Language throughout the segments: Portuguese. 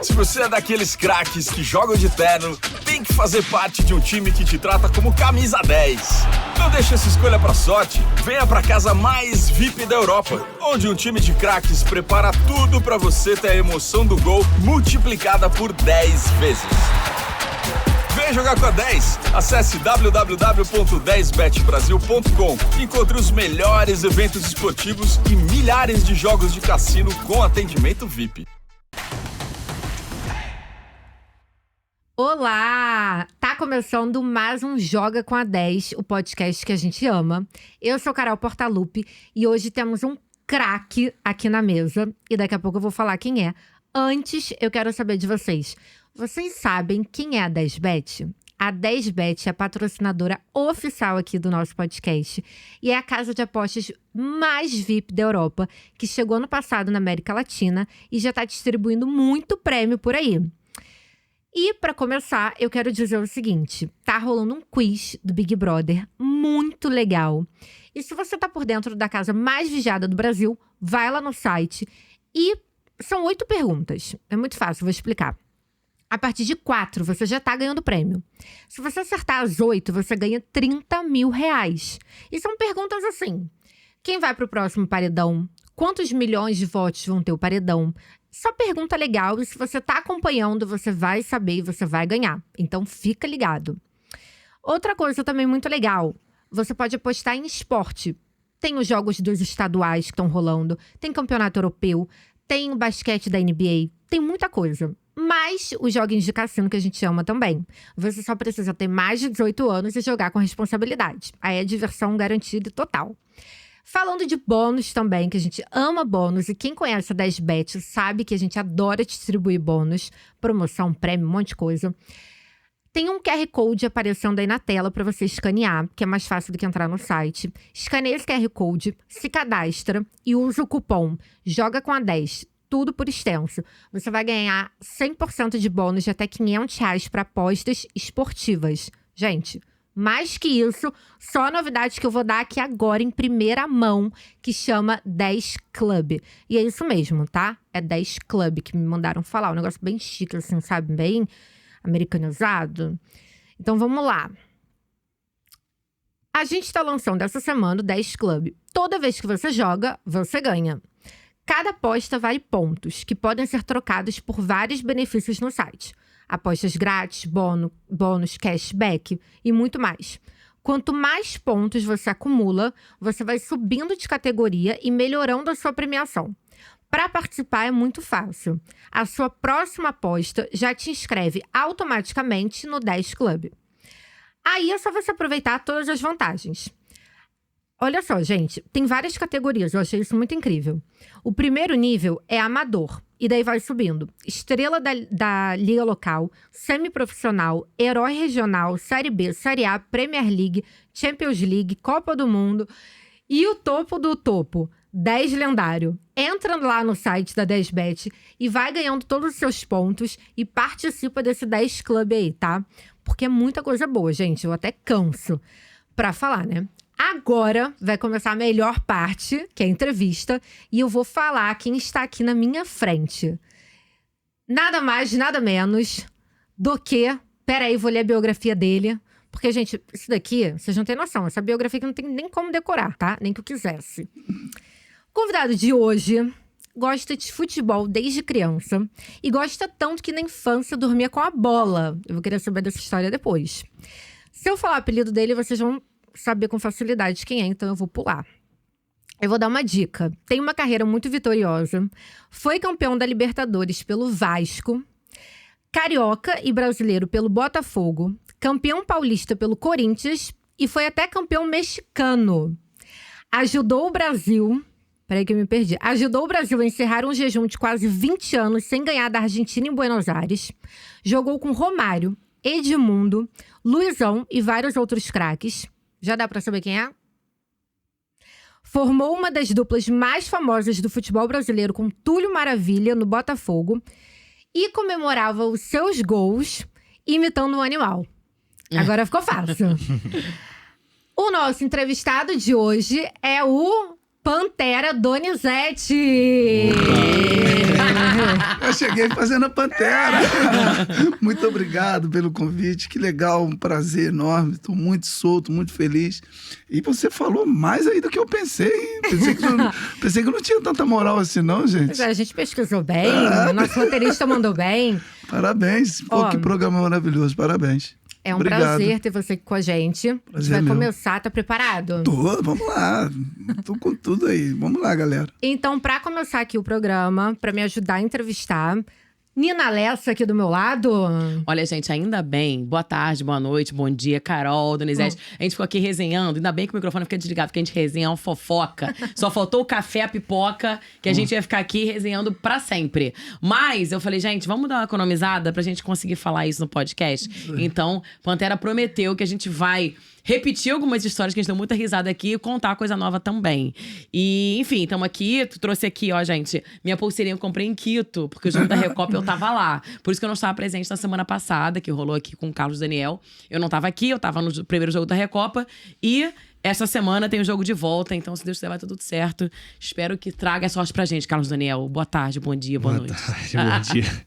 Se você é daqueles craques que jogam de terno, tem que fazer parte de um time que te trata como camisa 10. Não deixe essa escolha pra sorte. Venha pra casa mais VIP da Europa, onde um time de craques prepara tudo pra você ter a emoção do gol multiplicada por 10 vezes. Vem jogar com a 10. Acesse www.10betbrasil.com. Encontre os melhores eventos esportivos e milhares de jogos de cassino com atendimento VIP. Olá! Tá começando mais um Joga com a 10, o podcast que a gente ama. Eu sou Carol Portalupi e hoje temos um craque aqui na mesa. E daqui a pouco eu vou falar quem é. Antes, eu quero saber de vocês. Vocês sabem quem é a 10bet? A 10bet é a patrocinadora oficial aqui do nosso podcast. E é a casa de apostas mais VIP da Europa, que chegou ano passado na América Latina e já tá distribuindo muito prêmio por aí. E, para começar, eu quero dizer o seguinte. Tá rolando um quiz do Big Brother muito legal. E se você tá por dentro da casa mais vigiada do Brasil, vai lá no site. E são 8 perguntas. É muito fácil, vou explicar. A partir de 4, você já tá ganhando prêmio. Se você acertar as 8, você ganha 30 mil reais. E são perguntas assim. Quem vai pro próximo paredão? Quantos milhões de votos vão ter o paredão? Só pergunta legal e se você tá acompanhando, você vai saber e você vai ganhar. Então fica ligado. Outra coisa também muito legal, você pode apostar em esporte. Tem os jogos dos estaduais que estão rolando, tem campeonato europeu, tem o basquete da NBA, tem muita coisa. Mas os joguinhos de cassino que a gente ama também. Você só precisa ter mais de 18 anos e jogar com responsabilidade. Aí é diversão garantida e total. Falando de bônus também, que a gente ama bônus. E quem conhece a 10bet sabe que a gente adora distribuir bônus. Promoção, prêmio, um monte de coisa. Tem um QR Code aparecendo aí na tela para você escanear, que é mais fácil do que entrar no site. Escaneia esse QR Code, se cadastra e usa o cupom Joga com a 10. Tudo por extenso. Você vai ganhar 100% de bônus de até R$500 para apostas esportivas. Gente, mais que isso, só a novidade que eu vou dar aqui agora em primeira mão, que chama 10 Club. E é isso mesmo, tá? É 10 Club que me mandaram falar. Um negócio bem chique, assim, sabe? Bem americanizado. Então, vamos lá. A gente tá lançando essa semana o 10 Club. Toda vez que você joga, você ganha. Cada aposta vale pontos, que podem ser trocados por vários benefícios no site. Apostas grátis, bônus, cashback e muito mais. Quanto mais pontos você acumula, você vai subindo de categoria e melhorando a sua premiação. Para participar é muito fácil. A sua próxima aposta já te inscreve automaticamente no 10 Club. Aí é só você aproveitar todas as vantagens. Olha só, gente, tem várias categorias, eu achei isso muito incrível. O primeiro nível é amador, e daí vai subindo. Estrela da Liga Local, Semiprofissional, Herói Regional, Série B, Série A, Premier League, Champions League, Copa do Mundo e o topo do topo, 10 lendário. Entra lá no site da 10bet e vai ganhando todos os seus pontos e participa desse 10 Club aí, tá? Porque é muita coisa boa, gente, eu até canso pra falar, né? Agora vai começar a melhor parte, que é a entrevista, e eu vou falar quem está aqui na minha frente. Nada mais, nada menos do que... Peraí, vou ler a biografia dele. Porque, gente, isso daqui, vocês não têm noção. Essa biografia que não tem nem como decorar, tá? Nem que eu quisesse. O convidado de hoje gosta de futebol desde criança. E gosta tanto que na infância dormia com a bola. Eu vou querer saber dessa história depois. Se eu falar o apelido dele, vocês vão saber com facilidade quem é, então eu vou pular. Eu vou dar uma dica. Tem uma carreira muito vitoriosa. Foi campeão da Libertadores pelo Vasco. Carioca e brasileiro pelo Botafogo. Campeão paulista pelo Corinthians. E foi até campeão mexicano. Ajudou o Brasil... Peraí que eu me perdi. Ajudou o Brasil a encerrar um jejum de quase 20 anos sem ganhar da Argentina em Buenos Aires. Jogou com Romário, Edmundo, Luizão e vários outros craques. Já dá pra saber quem é? Formou uma das duplas mais famosas do futebol brasileiro com Túlio Maravilha no Botafogo e comemorava os seus gols imitando um animal. Agora ficou fácil. O nosso entrevistado de hoje é o Pantera Donizete. Eu cheguei fazendo a Pantera. Muito obrigado pelo convite. Que legal, um prazer enorme. Estou muito solto, muito feliz. E você falou mais aí do que eu pensei. Pensei que não tinha tanta moral assim, não, gente. A gente pesquisou bem, o nosso roteirista mandou bem. Parabéns. Pô, que programa maravilhoso. Parabéns. É um Obrigado. Prazer ter você aqui com a gente. Prazer a gente vai meu. começar, tá preparado? Tô, vamos lá. Tô com tudo aí. Vamos lá, galera. Então, pra começar aqui o programa, pra me ajudar a entrevistar, Nina Lessa aqui do meu lado. Olha, gente, ainda bem. Boa tarde, boa noite, bom dia, Carol, Donizete. A gente ficou aqui resenhando. Ainda bem que o microfone fica desligado, porque a gente resenha uma fofoca. Só faltou o café, a pipoca, que a gente ia ficar aqui resenhando pra sempre. Mas eu falei, gente, vamos dar uma economizada pra gente conseguir falar isso no podcast. Então, Pantera prometeu que a gente vai repetir algumas histórias que a gente deu muita risada aqui e contar coisa nova também. E, enfim, estamos aqui. Tu trouxe aqui, ó, gente, minha pulseirinha eu comprei em Quito, porque o jogo da Recopa eu tava lá. Por isso que eu não estava presente na semana passada, que rolou aqui com o Carlos Daniel. Eu não tava aqui, eu tava no primeiro jogo da Recopa. E essa semana tem o jogo de volta, então se Deus quiser vai tudo certo. Espero que traga sorte pra gente, Carlos Daniel. Boa tarde, bom dia, boa noite. Boa tarde, bom dia.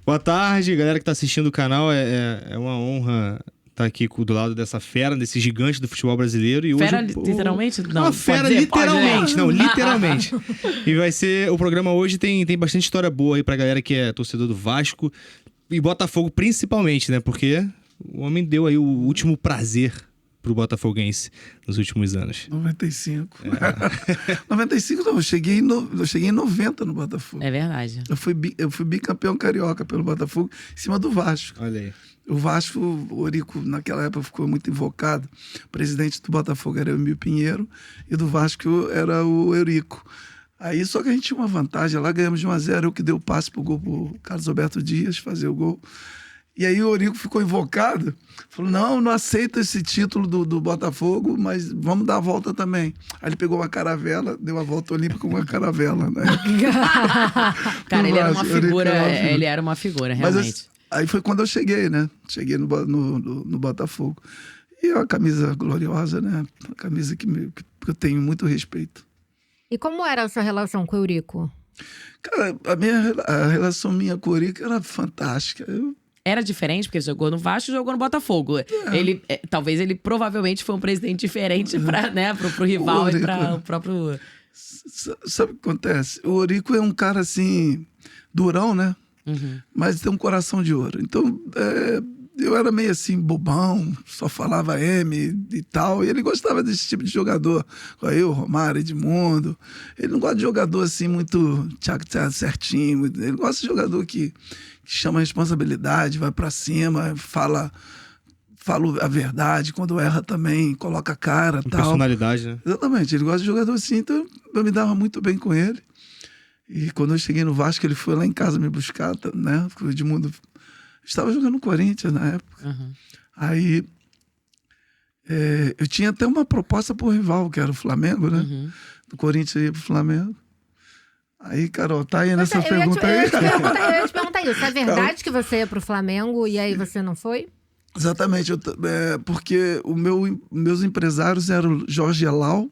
Boa tarde, galera que tá assistindo o canal. É uma honra estar aqui do lado dessa fera, desse gigante do futebol brasileiro. E Fera, hoje, literalmente? Não, uma fera, pode dizer, literalmente. pode, né? Não, literalmente. E vai ser... O programa hoje tem bastante história boa aí pra galera que é torcedor do Vasco. E Botafogo principalmente, né? Porque o homem deu aí o último prazer pro botafoguense nos últimos anos. 95. 95 não, eu cheguei em 90 no Botafogo. É verdade. Eu fui bicampeão carioca pelo Botafogo em cima do Vasco. Olha aí. O Vasco, o Eurico, naquela época ficou muito invocado. O presidente do Botafogo era o Emílio Pinheiro e do Vasco era o Eurico. Aí só que a gente tinha uma vantagem, lá ganhamos de 1-0, eu que dei o passe pro gol pro Carlos Alberto Dias fazer o gol. E aí o Eurico ficou invocado, falou, não aceito esse título do Botafogo, mas vamos dar a volta também. Aí ele pegou uma caravela, deu a volta olímpica com uma caravela, né? Cara, ele era uma Eurico figura, era uma figura. ele era uma figura, Mas realmente. aí foi quando eu cheguei, né? Cheguei no Botafogo. E é uma camisa gloriosa, né? Uma camisa que eu tenho muito respeito. E como era a sua relação com o Eurico? Cara, a relação minha com o Eurico era fantástica. Era diferente, porque ele jogou no Vasco e jogou no Botafogo. Ele, talvez ele provavelmente foi um presidente diferente pra, né, pro rival e para o próprio... Sabe o que acontece? O Eurico é um cara, assim, durão, né? Uhum. Mas tem um coração de ouro. Então, eu era meio assim, bobão, só falava M e tal. E ele gostava desse tipo de jogador. Eu, Romário, Edmundo. Ele não gosta de jogador assim, muito certinho. Ele gosta de jogador que chama a responsabilidade, vai pra cima, fala a verdade. Quando erra também, coloca a cara e tal. Personalidade, né? Exatamente. Ele gosta de jogador assim. Então, eu me dava muito bem com ele. E quando eu cheguei no Vasco, ele foi lá em casa me buscar, né? Porque o Edmundo estava jogando no Corinthians na época. Uhum. Aí eu tinha até uma proposta pro rival, que era o Flamengo, né? Uhum. Do Corinthians ia pro Flamengo. Aí, Carol, tá aí nessa Eu ia pergunta aí? te perguntar isso. É verdade que você ia pro Flamengo e aí você não foi? Exatamente. Porque meus empresários eram o Jorge Elal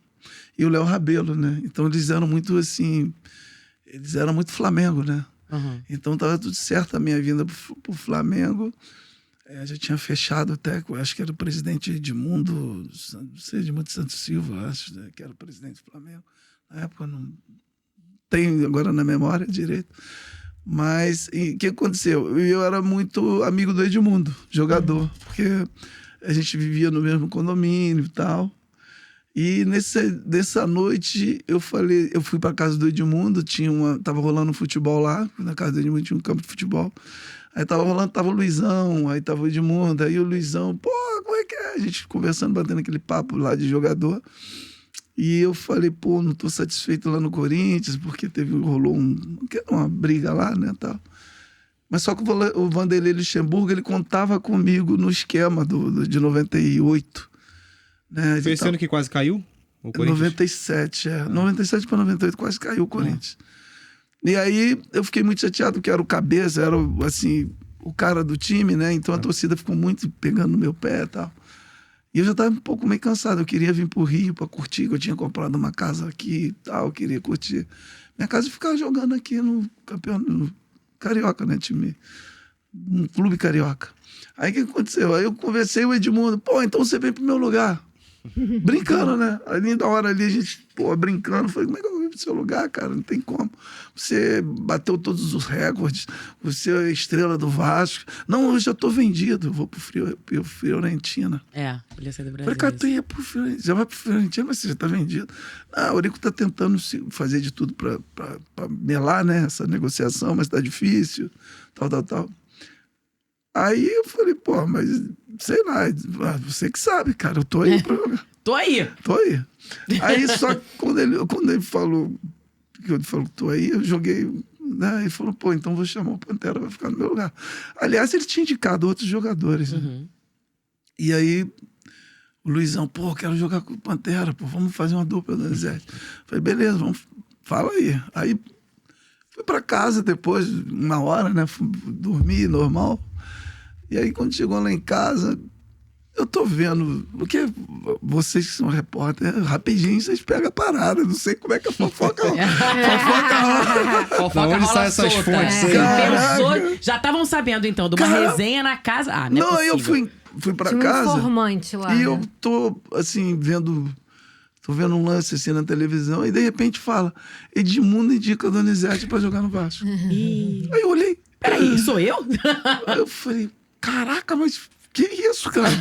e o Léo Rabelo, né? Então eles eram muito assim... Eles eram muito Flamengo, né? Uhum. Então estava tudo certo a minha vinda pro Flamengo. Já tinha fechado até, acho que era o presidente Edmundo, não sei, Edmundo Santos Silva, acho que era o presidente do Flamengo. Na época não tenho agora na memória direito. Mas o que aconteceu? Eu era muito amigo do Edmundo, jogador, porque a gente vivia no mesmo condomínio e tal. E nessa noite eu fui para casa do Edmundo, tava rolando futebol lá, na casa do Edmundo tinha um campo de futebol. Aí tava o Luizão, aí tava o Edmundo, aí o Luizão, pô, como é que é? A gente conversando, batendo aquele papo lá de jogador. E eu falei, pô, não tô satisfeito lá no Corinthians, porque rolou uma briga lá, né, tal. Mas só que o Vanderlei Luxemburgo, ele contava comigo no esquema de 98. Né, Foi esse ano que quase caiu? O Corinthians? 97, 97 para 98 quase caiu o Corinthians. E aí eu fiquei muito chateado, porque era o cabeça, era assim, o cara do time, né? Então a torcida ficou muito pegando no meu pé e tal. E eu já estava um pouco meio cansado. Eu queria vir pro Rio para curtir, que eu tinha comprado uma casa aqui e tal. Eu queria curtir minha casa e ficar jogando aqui no campeonato no Carioca, né? Time, um clube carioca. Aí o que aconteceu? Aí eu conversei com o Edmundo. Pô, então você vem pro meu lugar. Brincando, né? Ali na hora ali a gente, brincando. Falei, como é que eu vou vir pro seu lugar, cara? Não tem como. Você bateu todos os recordes. Você é a estrela do Vasco. Não, eu já tô vendido. Eu vou pro Fiorentina. Podia ser do Brasil. Falei, cara, tu ia pro Fiorentina. Já vai pro Fiorentina, mas você já tá vendido. Ah, o Eurico tá tentando fazer de tudo pra melar, né? Essa negociação, mas tá difícil. Tal. Aí eu falei, pô, mas sei lá, você que sabe, cara, eu tô aí pra jogar. Tô aí. Aí só que quando ele falou que eu falou, tô aí, eu joguei, né? Ele falou, pô, então vou chamar o Pantera, vai ficar no meu lugar. Aliás, ele tinha indicado outros jogadores, né? E aí o Luizão, pô, quero jogar com o Pantera, pô, vamos fazer uma dupla do Donizete. Falei, beleza, fala aí. Aí fui pra casa depois, 1 hora, né? Fui dormir, normal. E aí, quando chegou lá em casa, eu tô vendo... Porque vocês que são repórteres, rapidinho vocês pegam a parada. Não sei como é que a fofoca... Fofoca onde rola saem essas solta. fontes? Você pensou... Já estavam sabendo, então, de uma resenha na casa. Ah, não é possível. Eu fui pra Tinha um casa... informante lá, E né? eu tô, assim, vendo... Tô vendo um lance assim na televisão e de repente fala: Edmundo indica Donizete pra jogar no Vasco. Aí eu olhei. Peraí, sou eu? Aí eu falei, caraca, mas que isso, cara?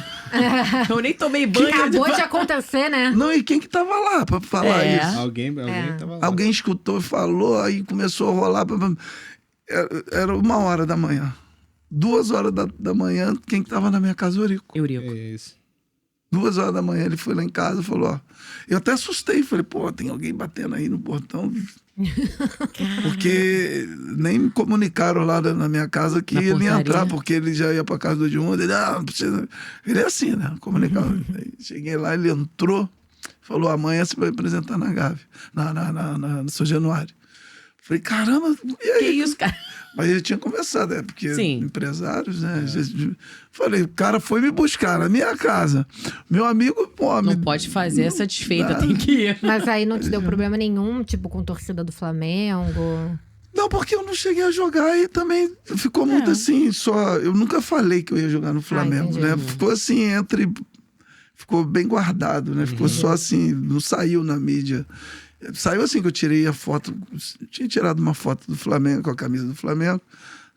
Eu nem tomei Que banho. acabou de acontecer, né? Não, e quem que tava lá pra falar isso? Alguém tava lá. Alguém escutou e falou, aí começou a rolar. Era 1h da manhã. 2h da manhã, quem que tava na minha casa? O Eurico. Eurico. É isso. 2h da manhã, ele foi lá em casa e falou, ó... Eu até assustei, falei, pô, tem alguém batendo aí no portão. Porque nem me comunicaram lá na minha casa que ele ia entrar, porque ele já ia pra casa do Edmundo. Ele, não precisa... Ele é assim, né? Comunicava. Cheguei lá, ele entrou, falou, amanhã você vai apresentar na Gávea, no São Januário. Falei, caramba, e aí? Que isso, cara? Mas ele tinha conversado, porque Sim. empresários, né? Falei, o cara foi me buscar na minha casa. Meu amigo, pô... Não pode fazer satisfeita, tem que ir. Mas aí não te deu problema nenhum, tipo, com torcida do Flamengo? Não, porque eu não cheguei a jogar e também ficou muito assim, eu nunca falei que eu ia jogar no Flamengo, né? Ficou assim, ficou bem guardado, né? Ficou só assim, não saiu na mídia. Saiu assim que eu tirei a foto, tinha tirado uma foto do Flamengo, com a camisa do Flamengo,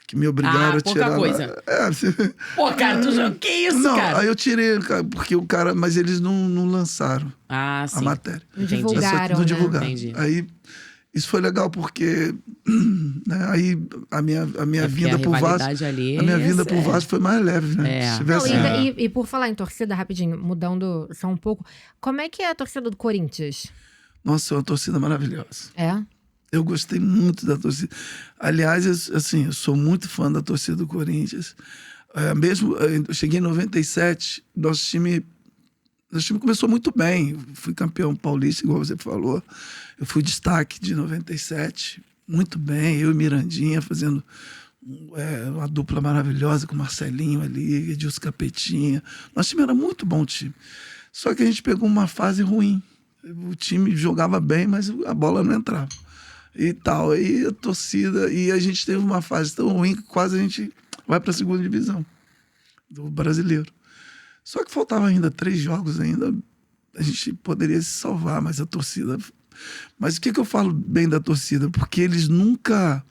que me obrigaram a tirar. Coisa. Pô, cara, que isso, não, cara? aí eu tirei, porque o cara, mas eles não lançaram a matéria. Não divulgaram, Não divulgaram. Entendi. Aí, isso foi legal, porque né, aí a minha vinda pro Vasco, ali, a minha vinda pro Vasco foi mais leve, né? Se tivesse... E por falar em torcida, rapidinho, mudando só um pouco, como é que é a torcida do Corinthians? Nossa, é uma torcida maravilhosa. É? Eu gostei muito da torcida. Aliás, eu sou muito fã da torcida do Corinthians. Eu cheguei em 97, nosso time começou muito bem. Fui campeão paulista, igual você falou. Eu fui destaque de 97, muito bem. Eu e Mirandinha fazendo uma dupla maravilhosa com o Marcelinho ali, Edilson Capetinha. Nosso time era muito bom time. Só que a gente pegou uma fase ruim. O time jogava bem, mas a bola não entrava. E tal. Aí a torcida... E a gente teve uma fase tão ruim que quase a gente vai para a 2ª divisão do brasileiro. Só que faltava ainda 3 jogos ainda. A gente poderia se salvar, mas a torcida... Mas o que eu falo bem da torcida? Porque eles nunca...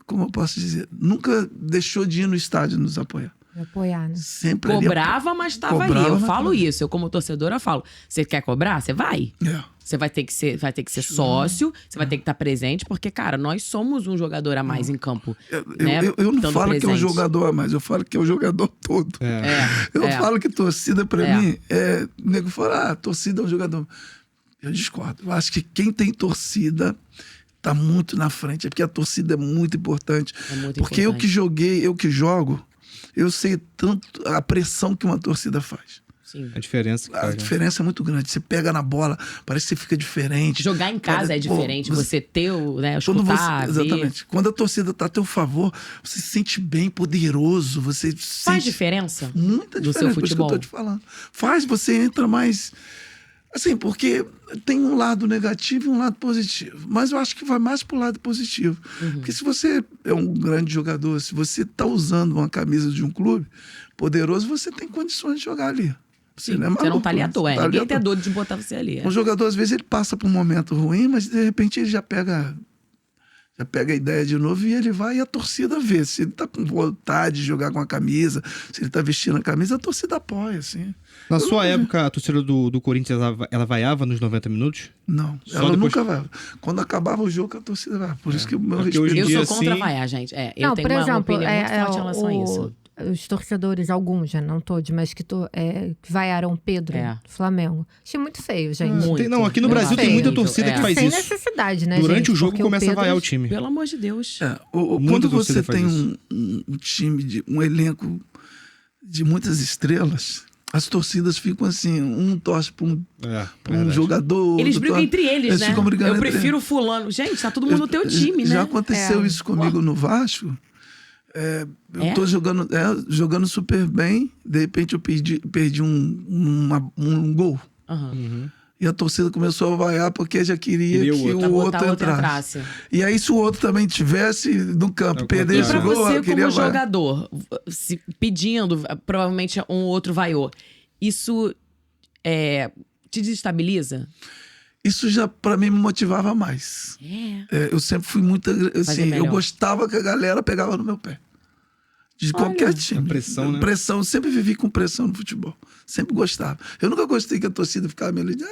como eu posso dizer? Nunca deixou de ir no estádio nos apoiar. Apoiar, né? Sempre Cobrava, mas estava ali. Eu falo isso. Eu, como torcedora, falo. Você quer cobrar? Você vai. Você vai ter que ser sócio, você vai ter que estar presente, porque, cara, nós somos um jogador a mais em campo. Eu não falo presente. que é um jogador a mais, eu falo que é o jogador todo. Eu falo que torcida, pra mim, o nego fala, torcida é um jogador. Eu discordo. Eu acho que quem tem torcida tá muito na frente, porque a torcida é muito importante. Porque eu que jogo, eu sei tanto a pressão que uma torcida faz. Sim. A diferença que A faz, né? diferença é muito grande. Você pega na bola, parece que você fica diferente. Jogar em casa é diferente. Você ter o, né, Quando escutar, ver. exatamente. Quando a torcida tá a teu favor, você se sente bem, poderoso. Você Faz sente diferença? muita do diferença. seu Por isso que eu futebol? tô te falando. Faz, você entra mais... Assim, porque tem um lado negativo e um lado positivo. Mas eu acho que vai mais pro lado positivo. Porque se você é um grande jogador, se você tá usando uma camisa de um clube poderoso, você tem condições de jogar ali. Sim, não é você não maluco, tá ali à né? toa. Você tá ali Ninguém à tem toa. dor de botar você ali. Um jogador, às vezes, ele passa por um momento ruim, mas de repente ele já pega a ideia de novo e ele vai e a torcida vê. Se ele tá com vontade de jogar com a camisa, se ele tá vestindo a camisa, a torcida apoia, assim. Na sua época, a torcida do Corinthians, ela vaiava nos 90 minutos? Não, Só ela depois- nunca vai. Quando acabava o jogo, a torcida vai. Por isso que o meu Porque hoje respeito... em Eu dia, sou contra assim- vaiar, gente. Eu Não, tenho por uma exemplo, opinião muito forte em relação a isso. os torcedores, alguns, já não todos, mas que vaiaram o Pedro É. do Flamengo. Achei muito feio, gente. Muito. Não, aqui no Muito Brasil tem feio. muita torcida É. que faz Sem isso. necessidade, né, Durante gente? o jogo Porque começa Pedro- a vaiar o time. Pelo amor de Deus. Muita Quando torcida você faz tem isso. um time, um elenco de muitas estrelas, as torcidas ficam assim, um torce para um Verdade. jogador. Eles outro brigam torce- entre eles, né? ficam brigando Eu entre prefiro fulano. Gente, tá todo mundo no teu time, né? Já aconteceu isso comigo no Vasco. Eu tô jogando super bem, de repente eu perdi um gol. Aham. E a torcida começou a vaiar porque já queria Queria o que outro. Pra o botar outro outro entrasse. entrasse. E aí, se o outro também tivesse no campo, Ao perdesse E o pra gol, você, eu queria como vaiar. jogador, pedindo, provavelmente um outro vaiou, isso te desestabiliza? Isso já, pra mim, me motivava mais. Eu sempre fui muito... Assim, eu melhor. gostava que a galera pegava no meu pé. De qualquer time. a pressão, né? Pressão, sempre vivi com pressão no futebol. Sempre gostava. Eu nunca gostei que a torcida ficava me olhando.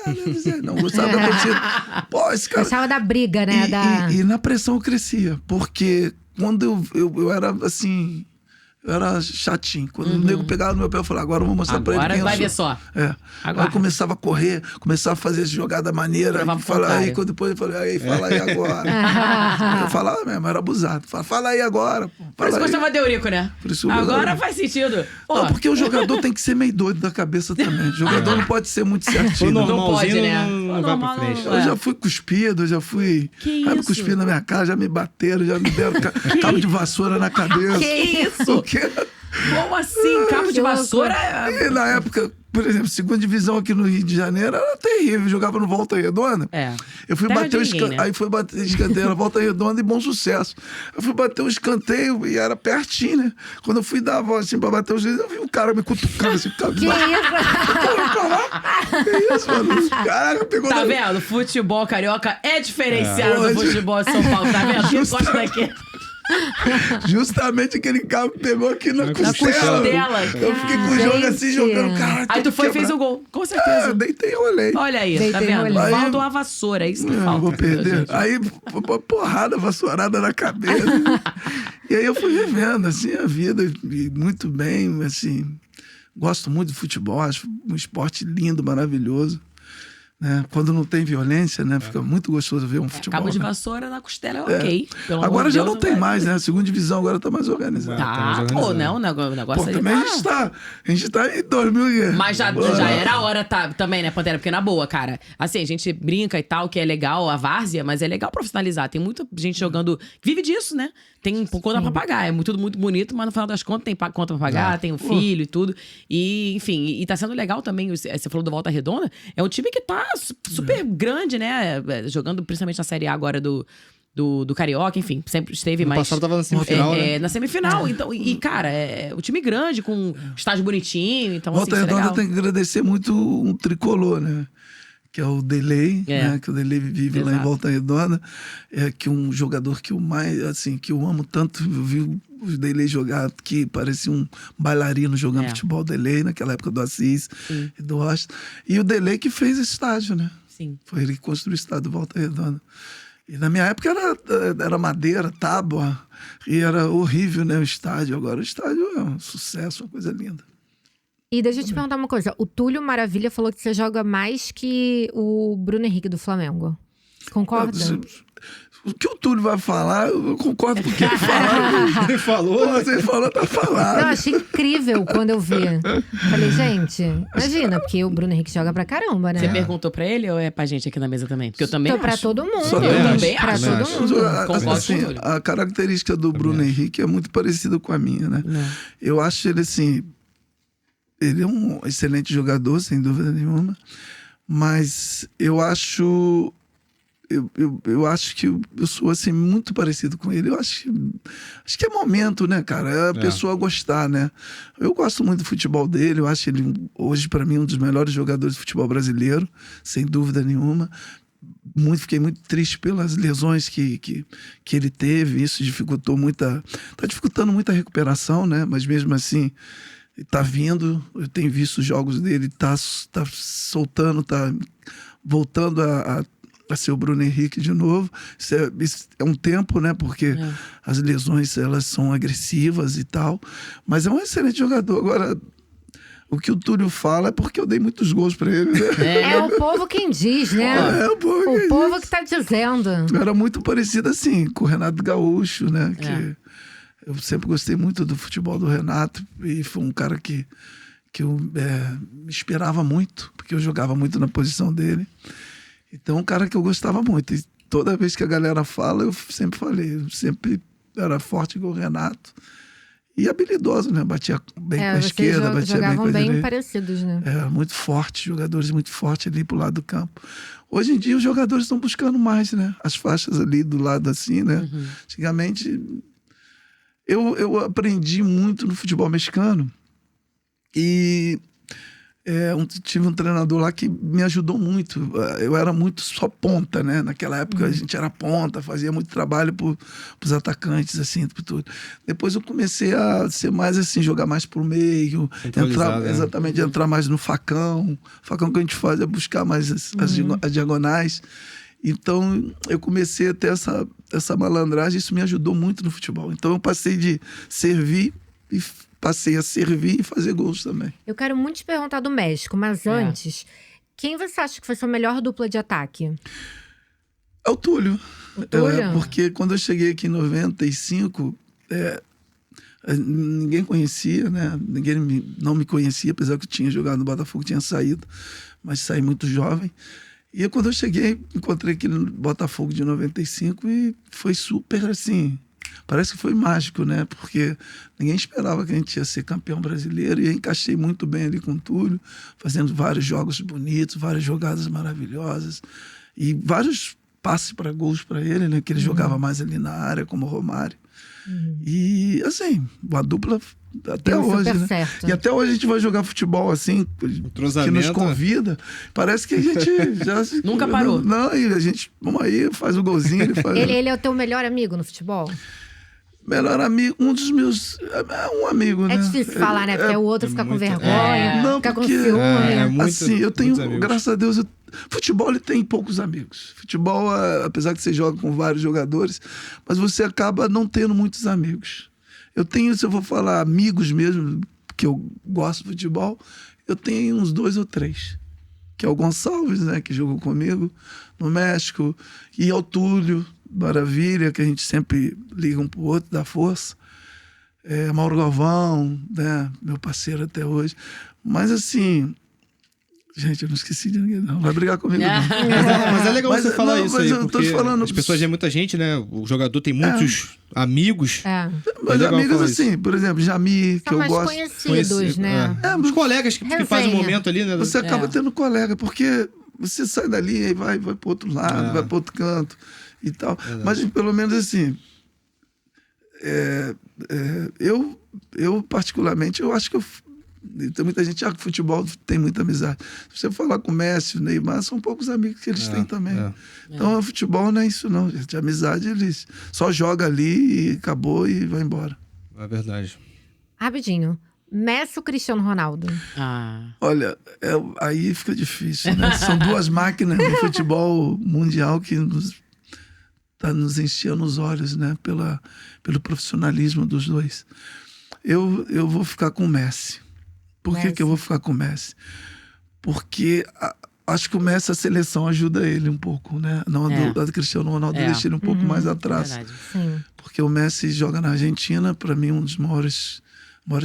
Não, gostava da torcida. Pô, esse cara... Gostava da briga, né? E na pressão eu crescia. Porque quando eu era assim... Eu era chatinho. Quando o nego pegava no meu pé, eu falava, agora eu vou mostrar pra ele Agora quem eu vai sou. ver só. Aí Agora. eu começava a correr, começava a fazer jogada maneira. Provar E pro falar, aí contrário. depois eu falei, aí, fala aí agora. Eu falava mesmo, era abusado. Fala aí agora. Pô, Por isso fala aí. gostava de Eurico, né? Por isso eu Agora gostava. faz sentido. Pô, Não, porque o jogador tem que ser meio doido da cabeça também. O jogador não pode ser muito Foi certinho. Não normalzinho, pode, né? não Foi vai pra normal, frente. não. Eu já fui cuspido, já fui. Que me isso? cuspindo na minha cara, já me bateram, já me deram cabo de vassoura na cabeça. Que isso? O quê? Como assim? Cabo de Que vassoura? E na época, por exemplo, segunda divisão aqui no Rio de Janeiro era terrível. Jogava no Volta Redonda. Eu fui Terra bater de ninguém, né? Aí fui bater escanteio na Volta Redonda e Bom Sucesso. Eu fui bater o escanteio e era pertinho, né? Quando eu fui dar a voz assim pra bater os dedos, eu vi um cara me cutucando assim. Que isso? Que isso, mano? Caraca, pegou Tá na- vendo? Futebol carioca é diferenciado do Hoje- futebol de São Paulo, tá vendo? Quem gosta daqui? Justamente aquele cara me pegou aqui na costela. costela. Eu fiquei com o jogo assim, Gente. jogando. Cara, Aí tu foi e fez o gol. Com certeza. Deitei e olhei. Olha aí, tá Deitei, vendo? olhei. Falta uma vassoura, é isso que Não, falta. vou perder. gente. Aí, porrada, vassourada na cabeça. E aí eu fui vivendo, assim, a vida. E muito bem, assim. Gosto muito de futebol, acho um esporte lindo, maravilhoso. Né? Quando não tem violência, né? Fica muito gostoso ver um futebol. Cabo de né? vassoura na costela é ok. Pelo amor Agora de já Deus, não tem vai. mais, né? A segunda divisão agora tá mais organizada. Tá, mais pô, organizado. não, o negócio Pô, ali também tá... a gente tá em 2000. Mas já era a hora também, né, Pantera? Porque na boa, cara, assim, a gente brinca e tal, que é legal a várzea, mas é legal profissionalizar. Tem muita gente jogando, que vive disso, né? Tem conta pra pagar. É tudo muito bonito, mas no final das contas tem conta pra pagar, tem um filho e tudo. E, enfim, e tá sendo legal também, você falou do Volta Redonda, é um time que tá super grande, né? Jogando principalmente na Série A agora do Carioca, enfim, sempre esteve No mais... passado tava na semifinal, né? Na semifinal. Então, e, cara, o time grande, com estádio bonitinho, então, Volta assim, isso é Redonda legal. tem que agradecer muito um tricolor, né? Que é o Delay, né? Que o Delay vive lá em Exato. Volta Redonda. É que um jogador que eu mais, assim, que eu amo tanto, eu vi o Delay jogar, que parecia um bailarino jogando futebol, Delay, naquela época do Assis e do Austin. E o Delay que fez esse estádio, né? Sim. Foi ele que construiu o estádio de Volta Redonda. E na minha época era madeira, tábua, e era horrível, né, o estádio. Agora o estádio é um sucesso, uma coisa linda. E deixa eu te perguntar uma coisa. O Túlio Maravilha falou que você joga mais que o Bruno Henrique do Flamengo. Concorda? O que o Túlio vai falar, eu concordo com o que ele falar. Ele falou, né? Você falou, tá falado. Não, achei incrível quando eu vi. Falei, gente, imagina, porque o Bruno Henrique joga pra caramba, né? Você perguntou pra ele ou é pra gente aqui na mesa também? Porque eu também Tô pra acho. todo mundo. Só Eu também Pra acho. todo mundo. Concordo Assim, com o Túlio. a característica do Bruno Henrique é muito parecida com a minha, né? Eu acho ele assim. Ele é um excelente jogador, sem dúvida nenhuma. Mas eu acho. Eu acho que eu sou assim muito parecido com ele. Eu acho que é momento, né, cara? É a pessoa gostar, né? Eu gosto muito do futebol dele. Eu acho ele hoje para mim um dos melhores jogadores de futebol brasileiro, sem dúvida nenhuma. Fiquei muito triste pelas lesões que ele teve. Isso dificultou tá dificultando muito a recuperação, né? Mas mesmo assim tá vindo. Eu tenho visto os jogos dele, tá soltando, tá voltando a ser o Bruno Henrique de novo. Isso é um tempo, né? Porque as lesões, elas são agressivas e tal. Mas é um excelente jogador. Agora, o que o Túlio fala é porque eu dei muitos gols pra ele, né? É o povo quem diz, né? O povo que tá dizendo. Era muito parecido assim com o Renato Gaúcho, né? Que eu sempre gostei muito do futebol do Renato. E foi um cara que eu me esperava muito, porque eu jogava muito na posição dele. Então, um cara que eu gostava muito. E toda vez que a galera fala, eu sempre falei. Eu sempre era forte igual o Renato. E habilidoso, né? Batia bem com a esquerda, batia bem com a direita. Jogavam bem parecidos, né? Muito forte, jogadores muito fortes ali pro lado do campo. Hoje em dia, os jogadores estão buscando mais, né? As faixas ali do lado assim, né? Antigamente, eu aprendi muito no futebol mexicano. E... tive um treinador lá que me ajudou muito. Eu era muito só ponta, né? Naquela época a gente era ponta, fazia muito trabalho pros atacantes, assim, por tudo. Depois eu comecei a ser mais assim, jogar mais pro meio, entrar mais no facão. O facão que a gente faz é buscar mais as diagonais. Então eu comecei a ter essa malandragem, isso me ajudou muito no futebol. Então eu passei de servir e passei a servir e fazer gols também. Eu quero muito te perguntar do México, mas antes, quem você acha que foi sua melhor dupla de ataque? É o Túlio. O Túlio? Porque quando eu cheguei aqui em 95, ninguém conhecia, né? Ninguém não me conhecia, apesar que eu tinha jogado no Botafogo, tinha saído, mas saí muito jovem. E quando eu cheguei, encontrei aquele Botafogo de 95 e foi super assim... Parece que foi mágico, né? Porque ninguém esperava que a gente ia ser campeão brasileiro. E eu encaixei muito bem ali com o Túlio, fazendo vários jogos bonitos, várias jogadas maravilhosas. E vários passes para gols para ele, né? Que ele jogava mais ali na área, como o Romário. E, assim, uma dupla até Deu hoje, super né? certo. E até hoje a gente vai jogar futebol assim, que nos convida. Parece que a gente já... Nunca parou. Não, e a gente, vamos aí, faz o golzinho. Ele é o teu melhor amigo no futebol? Melhor amigo, um dos meus... um amigo, né? É difícil falar, né? Porque o outro fica com vergonha, Não, fica com porque- ciúme. Assim, eu tenho, amigos. graças a Deus, futebol ele tem poucos amigos. Futebol, apesar que você joga com vários jogadores, mas você acaba não tendo muitos amigos. Eu tenho, se eu vou falar amigos mesmo, que eu gosto de futebol, eu tenho uns 2 ou 3. Que é o Gonçalves, né? Que jogou comigo no México. E é o Túlio, Maravilha, que a gente sempre liga um pro outro, dá força. Mauro Galvão, né? Meu parceiro até hoje. Mas assim... Gente, eu não esqueci de ninguém, não. Vai brigar comigo, não. Mas é legal Mas, você falar não, isso mas aí, eu tô porque te falando- as pessoas têm muita gente, né? O jogador tem muitos amigos. É. Mas legal amigos falar isso. assim, por exemplo, Jamir, que São eu mais gosto. conhecidos, né? Os colegas que fazem o Resenha. momento ali, né? Você acaba tendo colega, porque você sai dali e vai pro outro lado, vai pro outro canto e tal. Mas pelo menos assim, eu particularmente, eu acho que tem muita gente que futebol tem muita amizade. Se você falar com o Messi, o Neymar, são poucos amigos que eles têm também. Então, o futebol não é isso não, gente. A amizade, eles só jogam ali e acabou e vai embora. É verdade. Rapidinho. Messi ou Cristiano Ronaldo? Olha, aí fica difícil, né? São duas máquinas do futebol mundial que tá nos enchendo os olhos, né? Pelo profissionalismo dos dois. Eu vou ficar com o Messi. Por que eu vou ficar com o Messi? Porque Acho que o Messi, a seleção ajuda ele um pouco, né? Não, a do Cristiano Ronaldo deixa ele um pouco mais atrás. Verdade. Sim. Porque o Messi joga na Argentina, para mim, um dos maiores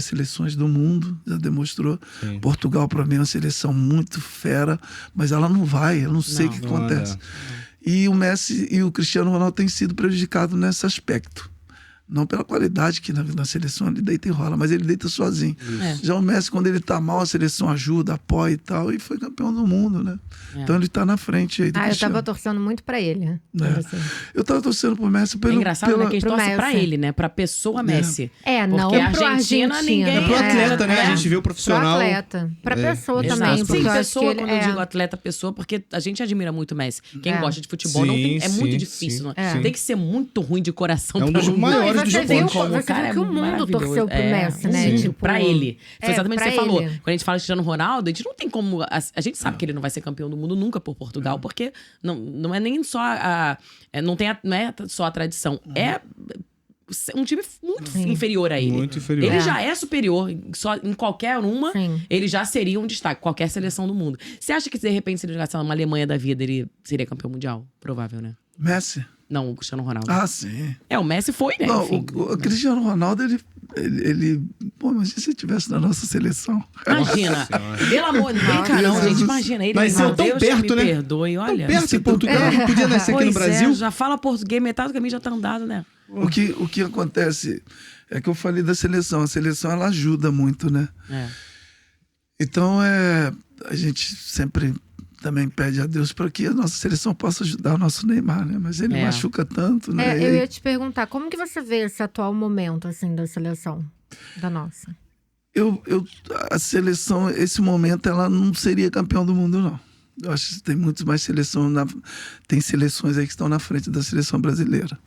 seleções do mundo, já demonstrou. Sim. Portugal, para mim, é uma seleção muito fera, mas ela não vai, eu não sei o que não acontece. anda. E o Messi e o Cristiano Ronaldo têm sido prejudicados nesse aspecto. Não pela qualidade que na seleção ele deita e rola, mas ele deita sozinho. Já o Messi, quando ele tá mal, a seleção ajuda, apoia e tal, e foi campeão do mundo, né? Então ele tá na frente aí do Eu Cristiano. tava torcendo muito pra ele. Eu tava torcendo pro Messi É engraçado, né? Que a gente pro torce pra Messi. ele, né? Pra pessoa Messi. Não Porque a pro Argentina, Argentina. ninguém... É pro atleta, né? A gente vê o Pro profissional. atleta. Pra pessoa Exato. também. Sim, porque eu acho pessoa, que quando ele, eu digo atleta, pessoa, porque a gente admira muito o Messi. Quem É. gosta de futebol não tem, é Sim, muito sim, difícil. sim. Né? Tem que ser muito ruim de coração É um pra dos não- maiores Não, e do você esporte. viu, você Cara, viu que o mundo maravilhoso. torceu pro Messi, né? Sim. Tipo, Pra ele. Foi exatamente o que pra você falou. ele. Quando a gente fala de Cristiano Ronaldo, a gente não tem como... A gente sabe que ele não vai ser campeão do mundo nunca por Portugal, porque não é nem só não é só a tradição. É um time muito inferior a ele. Muito inferior. Ele já é superior só em qualquer uma. Sim. Ele já seria um destaque, qualquer seleção do mundo. Você acha que, de repente, se ele jogasse uma Alemanha da vida, ele seria campeão mundial? Provável, né? Messi? Não, o Cristiano Ronaldo. Ah, sim. O Messi foi, né? Não, Enfim. o Cristiano Ronaldo, ele... Pô, imagina se ele estivesse na nossa seleção. Imagina. Pelo amor de Deus, não, Jesus. gente. Imagina ele. Mas meu são tão Deus, perto, me né? perdoe, olha. Perto em Portugal. Não podia nascer aqui no Pois Brasil. já fala português, metade do caminho já tá andado, né? O que acontece é que eu falei da seleção. A seleção, ela ajuda muito, né? Então, a gente sempre também pede a Deus para que a nossa seleção possa ajudar o nosso Neymar, né? Mas ele machuca tanto, né? eu ia te perguntar, como que você vê esse atual momento, assim, da seleção, da nossa? A seleção, esse momento, ela não seria campeão do mundo, não. Eu acho que tem muito mais seleção. Tem seleções aí que estão na frente da seleção brasileira.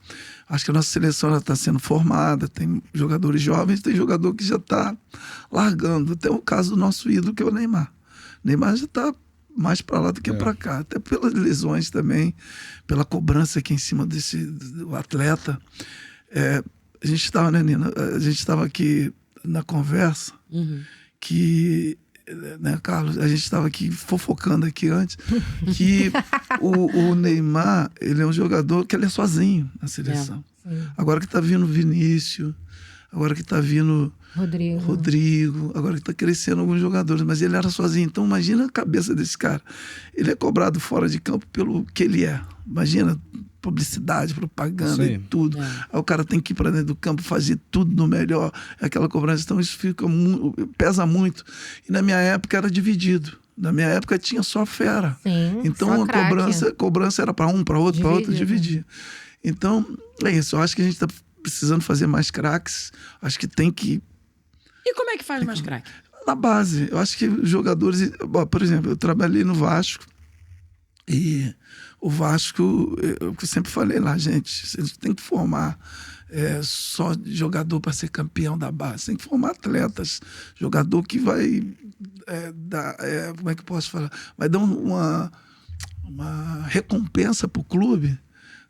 Acho que a nossa seleção está sendo formada, tem jogadores jovens, tem jogador que já está largando. Tem o caso do nosso ídolo, que é o Neymar. O Neymar já está mais para lá do que para cá. Até pelas lesões também, pela cobrança aqui em cima do atleta. A gente estava, né, Nina? A gente estava aqui na conversa que... Né, Carlos, a gente estava aqui fofocando aqui antes que o Neymar, ele é um jogador que ele é sozinho na seleção. Agora que está vindo Vinícius, agora que está vindo Rodrigo, agora que está crescendo alguns jogadores, mas ele era sozinho. Então imagina a cabeça desse cara. Ele é cobrado fora de campo pelo que ele é. Imagina publicidade, propaganda e tudo. Aí o cara tem que ir para dentro do campo, fazer tudo no melhor, aquela cobrança. Então isso pesa muito. E na minha época era dividido. Na minha época tinha só fera. Sim, então só a cobrança era para um, para outro, para outro, dividir. Então é isso. Eu acho que a gente está precisando fazer mais craques. Acho que tem que... E como é que faz mais craque? Na base. Eu acho que os jogadores... Por exemplo, eu trabalhei no Vasco e o Vasco, eu sempre falei lá, gente, vocês tem que formar só jogador para ser campeão da base. Tem que formar atletas. Jogador que vai dar... como é que eu posso falar? Vai dar uma recompensa para o clube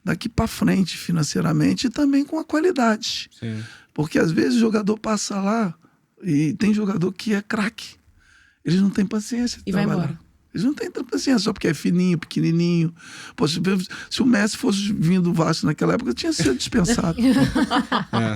daqui para frente, financeiramente, e também com a qualidade. Sim. Porque às vezes o jogador passa lá e tem jogador que é craque. Eles não têm paciência de vai trabalhar. embora. Eles não têm paciência, só porque é fininho, pequenininho. Pô, se o Messi fosse vindo do Vasco naquela época, tinha sido dispensado.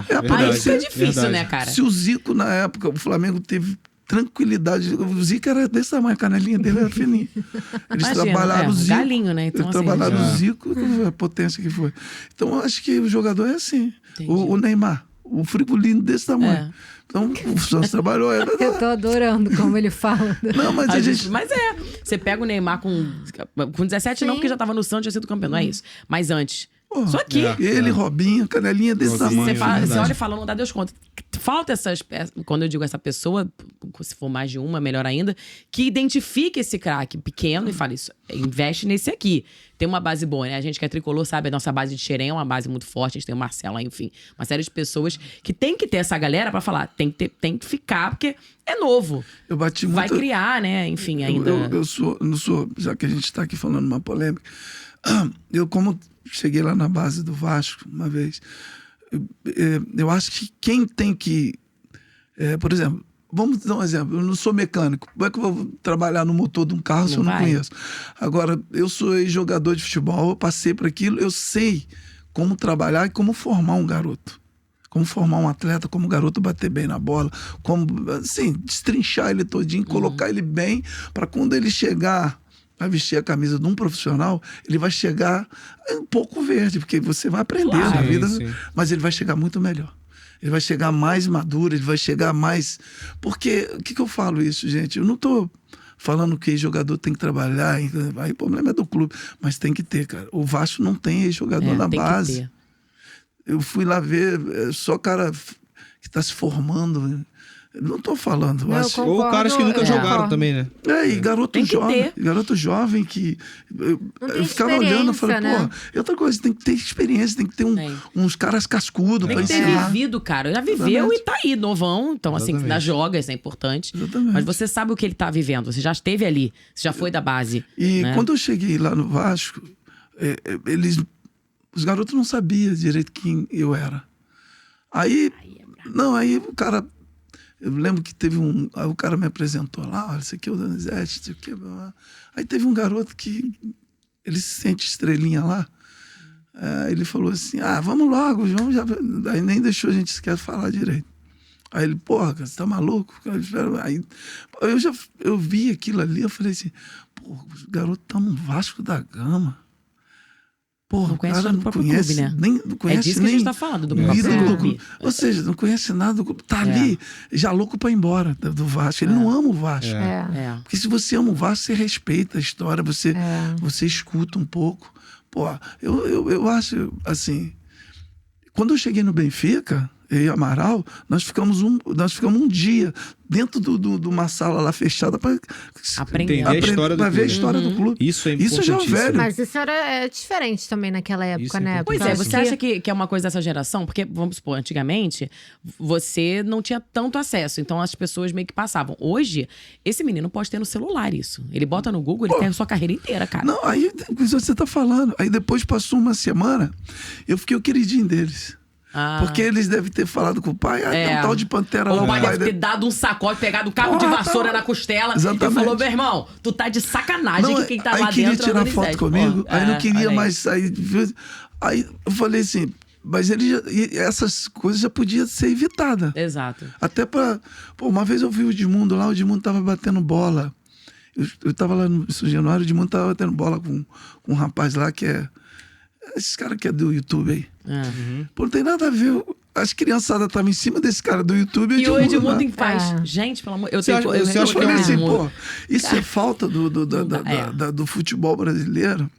Verdade, isso é difícil, verdade. né, cara? Se o Zico, na época, o Flamengo teve tranquilidade. O Zico era desse tamanho, a canelinha dele era fininha. Eles Imagina, trabalharam o Zico. galinho, né? Então, Eles assim, trabalharam o Zico, a potência que foi. Então, eu acho que o jogador é assim. O Neymar, o frigolinho desse tamanho. Então, o Santos trabalhou. Eu tô adorando como ele fala. Não, mas a gente... Mas você pega o Neymar com 17 não, porque já tava no Santos, já sido campeão, não é isso. Mas antes... Só que... Ele, Robinho, canelinha desse tamanho. Você olha e fala, não dá Deus conta. Falta essas... Quando eu digo essa pessoa, se for mais de uma, melhor ainda, que identifique esse craque pequeno e fale isso, investe nesse aqui. Tem uma base boa, né? A gente que é tricolor sabe, a nossa base de Xerém é uma base muito forte, a gente tem o Marcelo, enfim. Uma série de pessoas que tem que ter essa galera pra falar, tem que ficar, porque é novo. Eu bati Vai muito... criar, né? Enfim, ainda... Eu não sou... Já que a gente tá aqui falando uma polêmica, eu como... Cheguei lá na base do Vasco uma vez. Eu acho que quem tem que... por exemplo, vamos dar um exemplo. Eu não sou mecânico. Como é que eu vou trabalhar no motor de um carro se eu não vai. conheço? Agora, eu sou ex-jogador de futebol, eu passei por aquilo, eu sei como trabalhar e como formar um garoto. Como formar um atleta, como o garoto bater bem na bola, como, assim, destrinchar ele todinho, colocar ele bem, para quando ele chegar a vestir a camisa de um profissional, ele vai chegar um pouco verde, porque você vai aprender na vida, sim. mas ele vai chegar muito melhor. Ele vai chegar mais maduro, ele vai chegar mais... Porque, o que eu falo isso, gente? Eu não tô falando que jogador tem que trabalhar, aí o problema é do clube, mas tem que ter, cara. O Vasco não tem ex-jogador na tem que base. ter. Eu fui lá ver, só cara que está se formando. Não tô falando. Não, eu acho... concordo. Ou caras que nunca Eu jogaram concordo. também, né? E garoto Tem que jovem. ter. Garoto jovem que... Não tem Eu ficava olhando e falei, experiência, né? pô... E outra coisa, tem que ter experiência, tem que ter Tem. uns caras cascudos Tem pra que ter ensinar. vivido, cara. Já viveu Exatamente. e tá aí, novão. Então, assim, Exatamente. ainda joga, isso é importante. Exatamente. Mas você sabe o que ele tá vivendo. Você já esteve ali. Você já foi da base. E né? quando eu cheguei lá no Vasco, os garotos não sabiam direito quem eu era. Aí o cara... Eu lembro que teve aí o cara me apresentou lá, olha, esse aqui é o Donizete, isso aqui. Aí teve um garoto que ele se sente estrelinha lá. Ele falou assim, vamos logo, João. Aí nem deixou a gente sequer falar direito. Aí ele, porra, cara, você tá maluco? Aí eu vi aquilo ali, eu falei assim, pô, o garoto tá no Vasco da Gama. Porra, Não o conhece cara o não próprio conhece, clube, né? não conhece disso que a nem gente tá falando, do o próprio ídolo do clube. clube. Ou seja, não conhece nada do clube. Tá ali, já louco pra ir embora do Vasco. Ele não ama o Vasco. É. Porque se você ama o Vasco, você respeita a história, você escuta um pouco. Pô, eu acho, assim... Quando eu cheguei no Benfica, eu e Amaral, nós ficamos um dia dentro de uma sala lá fechada para Aprender a história do ver a clube. história do clube. Isso é Isso já é importantíssimo. velho. Mas isso era diferente também naquela época, Isso é né? importante. Pois é, Porque você acha que é uma coisa dessa geração? Porque, vamos supor, antigamente, você não tinha tanto acesso, então as pessoas meio que passavam. Hoje, esse menino pode ter no celular isso. Ele bota no Google, ele tem a sua carreira inteira, cara. Não, aí você tá falando. Aí depois passou uma semana, eu fiquei o queridinho deles. Porque eles devem ter falado com o pai, tem um tal de Pantera lá. O pai deve dele. ter dado um sacode, pegado um cabo de Porra, vassoura tá. na costela Exatamente. e falou, meu irmão, tu tá de sacanagem que quem tá aí lá queria dentro é o tirar Donizete. foto comigo, Pô, aí não queria olha aí. mais sair. Aí eu falei assim, mas essas coisas já podiam ser evitadas. Exato. Até pra... Pô, uma vez eu vi o Edmundo lá, o Edmundo tava batendo bola. Eu tava lá no São Januário, o Edmundo tava batendo bola com um rapaz lá que é... Esses caras que é do YouTube aí. Pô, não tem nada a ver... As criançadas estavam em cima desse cara do YouTube E o Edmundo lá. faz. Gente, pelo amor... Você acha- você acha Eu que falei assim, Edmundo. pô, isso é falta do futebol brasileiro.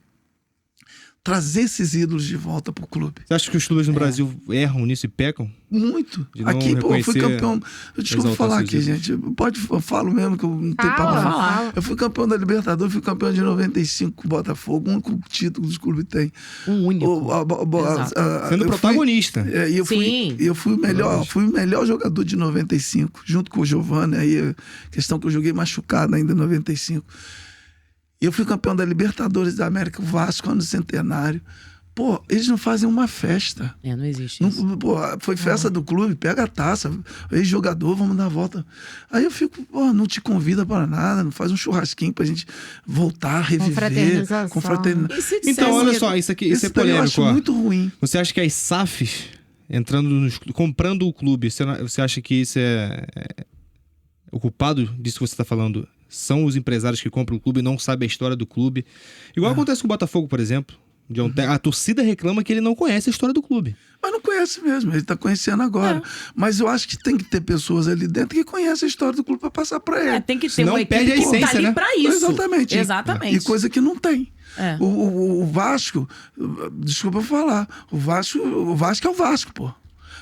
Trazer esses ídolos de volta pro clube. Você acha que os clubes no Brasil erram nisso e pecam? Muito. De não Aqui, pô, eu fui reconhecer, campeão. Desculpa exaltar falar seus aqui, ídolos. gente. Eu falo mesmo que eu não tenho Fala, palavra. fala. Eu fui campeão da Libertadores, fui campeão de 95 com o Botafogo, o único título que os clubes têm. Um único. Sendo eu protagonista. E eu Sim. fui o melhor jogador de 95, junto com o Giovani. Aí, questão que eu joguei machucado ainda em 95. E eu fui campeão da Libertadores da América, o Vasco, ano centenário. Pô, eles não fazem uma festa. Não existe isso. Não, pô, foi festa do clube, pega a taça, ex-jogador, vamos dar a volta. Aí eu fico, pô, não te convida para nada, não faz um churrasquinho pra gente voltar, reviver. Confraternização. Confraternização. E se Então, dissesse olha que- só, isso é daí eu polêmico, acho ó. muito ruim. Você acha que as SAFs comprando o clube, você acha que isso o culpado disso que você tá falando são os empresários que compram o clube e não sabem a história do clube? Igual acontece com o Botafogo, por exemplo. A torcida reclama que ele não conhece a história do clube. Mas não conhece mesmo, ele tá conhecendo agora. Mas eu acho que tem que ter pessoas ali dentro que conhecem a história do clube para passar para ele. Tem que ter Senão uma equipe perde a que tá essência, ali né? pra isso. Exatamente. Exatamente. E coisa que não tem. É. O Vasco, desculpa eu falar, o Vasco é o Vasco, pô.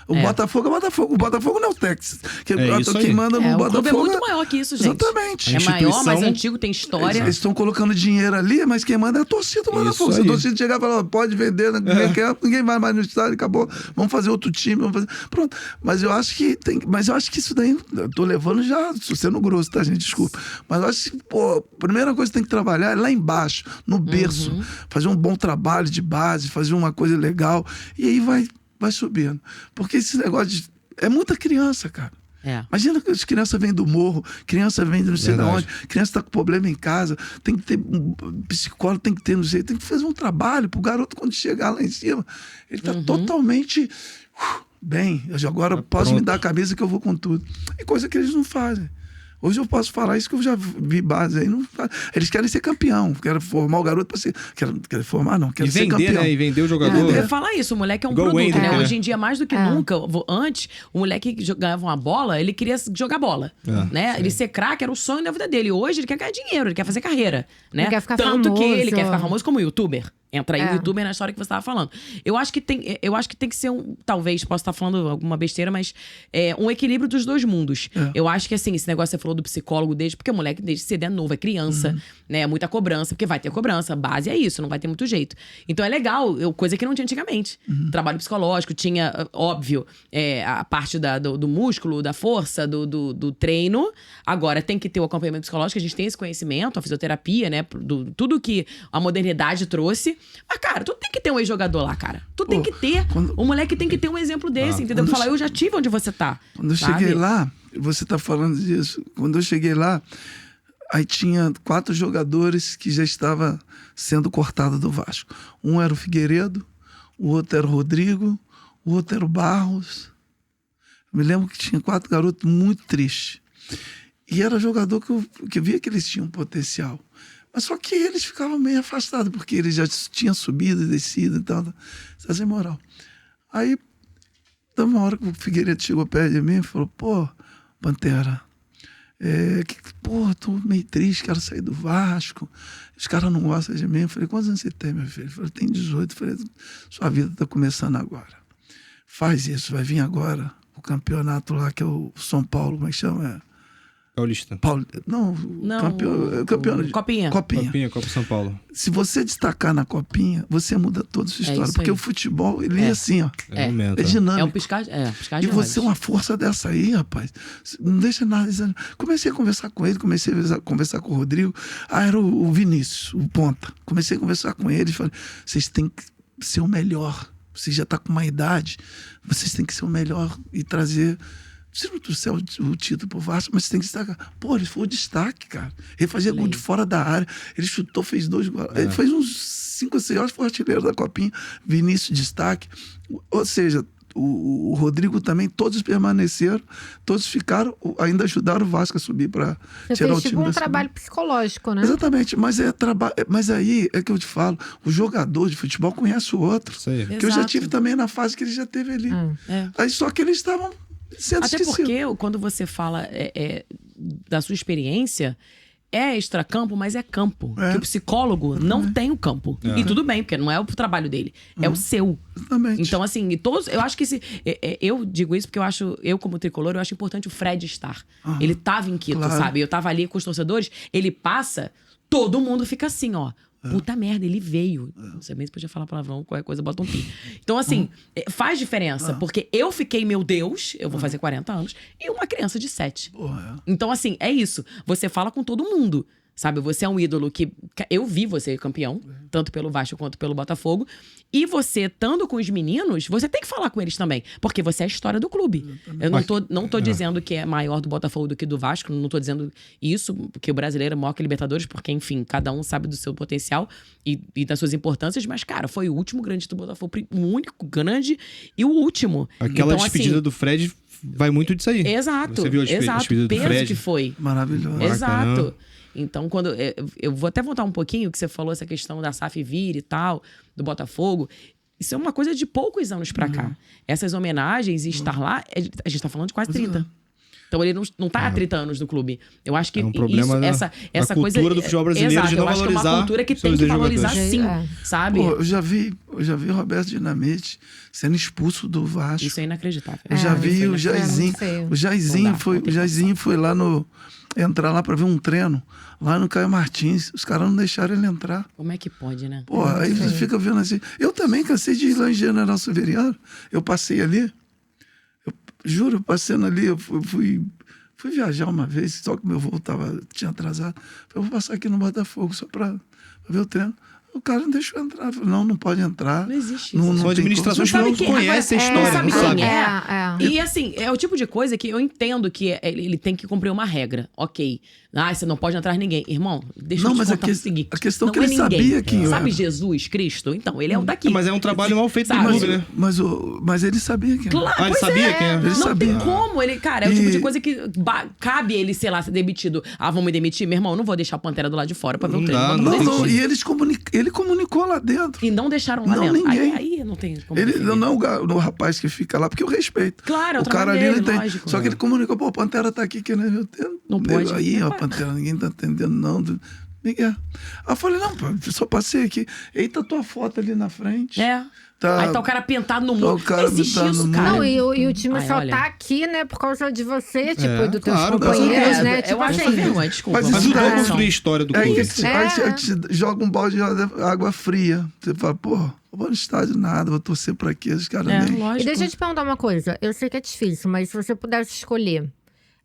O Botafogo é o Botafogo. O Botafogo não é o Texas. isso Quem aí. manda no O clube Botafogo é muito maior que isso, gente. Exatamente. É maior, mais instituição- antigo, tem história. Eles estão colocando dinheiro ali, mas quem manda é a torcida do Botafogo. Se a aí. torcida chegar e falar, pode vender, ninguém quer, ninguém vai mais no estádio, acabou. Vamos fazer outro time, vamos fazer. Pronto. Mas eu acho que isso daí, eu tô levando já, sendo grosso, tá, gente? Desculpa. Mas eu acho que, pô, a primeira coisa que tem que trabalhar é lá embaixo, no berço. Fazer um bom trabalho de base, fazer uma coisa legal. E aí vai subindo. Porque esse negócio é muita criança, cara. Imagina que as crianças vêm do morro, criança vem de não sei de onde, criança está com problema em casa, tem que ter um psicólogo, tem que ter, não sei, tem que fazer um trabalho pro garoto quando chegar lá em cima. Ele tá totalmente bem. Eu agora posso me dar a cabeça que eu vou com tudo. É coisa que eles não fazem. Hoje eu posso falar isso que eu já vi base aí. Eles querem ser campeão, querem formar o garoto para ser. Querem formar, não, querem ser campeão. Né? E vender o jogador. Eu ia falar isso, o moleque é um igual produto, Wender, né? Hoje em dia, mais do que nunca, antes, o moleque ganhava uma bola, ele queria jogar bola. Né? Ele ser craque era o sonho da vida dele. Hoje ele quer ganhar dinheiro, ele quer fazer carreira. Né? Ele quer ficar Tanto famoso. que ele quer ficar famoso como youtuber. Entra aí o youtuber na história que você estava falando. Eu acho que tem que ser talvez, posso estar falando alguma besteira, mas um equilíbrio dos dois mundos. Eu acho que assim, esse negócio que você falou do psicólogo porque o moleque desde cedo é novo, é criança, né? É muita cobrança, porque vai ter cobrança, base é isso, não vai ter muito jeito. Então é legal, coisa que não tinha antigamente. Trabalho psicológico, tinha, óbvio, a parte do músculo, da força, do treino. Agora tem que ter o acompanhamento psicológico, a gente tem esse conhecimento, a fisioterapia, né? Tudo que a modernidade trouxe. Mas, cara, tu tem que ter um ex-jogador lá, cara. Tu tem que ter. O moleque tem que ter um exemplo desse, entendeu? Falar, eu já tive onde você tá. Quando eu cheguei lá, você tá falando disso. Quando eu cheguei lá, aí tinha 4 jogadores que já estavam sendo cortados do Vasco. Um era o Figueiredo, o outro era o Rodrigo, o outro era o Barros. Eu me lembro que tinha 4 garotos muito tristes. E era jogador que eu via que eles tinham potencial. Mas só que eles ficavam meio afastados, porque eles já tinham subido e descido e tal. Sem moral. Aí, uma hora que o Figueiredo chegou perto de mim e falou, pô, Pantera, tô meio triste, quero sair do Vasco. Os caras não gostam de mim. Eu falei, quantos anos você tem, meu filho? Ele falou, tem 18. Eu falei, sua vida está começando agora. Faz isso, vai vir agora o campeonato lá, que é o São Paulo, como é que chama? Paulista. Não, campeão. Copinha. Copa São Paulo. Se você destacar na Copinha, você muda toda a sua história. Porque o futebol, ele é assim, ó. É dinâmico. É um piscar de E você é uma força dessa aí, rapaz. Não deixa nada. Comecei a conversar com ele, comecei a conversar com o Rodrigo. Era o Vinícius, o ponta. Comecei a conversar com ele e falei, vocês têm que ser o melhor. Você já está com uma idade, vocês têm que ser o melhor e trazer... Se não trouxer o título pro Vasco, mas você tem que destacar. Pô, ele foi o destaque, cara. Ele fazia gol de fora da área. Ele chutou, fez 2 gols. Ele fez uns 5 ou 6 horas, foi artilheiro da Copinha. Vinícius, destaque. Ou seja, o Rodrigo também, todos permaneceram, todos ficaram, ainda ajudaram o Vasco a subir para tirar o time tipo um trabalho psicológico, né? Exatamente, mas aí é que eu te falo, o jogador de futebol conhece o outro. Isso aí. Que eu já tive também na fase que ele já teve ali. Aí só que eles estavam sendo Até esquecidos. porque quando você fala da sua experiência, é extracampo, mas é campo. Que o psicólogo não tem o campo. E tudo bem, porque não é o trabalho dele, é o seu. Exatamente. Então, assim, eu acho que eu digo isso porque eu como tricolor, eu acho importante o Fred estar. Ele tava em Quito, sabe? Eu tava ali com os torcedores, ele passa, todo mundo fica assim, ó. Puta merda, ele veio. Não sei bem se podia falar palavrão, qualquer coisa, bota um pi. Então, assim, faz diferença. Porque eu fiquei, meu Deus, eu vou fazer 40 anos, e uma criança de 7. Então, assim, é isso. Você fala com todo mundo. Sabe, você é um ídolo que... Eu vi você campeão, tanto pelo Vasco quanto pelo Botafogo. E você, estando com os meninos, você tem que falar com eles também. Porque você é a história do clube. Eu não tô dizendo que é maior do Botafogo do que do Vasco. Não tô dizendo isso, porque o brasileiro é maior que a Libertadores. Porque, enfim, cada um sabe do seu potencial e das suas importâncias. Mas, cara, foi o último grande do Botafogo. O único grande e o último. Aquela então, despedida assim, do Fred vai muito disso aí. Exato. Você viu a despedida do peso Fred? Que foi. Maravilhoso. Exato. Então, quando eu vou até voltar um pouquinho, que você falou essa questão da SAF vir e tal, do Botafogo. Isso é uma coisa de poucos anos pra cá. Essas homenagens e estar lá, a gente tá falando de quase 30. Então ele não tá há 30 anos no clube. Eu acho que é um problema essa da coisa... cultura do futebol brasileiro de não eu acho que é uma valorizar cultura que tem seus que valorizar jogadores. sim, sabe? Pô, eu já vi o Roberto Dinamite sendo expulso do Vasco. Isso é inacreditável. Eu já vi o Jairzinho. Jairzinho foi lá entrar lá pra ver um treino, lá no Caio Martins. Os caras não deixaram ele entrar. Como é que pode, né? Pô, aí você fica vendo assim. Eu também cansei de ir lá em General Severiano. Eu passei ali. Juro, passando ali, eu fui viajar uma vez, só que meu voo tinha atrasado. Falei, vou passar aqui no Botafogo só pra ver o treino. O cara não deixou entrar. Eu falei, não pode entrar. Não existe Não, isso. São administrações que não conhecem a história, sabe não quem sabe. é. E assim, é o tipo de coisa que eu entendo que ele tem que cumprir uma regra. Ok. Você não pode entrar ninguém. Irmão, deixa eu te contar o seguinte. A questão não que ele ninguém. sabia quem eu Sabe era. Jesus Cristo? Então, ele é o daqui. Mas é um trabalho mal feito do Sabe? clube, né? Mas ele sabia quem eu era. Claro, Ele pois sabia é. quem era? Ele Não sabia. tem como. Ele, cara, é o tipo E- de coisa que cabe ele, sei lá, ser demitido. Vão me demitir? Meu irmão, eu não vou deixar a Pantera do lado de fora pra ver o Não treino. dá, Vamos não demitir. Não, e ele comunicou lá dentro. E não deixaram lá Não, dentro. ninguém. Aí não tem como Ele defender. não é o rapaz que fica lá, porque eu respeito. Claro, é o o cara trabalho ali dele, ele tem. lógico. Só que ele comunicou, pô, a Pantera tá aqui querendo meu tempo. Não pode. Aí, ó, Pantera, ninguém tá entendendo, não. Miguel. Aí eu falei, não, pô, eu só passei aqui. Eita, tua foto ali na frente. É. Aí tá o cara pintado no muro. o cara Não existe pintado isso, no cara. muro. Não, e o time Ai, só olha. tá aqui, né, por causa de você, tipo, É, e dos teus claro, companheiros, com né? Eu Tipo acho assim. vergonha, desculpa. Mas Mas isso ajudou a daí- construir a história do Aí, clube. aí você joga um balde de água fria. Você fala, pô, eu vou no estádio nada, vou torcer pra quê? Os caras nem. lógico. E deixa eu te perguntar uma coisa. Eu sei que é difícil, mas se você pudesse escolher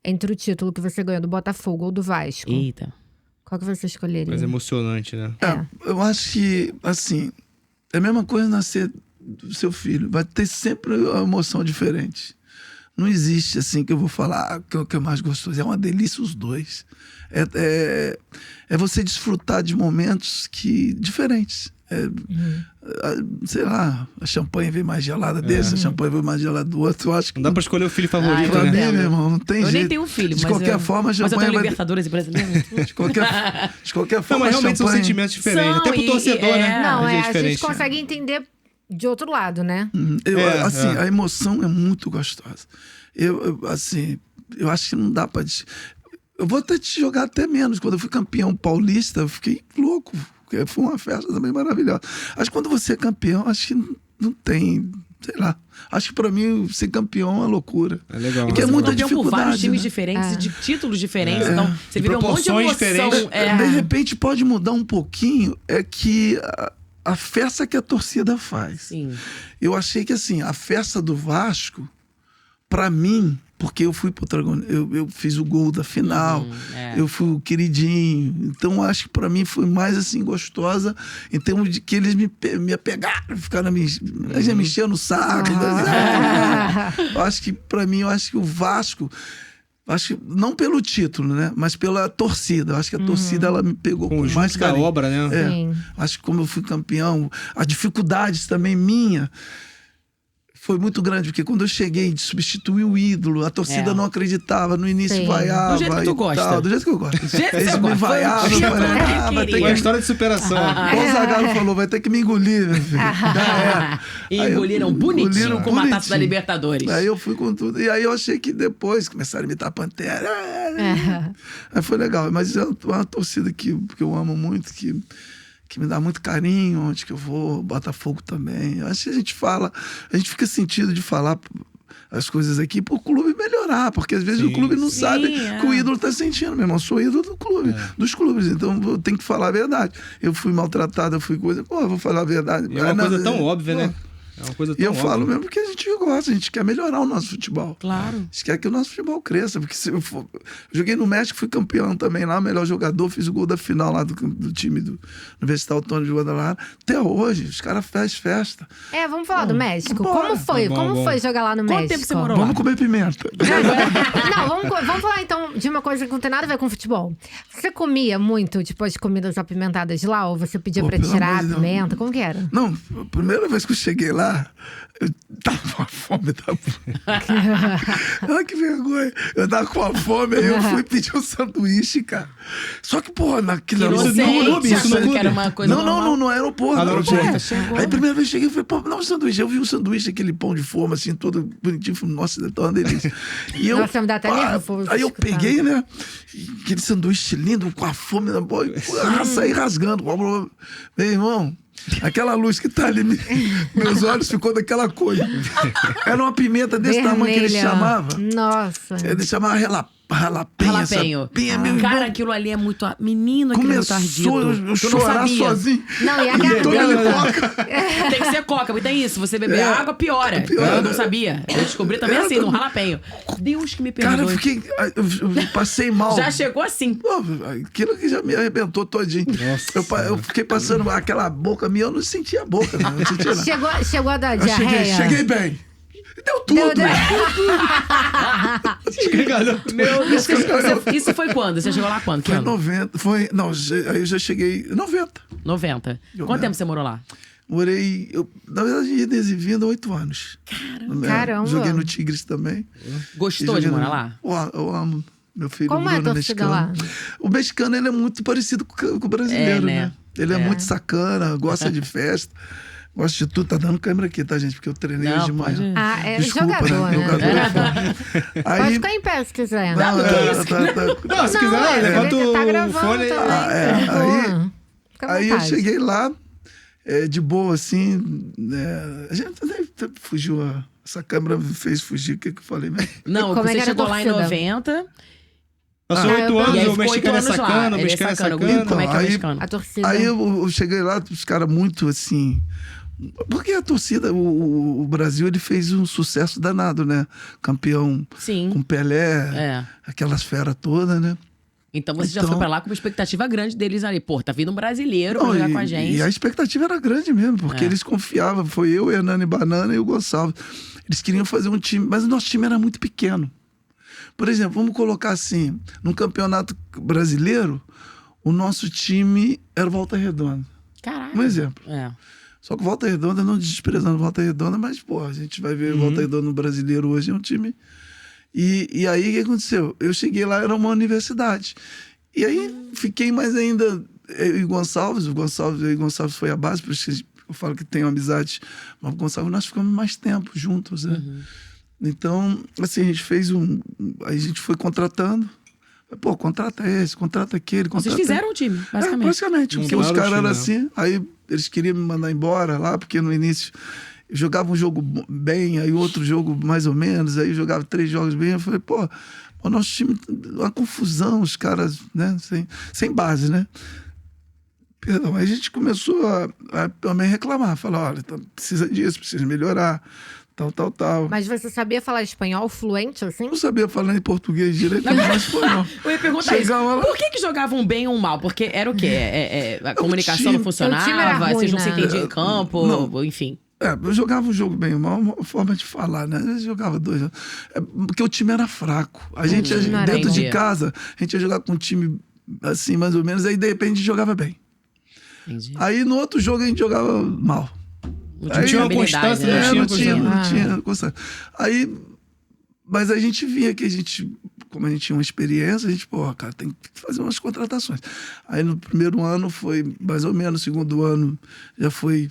entre o título que você ganhou do Botafogo ou do Vasco, Eita. qual que você escolheria? Mas é emocionante, né? Eu acho que, assim, é a mesma coisa nascer do seu filho. Vai ter sempre uma emoção diferente. Não existe, assim, que eu vou falar que é o que é mais gostoso. É uma delícia os dois. É você desfrutar de momentos diferentes. Sei lá, a champanhe veio mais gelada desse, a champanhe veio mais gelada do outro. Eu acho que Não dá pra escolher o filho favorito, pra né? mim, meu irmão, não tem Eu jeito. nem tenho filho, de mas qualquer eu, forma, a mas eu champanhe tenho vai... Libertadores e Brasileiro. De qualquer Não, forma, mas a realmente são champanhe... sentimentos diferentes. São, Até pro e- torcedor, né? Não, é a diferente. gente consegue entender de outro lado, né? A emoção é muito gostosa. Eu acho que não dá pra... Eu vou até te jogar até menos. Quando eu fui campeão paulista, eu fiquei louco. Porque foi uma festa também maravilhosa. Acho que quando você é campeão, acho que não tem... Sei lá. Acho que pra mim, ser campeão é uma loucura. É legal. Porque é né? muita campeão por vários dificuldade, times né? diferentes, de títulos diferentes. Então, você E vira um monte de proporções emoção. diferentes. De repente pode mudar um pouquinho, é que a festa que a torcida faz. Sim. Eu achei que assim, a festa do Vasco, pra mim, porque eu fui protagonista, eu fiz o gol da final, eu fui o queridinho, então acho que pra mim foi mais assim gostosa em termos de que eles me apegaram, ficaram me enchendo o saco. Eu acho que pra mim, eu acho que o Vasco, acho que não pelo título, né, mas pela torcida. Eu acho que a torcida ela me pegou com Conjunto mais da carinho. obra, né? Sim. Acho que como eu fui campeão, as dificuldades também minha foi muito grande, porque quando eu cheguei de substituir o ídolo, a torcida não acreditava, no início Sim. vaiava. Do jeito que tu e gosta. tal, do jeito que eu gosto. jeito que Eles você me gosta. vaiavam, Foi o eu falei, jeito que vai ter queria. Uma que... história de superação. Igual o Zagallo falou, vai ter que me engolir, meu filho. Já é. E Aí eu- engoliram bonitinho engoliram com uma taça da bonitinho. Libertadores. Aí eu fui com tudo. E aí eu achei que depois começaram a imitar a Pantera. Aí foi legal. Mas é uma torcida que eu amo muito, que me dá muito carinho, onde que eu vou, Botafogo também. Acho que a gente fica sentido de falar as coisas aqui pro clube melhorar, porque às vezes o clube não sabe que o ídolo tá sentindo, meu irmão. Eu sou ídolo do clube, dos clubes, então eu tenho que falar a verdade. Eu fui maltratado, eu fui coisa, eu vou falar a verdade. E é uma coisa tão óbvia, né? É uma coisa E tão eu óbvia. falo mesmo porque a gente gosta, a gente quer melhorar o nosso futebol. Claro. A gente quer que o nosso futebol cresça. Porque se eu joguei no México, fui campeão também lá, melhor jogador, fiz o gol da final lá do time do Universitário Autônomo de Guadalajara. Até hoje, os caras fazem festa. Vamos falar do México. Bora. Como foi? Bom, Como bom. foi jogar lá no Quanto México? tempo você morou lá? Vamos comer pimenta. Não, vamos falar então de uma coisa que não tem nada a ver com futebol. Você comia muito, tipo, as comidas apimentadas de lá? Ou você pedia Pô, pra pelo tirar amor a de Deus. pimenta? Como que era? Não, a primeira vez que eu cheguei lá, eu tava com uma fome da Olha que vergonha. Eu tava com uma fome, aí eu fui pedir um sanduíche, cara. Só que, porra, naquele Inocente, isso no achando clube? que era uma coisa normal. Não, no aeroporto. Ah, no aeroporto. Chegou. Aí a primeira vez que eu cheguei, eu falei, pô, não, um sanduíche. Eu vi um sanduíche, aquele pão de forma, assim, todo bonitinho. Falei, nossa, deve estar uma delícia. E eu, Nossa, me dá até nervoso aí eu escutar. peguei, né, aquele sanduíche lindo, com a fome na boca, e saí rasgando. Meu irmão, aquela luz que tá ali, meus olhos ficou daquela cor. Era uma pimenta desse tamanho que eles Vermelha. chamavam. Nossa. Eles chamavam Ralapenho. Cara, aquilo ali é muito... Menino, aquilo é muito ardido. Começou eu Tu não chorar sabia. sozinho. Não, e a Então ele garganta. toca. Tem que ser coca, porque tem isso. Você beber água, piora. Eu não sabia. Eu descobri também assim, no ralapenho. Deus que me perdoe. Cara, eu passei mal. Já chegou assim. Pô, aquilo que já me arrebentou todinho. Eu fiquei passando aquela boca minha, eu não sentia a boca, né? Não sentia nada. Chegou a dar Eu diarreia? cheguei bem. Deu tudo. Deu. Meu Deus. Isso foi quando? Você chegou lá quando? Que Foi ano? 90. Aí eu já cheguei. 90. 90. Quanto tempo você morou lá? Morei, na verdade, idas e vindas 8 anos. Caramba. Joguei no Tigres também. Gostou de morar lá? Eu amo. Meu filho Como é a Bruno torcida mexicano. lá? O mexicano, ele é muito parecido com o brasileiro, É, né? né? Ele é muito sacana, gosta de festa. Gosta de tudo. Tá dando câmera aqui, tá, gente? Porque eu treinei hoje de manhã. Ah, é Desculpa, jogador, né? Aí, Pode ficar em pé se quiser. Não, que isso? Não, se quiser, levanta ele tá o gravando fone aí. também. Boa. Fica à Aí eu vontade. cheguei lá, de boa, assim. A gente até fugiu. Essa câmera me fez fugir. O que eu falei mesmo? Não, Como é você que era a chegou lá em torcida? 90. Passou 8 eu- anos, E aí o ficou 8 mexicano é anos lá. sacana, o Ele é mexicano é sacana. sacana. Como é que é o Aí- mexicano? A torcida. Aí eu cheguei lá, os caras muito assim. Porque a torcida, o Brasil, ele fez um sucesso danado, né? Campeão Sim. com Pelé, É. aquelas feras todas, né? Então você já Então- foi pra lá com uma expectativa grande deles ali. Pô, tá vindo um brasileiro pra Não, jogar com a gente. E a expectativa era grande mesmo, porque É. eles confiavam. Foi eu, o Hernani Banana e o Gonçalves. Eles queriam fazer um time, mas o nosso time era muito pequeno. Por exemplo, vamos colocar assim, num campeonato brasileiro, o nosso time era o Volta Redonda. Caraca. Um exemplo. É. Só que o Volta Redonda, não desprezando o Volta Redonda, mas, pô, a gente vai ver o Volta Redonda no brasileiro hoje, é um time. E aí, o que aconteceu? Eu cheguei lá, era uma universidade. E aí, fiquei mais ainda. Eu e o Gonçalves foi a base, por isso que eu falo que tenho amizade. Mas o Gonçalves, nós ficamos mais tempo juntos, né? Então, assim, a gente fez Aí a gente foi contratando. Pô, contrata esse, contrata aquele, contrata... Vocês fizeram um time, basicamente. basicamente, porque os Montaram o caras time, eram assim, aí eles queriam me mandar embora lá, porque no início eu jogava um jogo bem, aí outro jogo mais ou menos, aí eu jogava 3 jogos bem, eu falei, pô, o nosso time, uma confusão, os caras, né, sem base, né? Perdão, aí a gente começou a também reclamar, falar, olha, precisa disso, precisa melhorar, tal. Mas você sabia falar espanhol fluente assim? Não sabia falar em português direito, mas foi não. Eu ia perguntar isso. Chegava lá- Por que jogavam bem ou mal? Porque era o quê? A comunicação time- não funcionava? o time era ruim, Vocês não né? se entendiam em campo? Não. Enfim. Eu jogava um jogo bem mal, uma forma de falar, né? Às vezes jogava 2. Porque o time era fraco. A gente, não era dentro bom. de casa, a gente ia jogar com um time assim, mais ou menos, aí de repente a gente jogava bem. Entendi. Aí no outro jogo a gente jogava mal. Não Aí tinha uma habilidade, constância, né? não tinha não constância. tinha constância. Aí, mas a gente via que como a gente tinha uma experiência, a gente, pô, cara, tem que fazer umas contratações. Aí no primeiro ano foi mais ou menos, no segundo ano já foi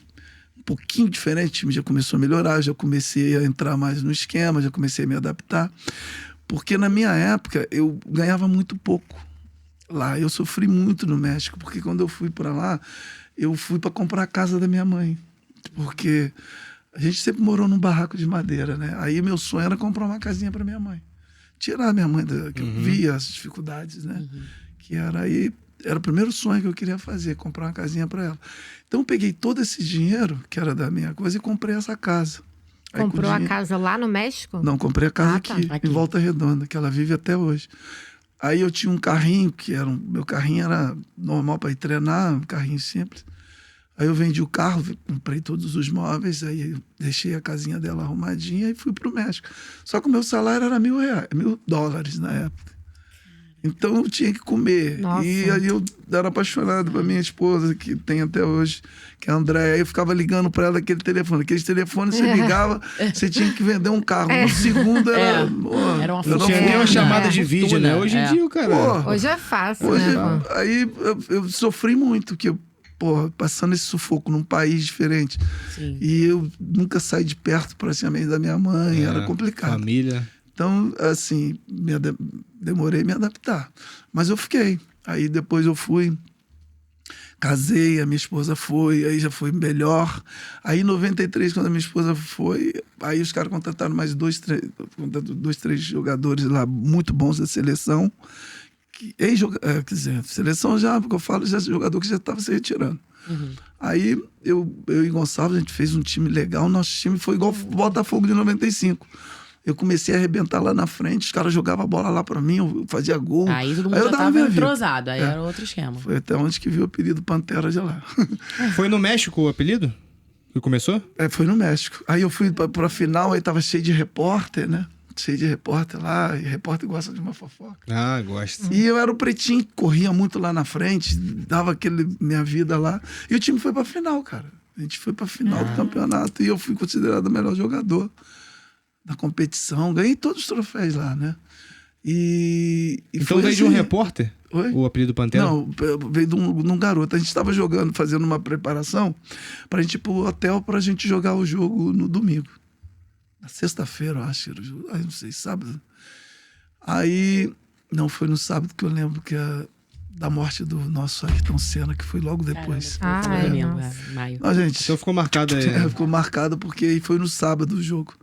um pouquinho diferente, o time já começou a melhorar, já comecei a entrar mais no esquema, já comecei a me adaptar. Porque na minha época eu ganhava muito pouco lá. Eu sofri muito no México, porque quando eu fui para lá, eu fui para comprar a casa da minha mãe. Porque a gente sempre morou num barraco de madeira, né? Aí meu sonho era comprar uma casinha para minha mãe. Tirar a minha mãe, que eu via as dificuldades, né? Que era o primeiro sonho que eu queria fazer, comprar uma casinha para ela. Então eu peguei todo esse dinheiro, que era da minha coisa, e comprei essa casa. Aí, com o Comprou a dinheiro- casa lá no México? Não, comprei a casa Ah, tá. aqui, em Volta Redonda, que ela vive até hoje. Aí eu tinha um carrinho, meu carrinho era normal para ir treinar, um carrinho simples. Aí eu vendi o carro, comprei todos os móveis, aí eu deixei a casinha dela arrumadinha e fui pro México. Só que o meu salário era $1.000 na época. Então eu tinha que comer. Nossa. E aí eu era apaixonado pela minha esposa, que tem até hoje, que é a Andréia. Aí eu ficava ligando para ela aquele telefone. Aqueles telefones você ligava, você tinha que vender um carro. No segundo era. Era uma Não tinha É, nem uma chamada é. de vídeo, né? Hoje em dia, o cara. Pô, Hoje é fácil, Hoje, né? pô? aí eu sofri muito, que passando esse sufoco num país diferente. Sim. E eu nunca saí de perto, praticamente, da minha mãe, era complicado. Família. Então, assim, demorei a me adaptar. Mas eu fiquei. Aí depois eu fui. Casei, a minha esposa foi, aí já foi melhor. Aí em 93, quando a minha esposa foi, aí os caras contrataram mais dois, três jogadores lá muito bons da seleção. Quer dizer, seleção já, porque eu falo, já jogador que já estava se retirando. Aí eu e Gonçalves, a gente fez um time legal, nosso time foi igual o Botafogo de 95. Eu comecei a arrebentar lá na frente, os caras jogavam a bola lá pra mim, eu fazia gol. Aí todo mundo já tava entrosado, aí era outro esquema. Foi até onde que viu o apelido Pantera de lá. Foi no México o apelido? Que começou? Foi no México. Aí eu fui pra final, aí tava cheio de repórter, né? Cheio de repórter lá, e repórter gosta de uma fofoca. Ah, gosto. E eu era o pretinho, corria muito lá na frente, dava minha vida lá. E o time foi pra final, cara. A gente foi pra final do campeonato e eu fui considerado o melhor jogador da competição. Ganhei todos os troféus lá, né? Então veio de um repórter? Oi? O apelido Pantera? Não, veio de um garoto. A gente estava jogando, fazendo uma preparação pra gente ir pro hotel pra gente jogar o jogo no domingo. Na sexta-feira, eu acho. Não sei, sábado. Aí, não, foi no sábado que eu lembro da morte do nosso Ayrton Senna, que foi logo depois. Caramba, Foi mesmo, maio. Não, gente, Então ficou marcado aí. ficou marcado porque foi no sábado o jogo.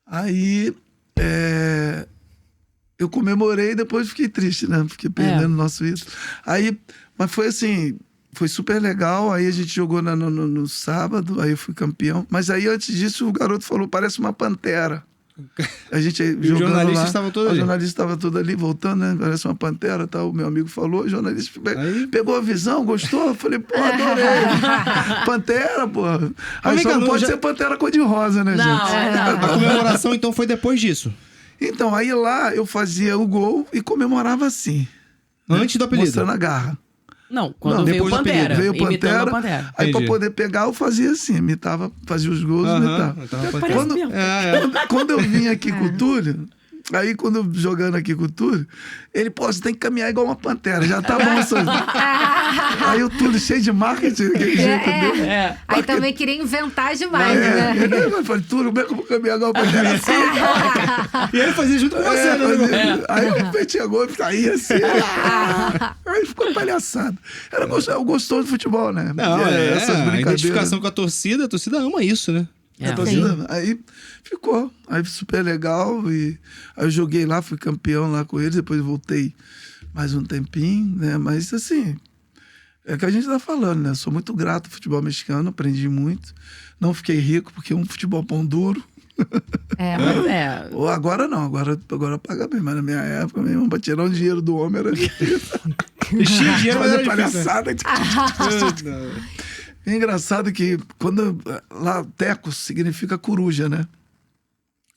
Aí, eu comemorei e depois fiquei triste, né? Fiquei perdendo o nosso ídolo. Aí, mas foi assim, foi super legal. Aí a gente jogou no sábado, aí eu fui campeão. Mas aí antes disso o garoto falou, parece uma pantera. A gente E os jornalistas estavam todos ali. Os jornalistas estavam todos ali, voltando, né? Parece uma pantera, tal. O meu amigo falou, o jornalista pegou a visão, gostou? Eu falei, pô, adorei. Pantera, pô. Aí só não pode ser pantera cor-de-rosa, né, gente? A comemoração, então, foi depois disso? Então, aí lá eu fazia o gol e comemorava assim. Antes do apelido? Mostrando a garra. Não, quando veio o Pantera. Veio o imitando Pantera. o Pantera. Aí Entendi. pra poder pegar, eu fazia assim, imitava, fazia os gols, imitava. Quando eu vim aqui com o Túlio, aí quando eu jogando aqui com o Túlio, ele, pô, você tem que caminhar igual uma pantera, já tá bom. Aí o Túlio cheio de marketing, aquele jeito dele. Aí também queria inventar demais, né? Eu falei, Túlio, como é que eu vou caminhar igual uma pantera assim? E ele fazia junto com você, né? Aí eu metia gol e caía assim. Aí ficou palhaçado. Eu gostou do futebol, né? Não, Essas a brincadeiras. identificação com a torcida ama isso, né? A torcida, aí ficou. Aí super legal. E aí eu joguei lá, fui campeão lá com eles, depois voltei mais um tempinho, né? Mas assim, é o que a gente tá falando, né? Sou muito grato ao futebol mexicano, aprendi muito. Não fiquei rico, porque é um futebol pão duro. Mas Agora não, agora paga bem, mas na minha época mesmo, pra tirar o dinheiro do homem era difícil. Enchia dinheiro, mas Fazer era palhaçada. difícil. É engraçado que quando lá teco significa coruja, né?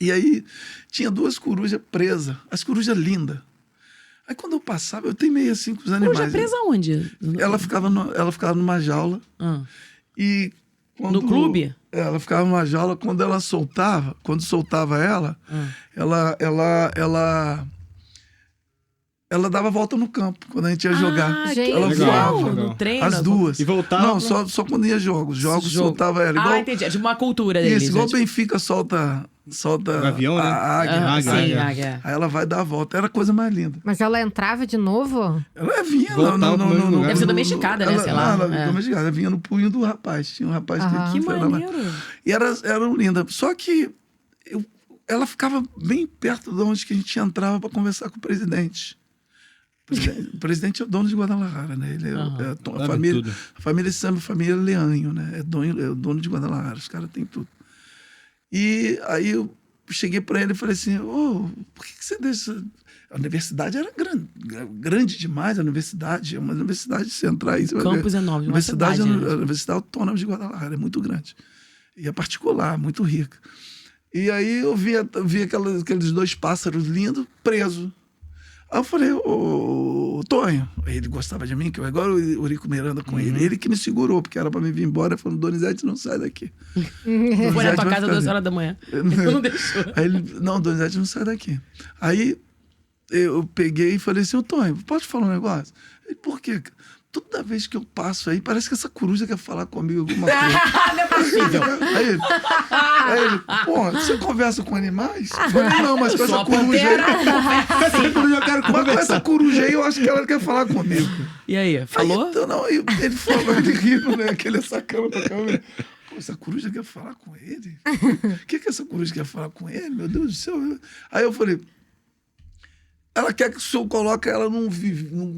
E aí tinha 2 corujas presas, as corujas lindas. Aí quando eu passava, eu teimei assim com os animais. Coruja presa onde? Ela ficava numa jaula. E quando, no clube? Ela ficava numa jaula, quando ela soltava, ela dava a volta no campo, quando a gente ia jogar. Gente. Ela Legal, voava. legal. No treino? As duas. E voltava? Não, só quando ia jogos. Jogos soltava ela. Igual, entendi. É de uma cultura deles. isso, igual o Benfica solta o avião, né? a águia. Sim, águia. Aí ela vai dar a volta. Era a coisa mais linda. Mas ela entrava de novo? Ela vinha Voltava pro mesmo lugar. Deve ser domesticada, né? Sei lá. Domesticada. Ela vinha no punho do rapaz. Tinha um rapaz Que foi lá. maneiro. E era linda. Só que ela ficava bem perto de onde que a gente entrava para conversar com o presidente. O presidente é o dono de Guadalajara, né? Ele a família se chama família Leanho, né? É o dono de Guadalajara. Os caras têm tudo. E aí eu cheguei para ele e falei assim, por que você deixa... A universidade era grande demais, a universidade é uma universidade central. Campus enorme, a universidade, né? A Universidade Autônoma de Guadalajara é muito grande. E é particular, muito rica. E aí eu vi aqueles 2 pássaros lindos presos. Aí eu falei, ô Tonho, ele gostava de mim, que eu agora o Eurico Miranda com ele que me segurou, porque era pra me vir embora, falando, Donizete, não sai daqui. Foi na tua casa às 2 horas da manhã. Não deixou. Aí ele, não, Donizete, não sai daqui. Aí eu peguei e falei assim, ô Tonho, posso te falar um negócio? Ele, por quê? toda vez que eu passo aí, parece que essa coruja quer falar comigo alguma coisa. Não é possível. Aí ele, pô, você conversa com animais? Eu falei, não, mas com essa coruja aí... Essa coruja eu quero Mas com essa conversar. coruja aí, eu acho que ela quer falar comigo. E aí, falou? Aí, então, não, aí ele falou, ele rindo, né? Que ele é sacana pra câmera. Pô, essa coruja quer falar com ele? O que essa coruja quer falar com ele? Meu Deus do céu. Aí eu falei... Ela quer que o senhor coloque ela num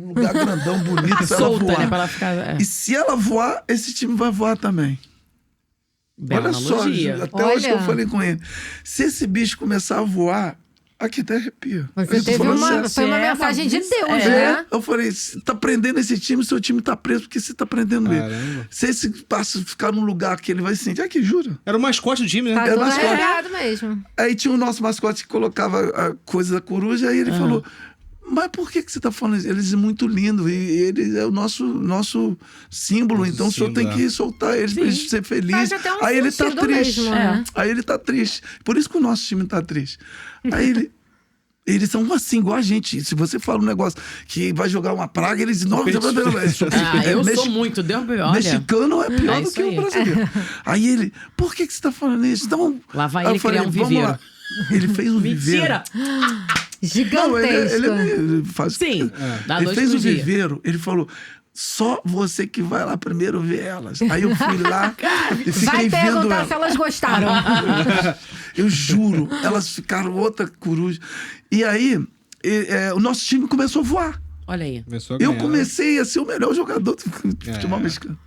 lugar grandão, bonito, pra ela Solta, voar. né? Pra ela ficar... E se ela voar, esse time vai voar também. Bela Olha analogia. só, até hoje que eu falei com ele. Se esse bicho começar a voar, aqui até arrepia. Você teve uma, foi uma mensagem de Deus, né? Eu falei, se tá prendendo esse time, seu time tá preso porque você tá prendendo ele. Caramba. Se esse passo ficar num lugar que ele vai se sentir, aqui, jura? Era o mascote do time, né? Tá É tudo mascote. arrepiado mesmo. Aí tinha o nosso mascote que colocava a coisa da coruja, aí ele falou, mas por que você tá falando isso? Eles são muito lindos, e eles é o nosso símbolo, então o senhor tem símbolo, que soltar eles pra eles ser feliz. Faz até um Aí ele tá sentido triste. mesmo, né? Aí ele tá triste. Por isso que o nosso time tá triste. Aí ele... Eles são assim, igual a gente. Se você fala um negócio que vai jogar uma praga, eles... Não, Eu sou muito, Deus me olha. Mexicano é pior É do isso que o aí. brasileiro. Aí ele... Por que você tá falando isso? Então, Lá vai aí eu ele criar um "Vamos viveiro." lá." Ele fez um viveiro. Mentira! Não, Gigantesco. ele faz... Sim, dá Ele dois fez por o dia. viveiro, ele falou... Só você que vai lá primeiro ver elas. Aí eu fui lá e fiquei Vai vendo perguntar elas. se elas gostaram. Eu juro, elas ficaram outra coruja. E aí, o nosso time começou a voar. Olha aí. Começou a Eu ganhar. comecei a ser o melhor jogador do futebol mexicano.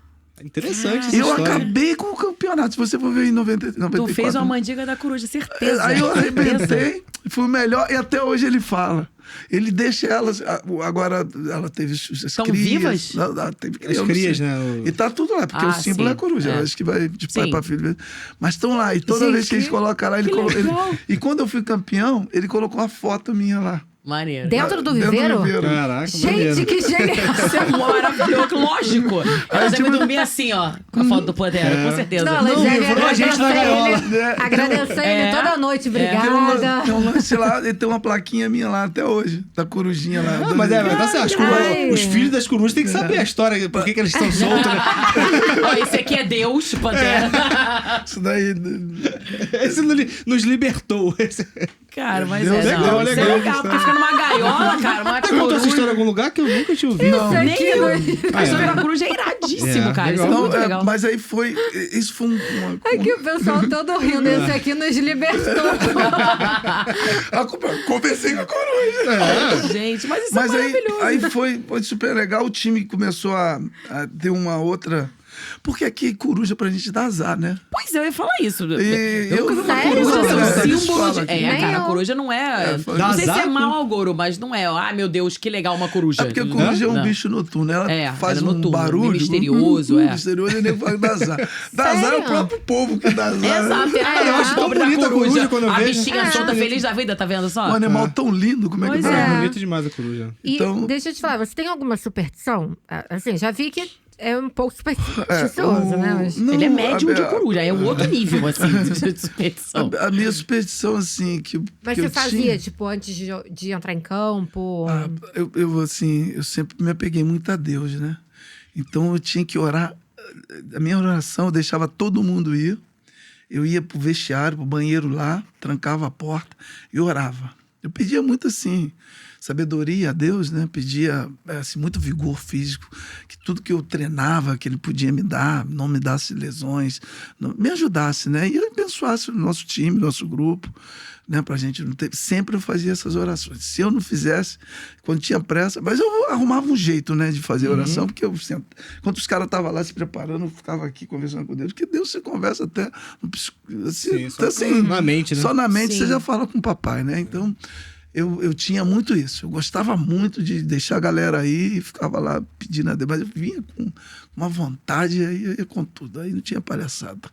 Interessante essa Eu história. acabei com o campeonato. Se você for ver em 94. Tu fez uma mandiga da coruja, certeza. Aí eu certeza. arrebentei, fui o melhor, e até hoje ele fala. Ele deixa elas. Agora ela teve as Tão crias. vivas? Ela teve crias, As eu não crias, sei. né? O- E tá tudo lá, porque Ah, o símbolo sim, é a coruja. é. Eu acho que vai de pai Sim. pra filho. Mas estão lá, e toda Gente, vez que eles colocam lá, ele que colocou. legal. E quando eu fui campeão, ele colocou uma foto minha lá. Maneiro. Dentro do viveiro? Caraca, Gente, maneiro. que genial. Isso é maravilhoso, lógico. Elas devem dormir assim, ó, com a foto do Pantera, com certeza. Não, elas devem livrou a gente da gaiola. agradecer ele toda noite. Obrigada. Tem um lance lá, e tem uma plaquinha minha lá até hoje, da corujinha lá. Ah, mas tá certo. Ai. Os filhos das corujas têm que saber a história, por que eles estão soltos, né? Ó, esse aqui é Deus, Pantera. Isso daí. Esse nos libertou. Esse... Cara, mas Deus, é, não, legal, isso legal. é legal, porque fica numa gaiola, cara, uma Você contou essa coruja. história em algum lugar que eu nunca tinha ouvido? Não. Nem eu. Ah, A história da coruja é iradíssimo, É, cara. Isso é legal. muito legal. Mas aí foi. Isso foi uma. Ai, que o pessoal todo rindo. Esse aqui nos libertou. Conversei com a coruja. Gente, mas isso Mas é aí, maravilhoso. aí foi super legal. O time começou a ter uma outra. Porque aqui coruja pra gente dá azar, né? Pois é, eu ia falar isso. E Eu nunca vi uma sério? coruja ser um Eles símbolo falam de... que- É, cara, a Nem coruja não é... foi- Não sei se Dá é azar, mau agouro, mas não é. Ah, meu Deus, que legal uma coruja. É porque a coruja é um Não. bicho noturno. Ela É, faz ela é um noturno, barulho. meio misterioso, é. Misterioso e nem fala dá azar. Dá azar é o Sério? próprio povo que dá azar. Exato, é, eu acho tão pobre da bonita a coruja quando eu A vejo. bichinha solta, feliz da vida, tá vendo só? Um animal tão lindo, como é que Pois dá? é. É bonito demais a coruja. E Então- deixa eu te falar, você tem alguma superstição? Assim, já vi que é um pouco supersticioso, né? Mas... Não, Ele é médium a- de coruja, é um outro nível, assim, de superstição. A minha superstição, assim, que Mas que você eu fazia, tinha, tipo, antes de entrar em campo? assim, eu sempre me apeguei muito a Deus, né? Então eu tinha que orar. A minha oração, eu deixava todo mundo ir. Eu ia pro vestiário, pro banheiro lá, trancava a porta e orava. Eu pedia muito, assim, sabedoria a Deus, né? Pedia, assim, muito vigor físico, que tudo que eu treinava, que Ele podia me dar, não me desse lesões, me ajudasse, né? E eu abençoasse o nosso time, nosso grupo, né? Pra gente não ter... Sempre eu fazia essas orações. Se eu não fizesse, quando tinha pressa... Mas eu arrumava um jeito, né? De fazer oração, porque eu sempre... Quando os caras estavam lá se preparando, eu ficava aqui conversando com Deus, porque Deus se conversa até... Sim, só assim, na mente, né? Só na mente Sim. você já fala com o papai, né? Então... Eu tinha muito isso. Eu gostava muito de deixar a galera aí e ficava lá pedindo a Deus. Mas eu vinha com uma vontade, aí eu ia com tudo. Aí não tinha palhaçada.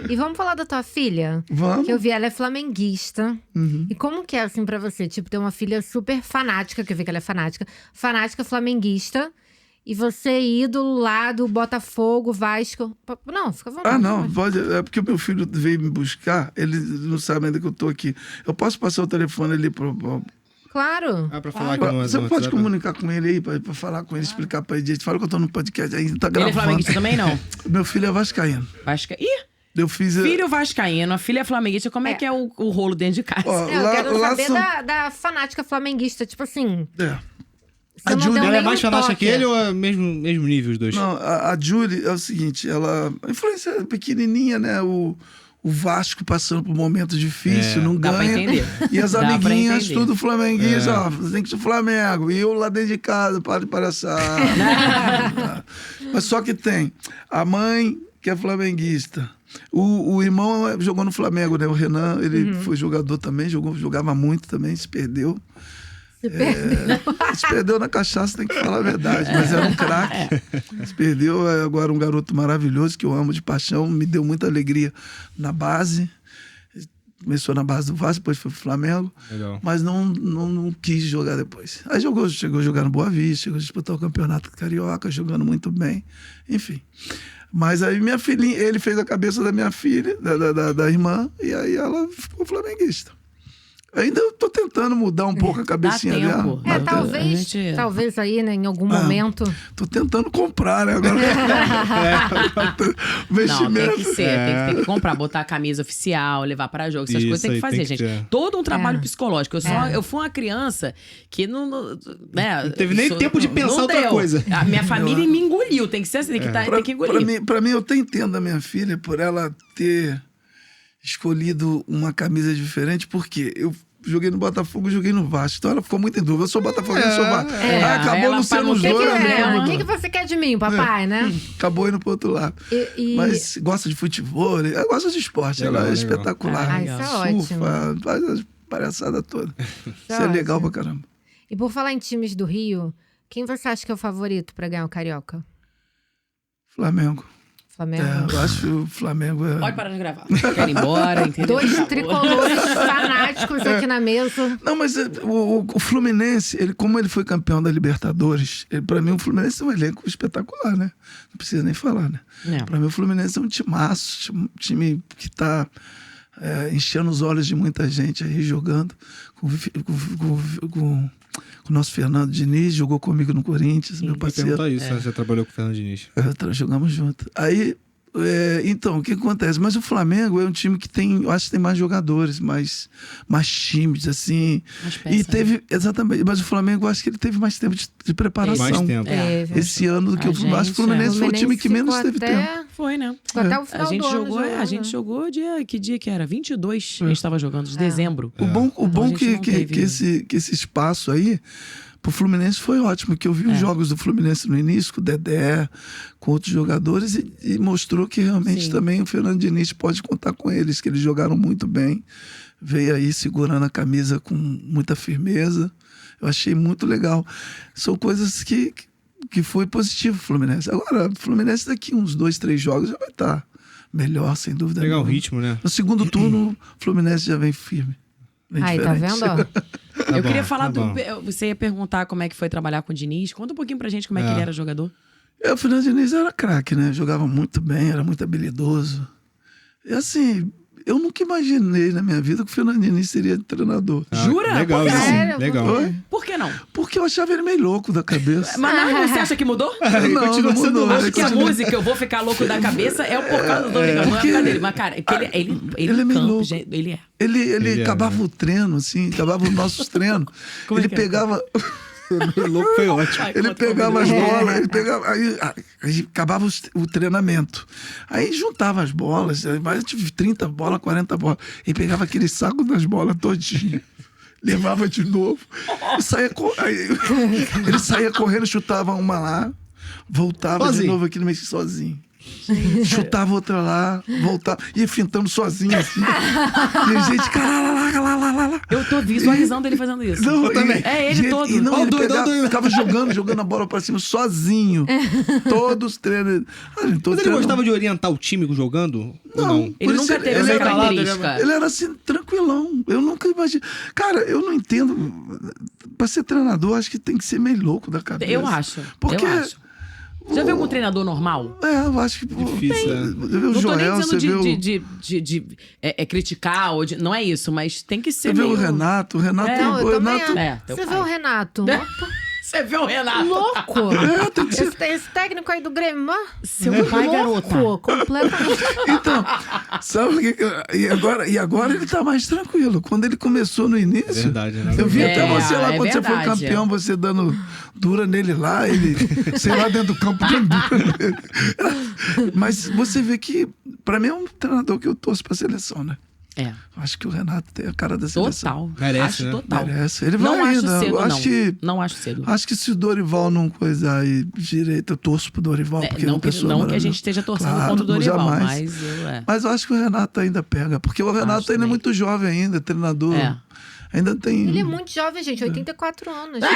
E vamos falar da tua filha? Vamos. Que eu vi, ela é flamenguista. E como que é, assim, pra você? Tipo, ter uma filha super fanática, que eu vi que ela é fanática. Fanática flamenguista. E você ídolo lá do Botafogo, Vasco. Não, fica à vontade. Ah, não, pode. É porque o meu filho veio me buscar, ele não sabe ainda que eu tô aqui. Eu posso passar o telefone ali pro Claro. Pra falar que Você pode comunicar com ele aí, pra falar com ele, explicar pra ele. Gente, fala que eu tô no podcast aí, tá Ele gravando. é flamenguista também, não? Meu filho é vascaíno. Ih! Eu fiz... Filho vascaíno, a filha é flamenguista. Como é que é o rolo dentro de casa? Ó, Eu quero saber são- da fanática flamenguista. Tipo assim, É. você A não Júlia, deu Ela é nem mais um fanática toque. que ele ou é mesmo nível os dois? Não, a Julie é o seguinte, ela... A influência é pequenininha, né? O Vasco passando por momentos difíceis, não Dá pra ganha. entender. E as Dá pra amiguinhas, entender. tudo flamenguista, ó, você tem que ser Flamengo. E eu lá dentro de casa, para de palhaçada. Mas só que tem a mãe, que é flamenguista. O irmão jogou no Flamengo, né? O Renan, ele foi jogador também, jogava muito também, se perdeu. Se perdeu na cachaça, tem que falar a verdade, mas era um craque. Se perdeu, é agora um garoto maravilhoso que eu amo de paixão, me deu muita alegria na base. Começou na base do Vasco, depois foi pro Flamengo, Legal. mas não quis jogar depois. Aí chegou a jogar no Boa Vista, chegou a disputar o Campeonato Carioca, jogando muito bem, enfim. Mas aí minha filhinha, ele fez a cabeça da minha filha, da irmã, e aí ela ficou flamenguista. Ainda eu tô tentando mudar um pouco a cabecinha Dá tempo. dela. Talvez, A gente- talvez aí, né, em algum momento. Tô tentando comprar, né? Agora. Não, Investimento. tem que ser, tem que comprar, botar a camisa oficial, levar pra jogo, essas Isso coisas tem que aí, fazer, tem que gente. ter. Todo um trabalho psicológico. Eu fui uma criança que não né, Não teve nem tempo de pensar não outra deu. coisa. A minha família me engoliu, tem que ser assim, tem que engolir. Pra mim, eu até entendo a minha filha por ela ter escolhido uma camisa diferente, porque eu joguei no Botafogo e joguei no Vasco. Então ela ficou muito em dúvida. Eu sou Botafogo, eu sou Vasco. Ah, acabou ela o Luciano pra não ter Jura, que- mesmo. O que você quer de mim, papai, né? Acabou indo pro outro lado. E- Mas gosta de futebol, ela gosta de esporte, Legal, ela é legal. espetacular. Ah, isso é Surfa, faz as palhaçadas todas. Isso é legal pra caramba. E por falar em times do Rio, quem você acha que é o favorito pra ganhar o Carioca? Flamengo. Flamengo? Eu acho que o Flamengo é... Pode parar de gravar. Quero ir embora, entendeu? Dois Por favor. tricolores fanáticos aqui na mesa. Não, mas o Fluminense, como ele foi campeão da Libertadores, pra mim o Fluminense é um elenco espetacular, né? Não precisa nem falar, né? Não. Pra mim o Fluminense é um timaço, um time que tá enchendo os olhos de muita gente aí jogando com o nosso Fernando Diniz, jogou comigo no Corinthians, meu Eu ia parceiro. perguntar isso, né? Você trabalhou com o Fernando Diniz. Jogamos junto. Aí, então, o que acontece? Mas o Flamengo é um time que tem, eu acho que tem mais jogadores, mais times, assim. Mais E peças, teve, exatamente, mas o Flamengo, eu acho que ele teve mais tempo de preparação. Mais tempo. Esse ano do que o Fluminense. Acho que o Fluminense foi o time que menos teve tempo. Foi, né? Ficou até o final A gente do ano jogou, a gente jogou que dia que era? 22 a gente tava jogando, de dezembro. O bom Então a gente não que teve- esse espaço aí pro Fluminense foi ótimo, que eu vi os jogos do Fluminense no início, com o Dedé, com outros jogadores, e mostrou que realmente Sim. também o Fernando Diniz pode contar com eles, que eles jogaram muito bem. Veio aí segurando a camisa com muita firmeza. Eu achei muito legal. São coisas que foi positivo o Fluminense. Agora, o Fluminense daqui uns 2, 3 jogos já vai estar melhor, sem dúvida Legal o nenhuma. ritmo, né? No segundo turno, o Fluminense já vem firme. Bem Aí, tá diferente. vendo? Ó? Eu bom, queria falar tá bom. Você ia perguntar como é que foi trabalhar com o Diniz. Conta um pouquinho pra gente como é que ele era jogador. O Fernando Diniz era craque, né? Jogava muito bem, era muito habilidoso. E assim, eu nunca imaginei na minha vida que o Fernando Diniz seria treinador. Jura? Legal Por que isso. não? Sério? Legal. Oi? Por que não? Porque eu achava ele meio louco da cabeça. Mas não, você acha que mudou? Não, continua não sendo mudou. louco. Acho que a música Eu Vou Ficar Louco da Cabeça é por causa do Domingão, não é por causa dele. Mas, cara, ele Ele é meio campo, louco. gente, ele é. Ele é, acabava né? o treino, assim, acabava os nossos treinos. Como é Ele que é? pegava. Meio louco foi ótimo. Ai, Ele conta pegava comigo. as bolas, ele pegava. Aí acabava o treinamento. Aí juntava as bolas, mas eu tive 30 bolas, 40 bolas. Ele pegava aquele saco das bolas todinho. Levava de novo. E saía ele saía correndo, chutava uma lá, voltava de Sozinho. novo aqui no meio sozinho. Chutava outra lá, voltava, ia fintando sozinho assim. E a gente, lá. Eu tô visualizando ele fazendo isso. Não, Eu também. É ele gente, todo. E não, Ó, ele doido, pegava, doido. ficava jogando a bola pra cima sozinho. Todos os treinos. Mas ele gostava de orientar o time jogando? Ou não? Ele por nunca isso teve ele essa era- característica. Ele era assim, tranquilão. Eu nunca imaginei. Cara, eu não entendo. Pra ser treinador, acho que tem que ser meio louco da cabeça. Eu acho. Porque Eu acho. Já viu algum treinador normal? Eu acho que... Difícil, né? Você vê o Não tô Joel, nem você vê o... dizendo de criticar, não é isso, mas tem que ser Você vê meio... o Renato, Não, eu também Renato... acho. teu Você pai. vê o Renato? Você vê o Renato? Louco! tem que ser... Esse técnico aí do Grêmio, Seu pai, garota. louco, completamente. Então, sabe o que... E agora ele tá mais tranquilo. Quando ele começou no início... É verdade, né? Eu vi até você lá, é quando você foi verdade, campeão, você dando dura nele lá, ele, sei lá, dentro do campo dando dura nele. Mas você vê que, pra mim, é um treinador que eu torço pra seleção, né? É. Acho que o Renato tem a cara da seleção. Total. Merece, acho né? total. Merece. Ele vai Não acho ainda. cedo, acho não. que, Não acho cedo. Acho que se o Dorival não coisar aí direito, eu torço pro Dorival. Porque é não uma pessoa que a maravilhosa. gente esteja torcendo Claro, contra o Dorival, jamais. mas eu... Mas eu acho que o Renato ainda pega. Porque o Renato ainda também. é muito jovem ainda, treinador. É. Ainda tem... Ele é muito jovem, gente, 84 anos, né?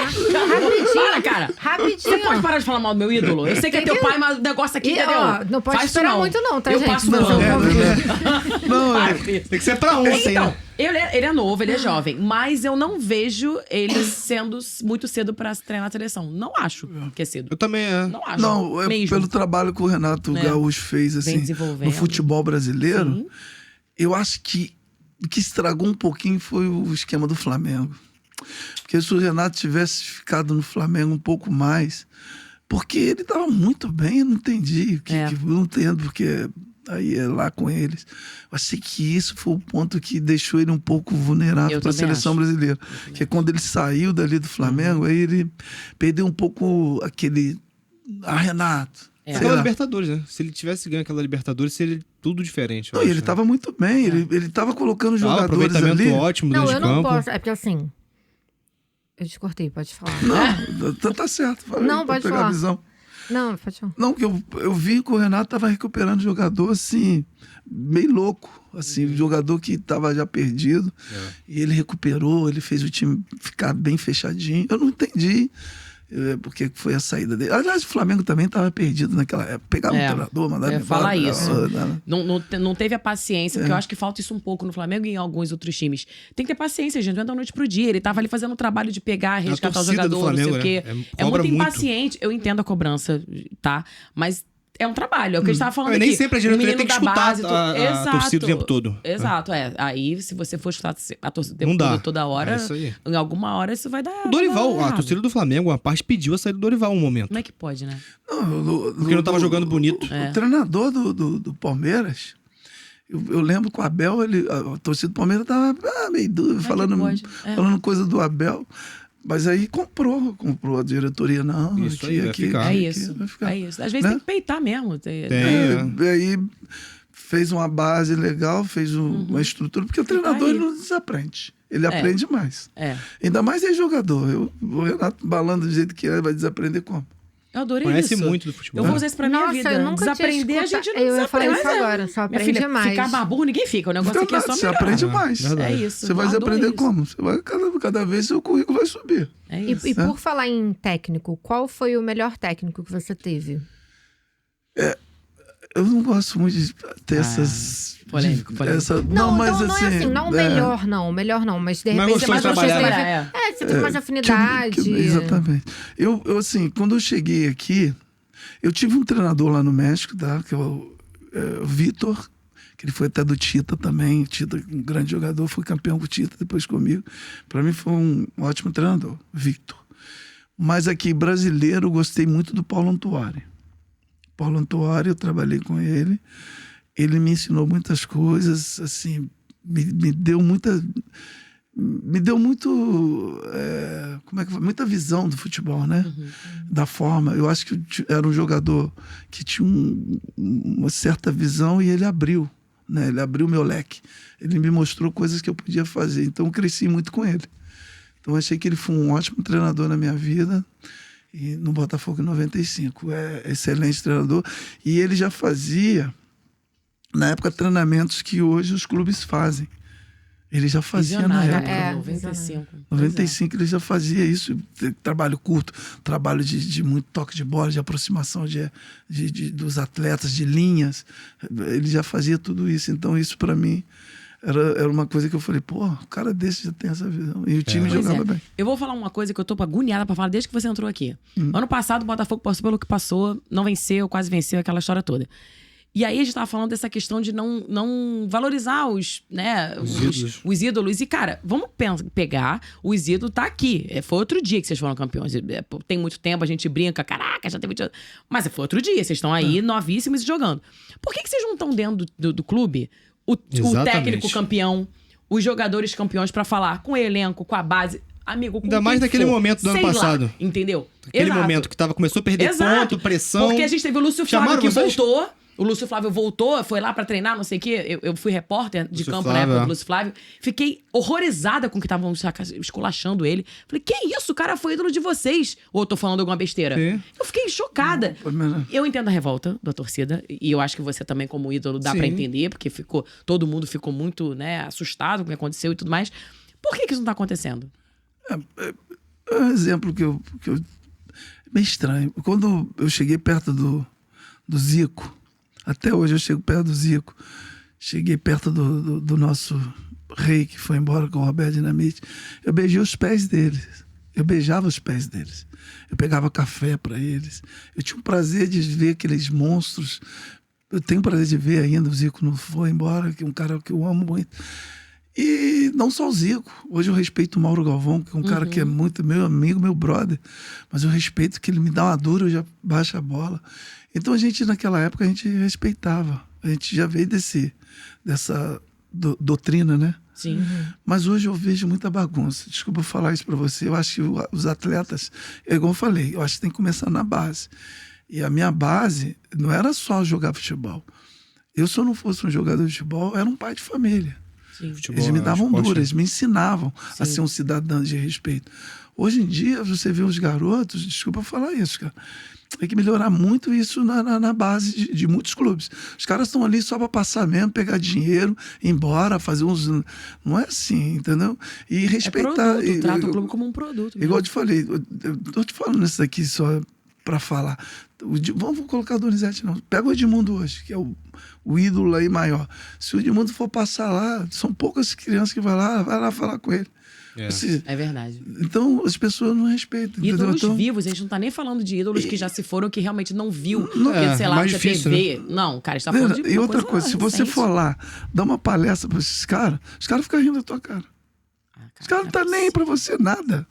Para, cara. Rapidinho. Você pode parar de falar mal do meu ídolo? Eu sei que é teu pai, mas o negócio aqui, E, entendeu? ó, não pode Faz isso esperar muito não, tá, eu gente? Passo Mas pano. eu Não, Para com isso. Tem que ser pra ontem, Então, né? ele é novo, ele é jovem, mas eu não vejo ele sendo muito cedo pra treinar a seleção. Não acho que é cedo. Eu também, Não acho. Não, é mesmo. pelo trabalho que o Renato Gaúcho fez assim, desenvolvendo. no futebol brasileiro, Sim. eu acho que o que estragou um pouquinho foi o esquema do Flamengo. Porque se o Renato tivesse ficado no Flamengo um pouco mais, porque ele estava muito bem, eu não entendi. Eu não entendo, porque aí é lá com eles. Eu achei que isso foi o ponto que deixou ele um pouco vulnerável para a seleção brasileira. Que quando ele saiu dali do Flamengo, aí ele perdeu um pouco aquele... Renato. sei Aquela lá. Libertadores, né? Se ele tivesse ganho aquela Libertadores, seria tudo diferente. eu Não, e acho, ele né? tava muito bem, ele tava colocando jogadores aproveitamento ali. ótimo Não, dentro eu de não campo. posso. É porque assim. Eu te cortei, pode falar. Não, tá certo. Falei, Não, pra pode pegar falar. a visão. Não, pode falar. Não, que eu vi que o Renato tava recuperando jogador, assim, meio louco. Assim, jogador que tava já perdido. E ele recuperou, ele fez o time ficar bem fechadinho. Eu não entendi porque foi a saída dele. Aliás, o Flamengo também tava perdido naquela época. Pegava um treinador, mandava Eu ia falar embora, isso. né? Não teve a paciência, porque eu acho que falta isso um pouco no Flamengo e em alguns outros times. Tem que ter paciência, gente. Não é da noite pro dia. Ele tava ali fazendo um trabalho de pegar, resgatar o torcida do jogador, não sei o Flamengo, quê. né? É Cobra muito muito. impaciente. Eu entendo a cobrança, tá? Mas é um trabalho. É o que a gente tava falando Mas aqui. nem sempre a diretoria O menino tem que da escutar base, a torcida o tempo todo. Exato, Aí, se você for escutar a torcida o tempo Não dá. todo, toda hora, É isso aí. em alguma hora isso vai dar. O Dorival, vai dar a errado. torcida do Flamengo, uma parte pediu a saída do Dorival um momento. Como é que pode, né? Porque não tava jogando bonito. O treinador do Palmeiras, eu lembro que o Abel, a torcida do Palmeiras tava meio duro, falando coisa do Abel. Mas aí comprou a diretoria. Não, Isso aí, vai ficar. É isso. vai ficar. É isso. Às vezes Né? tem que peitar mesmo. Aí fez uma base legal, fez uma estrutura, porque o treinador ele não desaprende. Ele aprende mais. Ainda mais ele jogador. O Renato balando do jeito que é, vai desaprender como? Eu adorei Conhece isso. muito do futebol. Eu vou usar isso pra minha Nossa, vida. eu nunca tinha Desaprender, a escutado. gente não Eu ia desaprende. falar isso Mas agora, só Minha aprende filha, mais. Ficar barburro, ninguém fica. O negócio aqui é só Você melhorar. aprende mais. verdade. É isso. Você vai eu adorei aprender isso. como? Você vai, cada vez seu currículo vai subir. É E, isso. e por falar em técnico, qual foi o melhor técnico que você teve? Eu não gosto muito de ter essas... polêmico. Não, mas não é assim, não o melhor não, mas de Mas repente gostou de trabalhar, teve, você teve mais afinidade. Exatamente. Eu, assim, quando eu cheguei aqui, eu tive um treinador lá no México, tá? Que é o Vitor, que ele foi até do Tita também. O Tita, um grande jogador, foi campeão com o Tita depois comigo. Para mim foi um ótimo treinador, Victor. Mas aqui, brasileiro, eu gostei muito do Paulo Antuari. Paulo Antuari, eu trabalhei com ele. Ele me ensinou muitas coisas, assim, me deu muita... Me deu muito... muita visão do futebol, né? Da forma. Eu acho que era um jogador que tinha uma certa visão e ele abriu, né? Ele abriu meu leque. Ele me mostrou coisas que eu podia fazer. Então, eu cresci muito com ele. Então, achei que ele foi um ótimo treinador na minha vida. E no Botafogo em 95. Excelente treinador. E ele já fazia, na época, treinamentos que hoje os clubes fazem. Ele já fazia na época. 95. 95 ele já fazia isso. Trabalho curto, trabalho de muito toque de bola, de aproximação dos atletas, de linhas. Ele já fazia tudo isso. Então, isso para mim era uma coisa que eu falei, pô, o cara desse já tem essa visão. E o time Pois jogava é. bem. Eu vou falar uma coisa que eu tô agoniada pra falar desde que você entrou aqui. Ano passado, o Botafogo passou pelo que passou, não venceu, quase venceu, aquela história toda. E aí a gente tava falando dessa questão de não valorizar os ídolos. E, cara, vamos pegar, os ídolos tá aqui. Foi outro dia que vocês foram campeões. Tem muito tempo, a gente brinca, caraca, já tem 20 anos. Mas foi outro dia, vocês estão aí novíssimos e jogando. Por que vocês não estão dentro do clube, o técnico campeão, os jogadores campeões pra falar com o elenco, com a base... Amigo, com ainda mais naquele momento do ano passado. Entendeu? Aquele momento que começou a perder ponto, pressão. Porque a gente teve o Lúcio Flávio que vocês? voltou. O Lúcio Flávio voltou, foi lá pra treinar, não sei o quê. Eu fui repórter de campo na época do Lúcio Flávio. Fiquei horrorizada com que estavam esculachando ele. Falei, que isso? O cara foi ídolo de vocês. Ou eu tô falando alguma besteira? Sim. Eu fiquei chocada. Eu entendo a revolta da torcida. E eu acho que você também, como ídolo, dá pra entender. Porque todo mundo ficou muito, né, assustado com o que aconteceu e tudo mais. Por que isso não tá acontecendo? É um exemplo que eu meio estranho. Quando eu cheguei perto do Zico, até hoje eu chego perto do Zico, cheguei perto do nosso rei que foi embora com o Roberto Dinamite, eu beijei os pés deles. Eu beijava os pés deles. Eu pegava café para eles. Eu tinha o prazer de ver aqueles monstros. Eu tenho o prazer de ver ainda, o Zico não foi embora, que é um cara que eu amo muito. E não só o Zico. Hoje eu respeito o Mauro Galvão, que é um cara que é muito meu amigo, meu brother. Mas eu respeito que ele me dá uma dura, eu já baixo a bola. Então a gente, naquela época, a gente respeitava. A gente já veio dessa doutrina, né? Sim. Mas hoje eu vejo muita bagunça. Desculpa falar isso pra você. Eu acho que os atletas, é igual eu falei, eu acho que tem que começar na base. E a minha base não era só jogar futebol. Eu, se eu não fosse um jogador de futebol, eu era um pai de família. Futebol, eles me davam esporte, dura, eles me ensinavam a ser um cidadão de respeito. Hoje em dia, você vê os garotos, desculpa falar isso, cara, tem que melhorar muito isso na base de muitos clubes. Os caras estão ali só para passar mesmo, pegar dinheiro, ir embora, fazer uns... Não é assim, entendeu? E respeitar... Trata o clube como um produto. Igual eu te falei, eu tô te falando isso aqui só para falar. Vamos colocar o Donizete, não. Pega o Edmundo hoje, que é o ídolo aí maior. Se o Edmundo for passar lá, são poucas crianças que vai lá falar com ele. É verdade. Então, as pessoas não respeitam. Ídolos então, vivos, a gente não tá nem falando de ídolos que já se foram, que realmente não viu, porque, sei lá, mais tinha difícil, TV. Né? Não, cara, a gente tá falando de e outra coisa, se você for lá dar uma palestra para esses caras, os caras ficam rindo da tua cara. Os caras não estão nem aí para você, nada.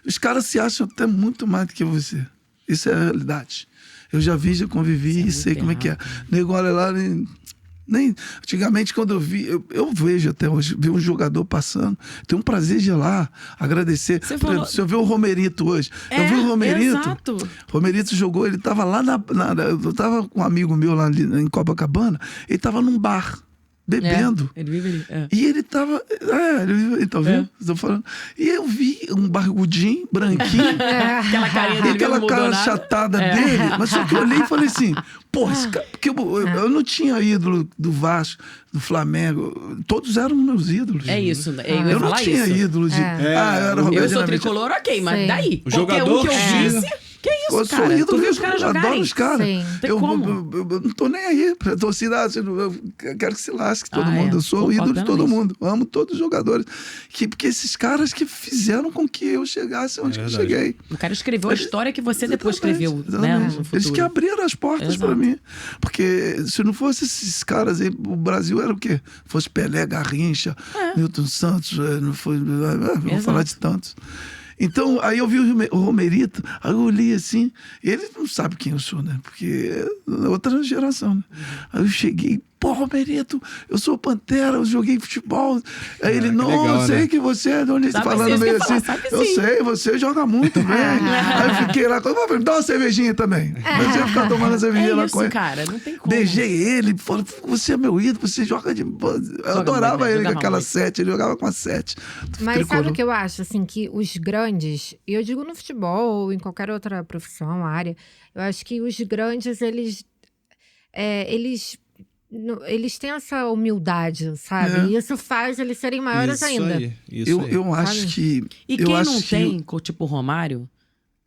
Os caras se acham até muito mais do que você. Isso é a realidade. Eu já vi, já convivi e sei como é que é. Nego olha lá, nem antigamente, quando eu vi, eu vejo até hoje, vi um jogador passando, tenho um prazer de ir lá agradecer. Por exemplo, se eu ver o Romerito hoje, eu vi o Romerito. Exato. O Romerito jogou, ele tava lá eu tava com um amigo meu lá em Copacabana, ele tava num bar. Bebendo. Ele vive ali. E ele tava. Ele tá vendo? Estou falando. E eu vi um barrigudinho, branquinho. Aquela carinha dele, aquela cara chatada dele. Mas só que eu olhei e falei assim: pô, esse cara. Porque eu não tinha ídolo do Vasco, do Flamengo. Todos eram meus ídolos. É isso. Eu não tinha ídolo de. Eu sou tricolor, ok, mas daí? O jogador que eu visse. Que isso, eu cara? sou ídolo, Tu viu os caras eu adoro jogarem? os caras. Tem como? Eu não tô nem aí pra torcida. Eu quero que se lasque todo mundo. Eu sou o ídolo de todo mundo. Eu amo todos os jogadores. Porque esses caras que fizeram com que eu chegasse onde eu cheguei. O cara escreveu a história que você depois escreveu, né? No futuro. Eles que abriram as portas pra mim. Porque se não fosse esses caras aí, o Brasil era o quê? Fosse Pelé, Garrincha, Milton Santos, não foi. Vamos falar de tantos. Então, aí eu vi o Romerito, aí eu olhei assim, ele não sabe quem eu sou, né? Porque é outra geração, né? Aí eu cheguei, pô, Romerito, eu sou Pantera, eu joguei futebol. Aí ele, não, legal, eu sei né? que você é de onde Sabe falando meio assim. Eu sei, você joga muito bem. Aí eu fiquei lá, dá uma cervejinha também. Mas eu ia ficar tomando a cervejinha lá com ele. Cara, não tem como. Beijei ele, falei, você é meu ídolo, você joga de... Eu adorava ele com aquela 7, ele jogava com a 7. Mas sabe o que eu acho? Assim, que os grandes, e eu digo no futebol ou em qualquer outra profissão, área, eu acho que os grandes, eles têm essa humildade, sabe? E isso faz eles serem maiores Isso ainda. aí, Eu acho que... E quem não tem, tipo o Romário,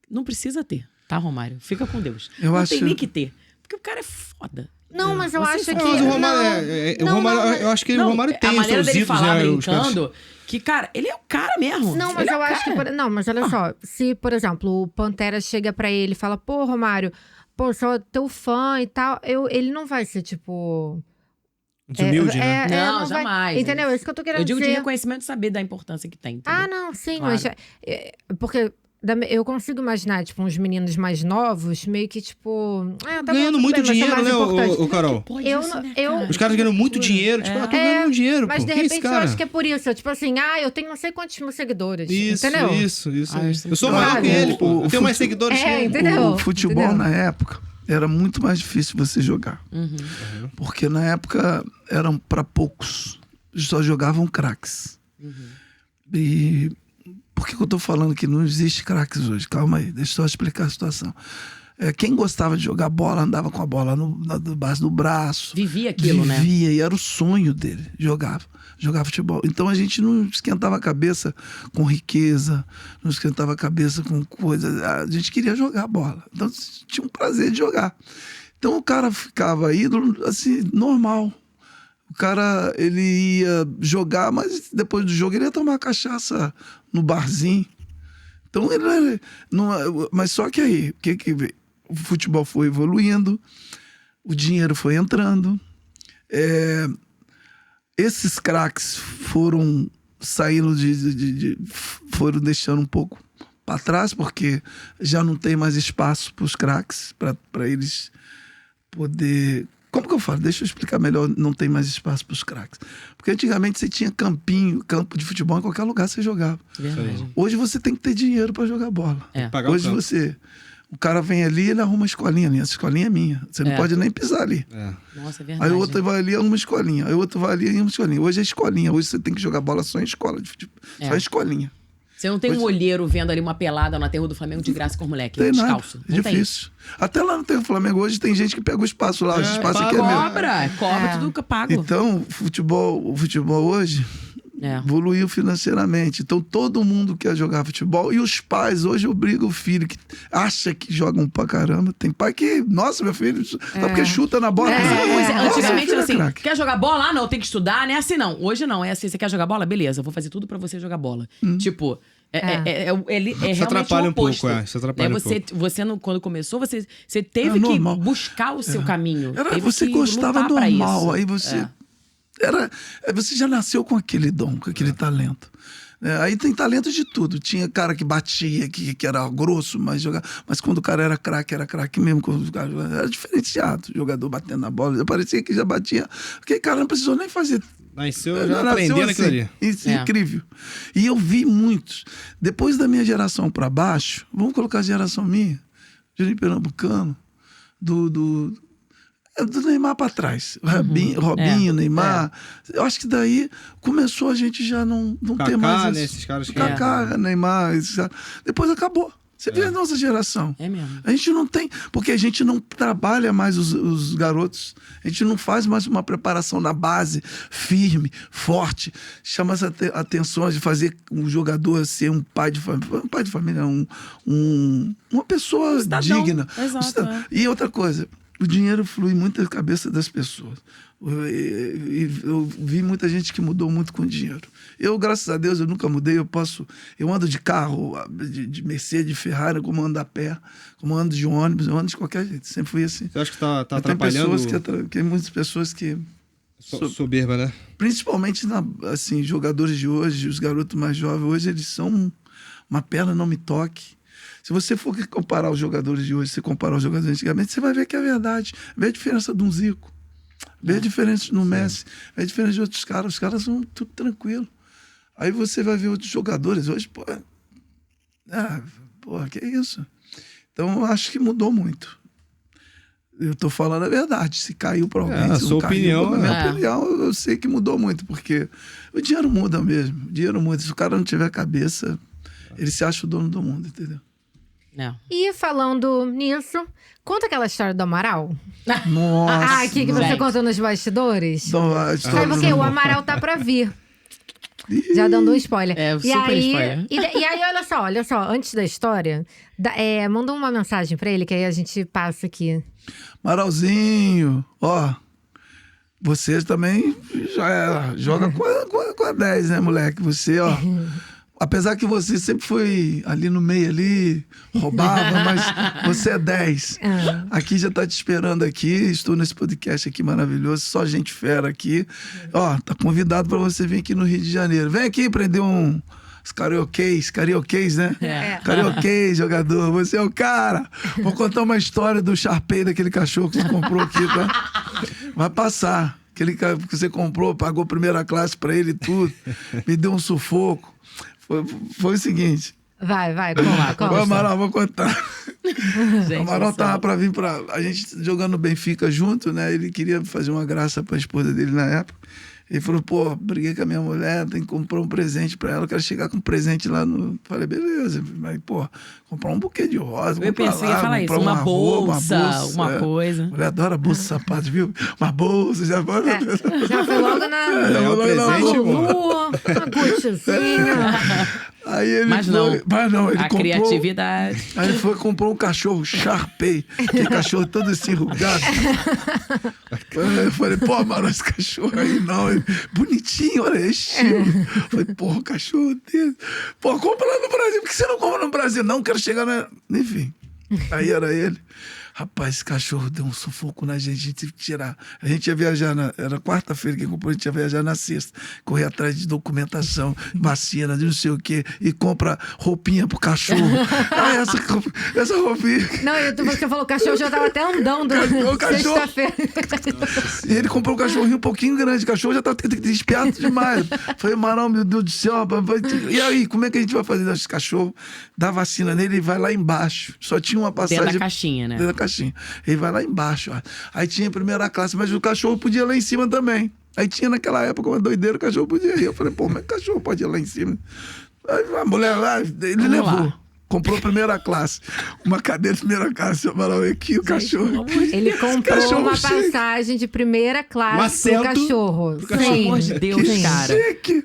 não precisa ter, tá, Romário? Fica com Deus. Não tem nem que ter. Porque o cara é foda. Não, mas eu Não sei acho se- que. Não, mas o Romário, não, o Romário, não, eu acho que o Não, Romário tem a os maneira seus dele ídolos, falar né? Os caras- brincando, que, cara, ele é o cara mesmo. Não, mas Ele é eu o acho que. cara. Não, mas olha só. Se, por exemplo, o Pantera chega pra ele e fala, pô, Romário, pô, sou teu fã e tal, ele não vai ser tipo. Desumilde, né? Não, vai- jamais. Entendeu? É isso que eu tô querendo Eu digo de dizer. reconhecimento e saber da importância que tem. Entendeu? Ah, não, sim, Claro. mas. Porque eu consigo imaginar, tipo, uns meninos mais novos, meio que, tipo. Tá bom, Ganhando tudo muito bem, mas são dinheiro, mais né, importantes. o Carol? Pode Eu isso, não- né, eu- cara? Os caras ganhando muito dinheiro, tipo, eu tô ganhando dinheiro, Mas pô. de Que repente esse eu cara? acho que é por isso. Tipo assim, eu tenho não sei quantos mil seguidores. Isso, entendeu? isso. Ah, isso Eu sou não maior vale. que ele, pô. O Eu tenho mais fute- seguidores que ele. Entendeu? O futebol Entendeu? na época era muito mais difícil você jogar. Porque na época eram para poucos. Só jogavam craques. E por que eu tô falando que não existe craques hoje? Calma aí, deixa eu só explicar a situação. Quem gostava de jogar bola andava com a bola na base do braço. Vivia aquilo, né? Vivia, e era o sonho dele. Jogar futebol. Então a gente não esquentava a cabeça com riqueza, não esquentava a cabeça com coisas. A gente queria jogar bola. Então tinha um prazer de jogar. Então o cara ficava ídolo, assim, normal. O cara, ele ia jogar, mas depois do jogo ele ia tomar cachaça no barzinho. Então ele não, mas só que aí, o futebol foi evoluindo, o dinheiro foi entrando, esses craques foram saindo foram deixando um pouco para trás, porque já não tem mais espaço para os craques, para eles poder. Como que eu falo? Deixa eu explicar melhor. Não tem mais espaço para os craques. Porque antigamente você tinha campo de futebol em qualquer lugar você jogava. Verdade. Hoje você tem que ter dinheiro para jogar bola. É. Pagar Hoje o campo. o cara vem ali, ele arruma uma escolinha ali. Essa escolinha é minha. Você não pode nem pisar ali. É. Nossa, é verdade. Aí o outro vai ali, arruma uma escolinha. Aí o outro vai ali, arruma uma escolinha. Hoje é escolinha. Hoje você tem que jogar bola só em escola de futebol. Só em escolinha. Você não tem um olheiro vendo ali uma pelada no aterro do Flamengo de graça com os moleques, Tem nada. descalço. É Não tem. difícil. Até lá no Terra Flamengo hoje tem gente que pega o espaço lá. O espaço aqui é meu. Cobra tudo que eu pago. Então, o futebol hoje evoluiu financeiramente. Então, todo mundo quer jogar futebol. E os pais hoje obrigam o filho que acha que jogam pra caramba. Tem pai que, nossa, meu filho, só porque chuta na bola. Pois é, Nossa, antigamente filho era é assim, craque. quer jogar bola? Ah, não, tem que estudar, né? Assim não. Hoje não, é assim, você quer jogar bola? Beleza, eu vou fazer tudo pra você jogar bola. Tipo, realmente atrapalha o um pouco, oposto. isso atrapalha um pouco. Você quando começou, você teve que normal. buscar o seu caminho. Teve Você que gostava lutar pra normal. isso. Aí você... Você já nasceu com aquele dom, com aquele talento. Aí tem talento de tudo. Tinha cara que batia, que era grosso, mas quando o cara era craque mesmo. Quando o cara era diferenciado. Jogador batendo na bola. Parecia que já batia. Porque cara não precisou nem fazer. Nasceu já aprendendo aquilo ali. Isso é incrível. E eu vi muitos. Depois da minha geração para baixo, vamos colocar a geração minha, Juninho Pernambucano, do Neymar para trás. Robinho, Neymar. Eu acho que daí começou a gente já não Kaká, ter mais né, isso. esses caras que... Kaká, Neymar, esses caras. Depois acabou. Você vê a nossa geração. É mesmo. A gente não tem, porque a gente não trabalha mais os garotos. A gente não faz mais uma preparação na base firme, forte. Chama essa atenção de fazer um jogador ser um pai de família, uma pessoa cidadão. digna. Exato, E outra coisa, o dinheiro flui muito na cabeça das pessoas. Eu vi muita gente que mudou muito com dinheiro. Eu, graças a Deus, eu nunca mudei. Eu ando de carro, de Mercedes, de Ferrari, como ando a pé, como ando de ônibus, eu ando de qualquer jeito. Sempre fui assim. Você acha que tá Tem atrapalhando? pessoas tem muitas pessoas que... Soberba, né? Principalmente, assim, jogadores de hoje, os garotos mais jovens, hoje eles são uma perna não me toque. Se você for comparar os jogadores de hoje, se comparar os jogadores antigamente, você vai ver que é verdade. Vê a diferença de um Zico. Vê a diferença no Messi. Vê a diferença de outros caras. Os caras são tudo tranquilo. Aí você vai ver outros jogadores hoje, que é isso? Então, eu acho que mudou muito. Eu tô falando a verdade. Se caiu para alguém, a se sua não caiu, opinião, a minha né? opinião, eu sei que mudou muito, porque o dinheiro muda mesmo. O dinheiro muda. Se o cara não tiver cabeça, ele se acha o dono do mundo, entendeu? Não. E falando nisso, conta aquela história do Amaral. Nossa. Que você gente. contou nos bastidores. Sabe Sabe por quê? O Amaral tá pra vir. Já dando um spoiler. É, super spoiler. E aí, olha só, antes da história, manda uma mensagem pra ele, que aí a gente passa aqui. Maralzinho, ó, você também joga com a 10, né, moleque? Você, ó, apesar que você sempre foi ali no meio, ali, roubava, mas você é 10. Aqui já tá te esperando aqui, estou nesse podcast aqui maravilhoso, só gente fera aqui. Ó, tá convidado pra você vir aqui no Rio de Janeiro. Vem aqui prender os carioquês, né? Carioquês, jogador, você é o cara. Vou contar uma história do Sharpei, daquele cachorro que você comprou aqui, tá? Vai passar. Aquele que você comprou, pagou primeira classe pra ele e tudo. Me deu um sufoco. Foi o seguinte. Vai, conta. O Amaral, vou contar. Gente, o Amaral tava pra vir pra... A gente jogando no Benfica junto, né? Ele queria fazer uma graça pra esposa dele na época. Ele falou, pô, briguei com a minha mulher, tem que comprar um presente pra ela. Eu quero chegar com um presente lá no... Falei, beleza. Mas, pô, comprar um buquê de rosa. Eu pensei em falar isso, uma bolsa, uma coisa. A mulher adora bolsa, sapato, viu? Uma bolsa, já foi... Já foi logo na... presente, uma Guccizinha. Aí ele Mas não, ele a comprou... criatividade. Aí ele foi e comprou um cachorro Sharpei, aquele cachorro todo assim enrugado. Eu falei, pô, mano, esse cachorro aí não, ele, bonitinho, olha, é estilo. Eu falei, porra, cachorro dele. Pô, compra lá no Brasil, por que você não compra no Brasil? Não, quero chegar na... Enfim, aí era ele. Rapaz, esse cachorro deu um sufoco na gente, a gente teve que tirar. A gente ia viajar, era quarta-feira que comprou, a gente ia viajar na sexta. Correr atrás de documentação, vacina, de não sei o quê, e compra roupinha pro cachorro. Essa roupinha... Não, você falou, o cachorro já tava até andando sexta-feira. E ele comprou um cachorrinho um pouquinho grande, o cachorro já tá esperto demais. Falei, Amaral, meu Deus do céu, e aí, como é que a gente vai fazer esse cachorro? Dá vacina nele e vai lá embaixo. Só tinha uma passagem... Dentro da caixinha, né? Dentro da caixinha. Ele vai lá embaixo, ó. Aí tinha a primeira classe, mas o cachorro podia ir lá em cima também. Aí tinha naquela época uma doideira, o cachorro podia ir. Eu falei, pô, mas o cachorro pode ir lá em cima. Aí a mulher lá, ele levou. Comprou primeira classe. Uma cadeira de primeira classe. Eu falei, aqui o cachorro. Ele comprou uma passagem de primeira classe pro cachorro. Pelo amor de Deus, cara. Chique.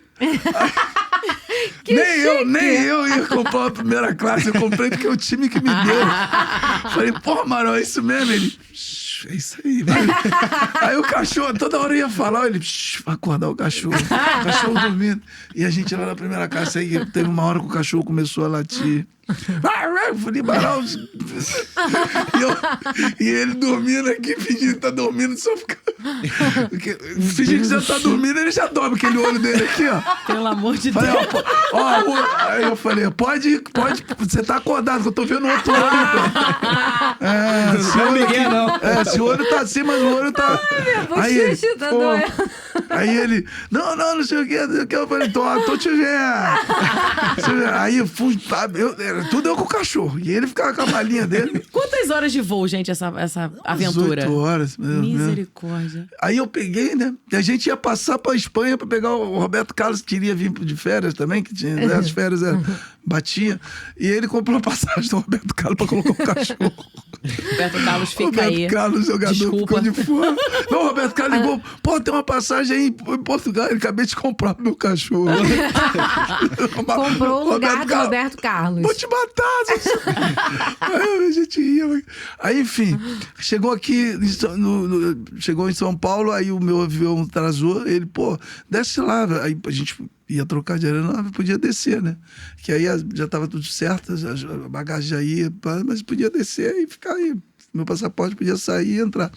Nem eu ia comprar a primeira classe. Eu comprei porque é o time que me deu. Falei, pô, Amaral, é isso mesmo? Ele... É isso aí, vai. Aí o cachorro, toda hora ia falar, ele vai acordar o cachorro dormindo. E a gente lá na primeira classe, aí teve uma hora que o cachorro começou a latir. Eu falei, Amaral. E ele dormindo aqui, fingindo que tá dormindo, só fica. Fingindo que já tá dormindo, ele já dorme, aquele olho dele aqui, ó. Pelo amor de Falei, Deus. aí eu falei, pode, você tá acordado, que eu tô vendo o outro olho. Se o olho tá assim, mas o olho tá... Aí ele, não sei o que, eu falei, tô te vendo. Aí eu fui, tudo eu com o cachorro, e ele ficava com a malinha dele. Quantas horas de voo, gente, essa aventura? 8 horas. Misericórdia. Aí eu peguei, né? E a gente ia passar pra Espanha pra pegar o Roberto Carlos, que queria vir de férias também, que tinha, né, as férias batia. E ele comprou a passagem do Roberto Carlos pra colocar o cachorro. Roberto Carlos fica Roberto aí. Carlos, jogador, Desculpa. ficou de fora. Não, o Roberto Carlos ligou, pô, tem uma passagem aí em Portugal, ele acabei de comprar pro meu cachorro. Comprou o lugar do Roberto Carlos. Vou te matar! Aí a gente ria. Aí, enfim, chegou aqui, chegou em São Paulo, aí o meu avião atrasou, ele, pô, desce lá. Aí a gente ia trocar de aeronave, podia descer, né? Que aí já estava tudo certo, a bagagem já ia, mas podia descer e ficar aí. Meu passaporte podia sair e entrar.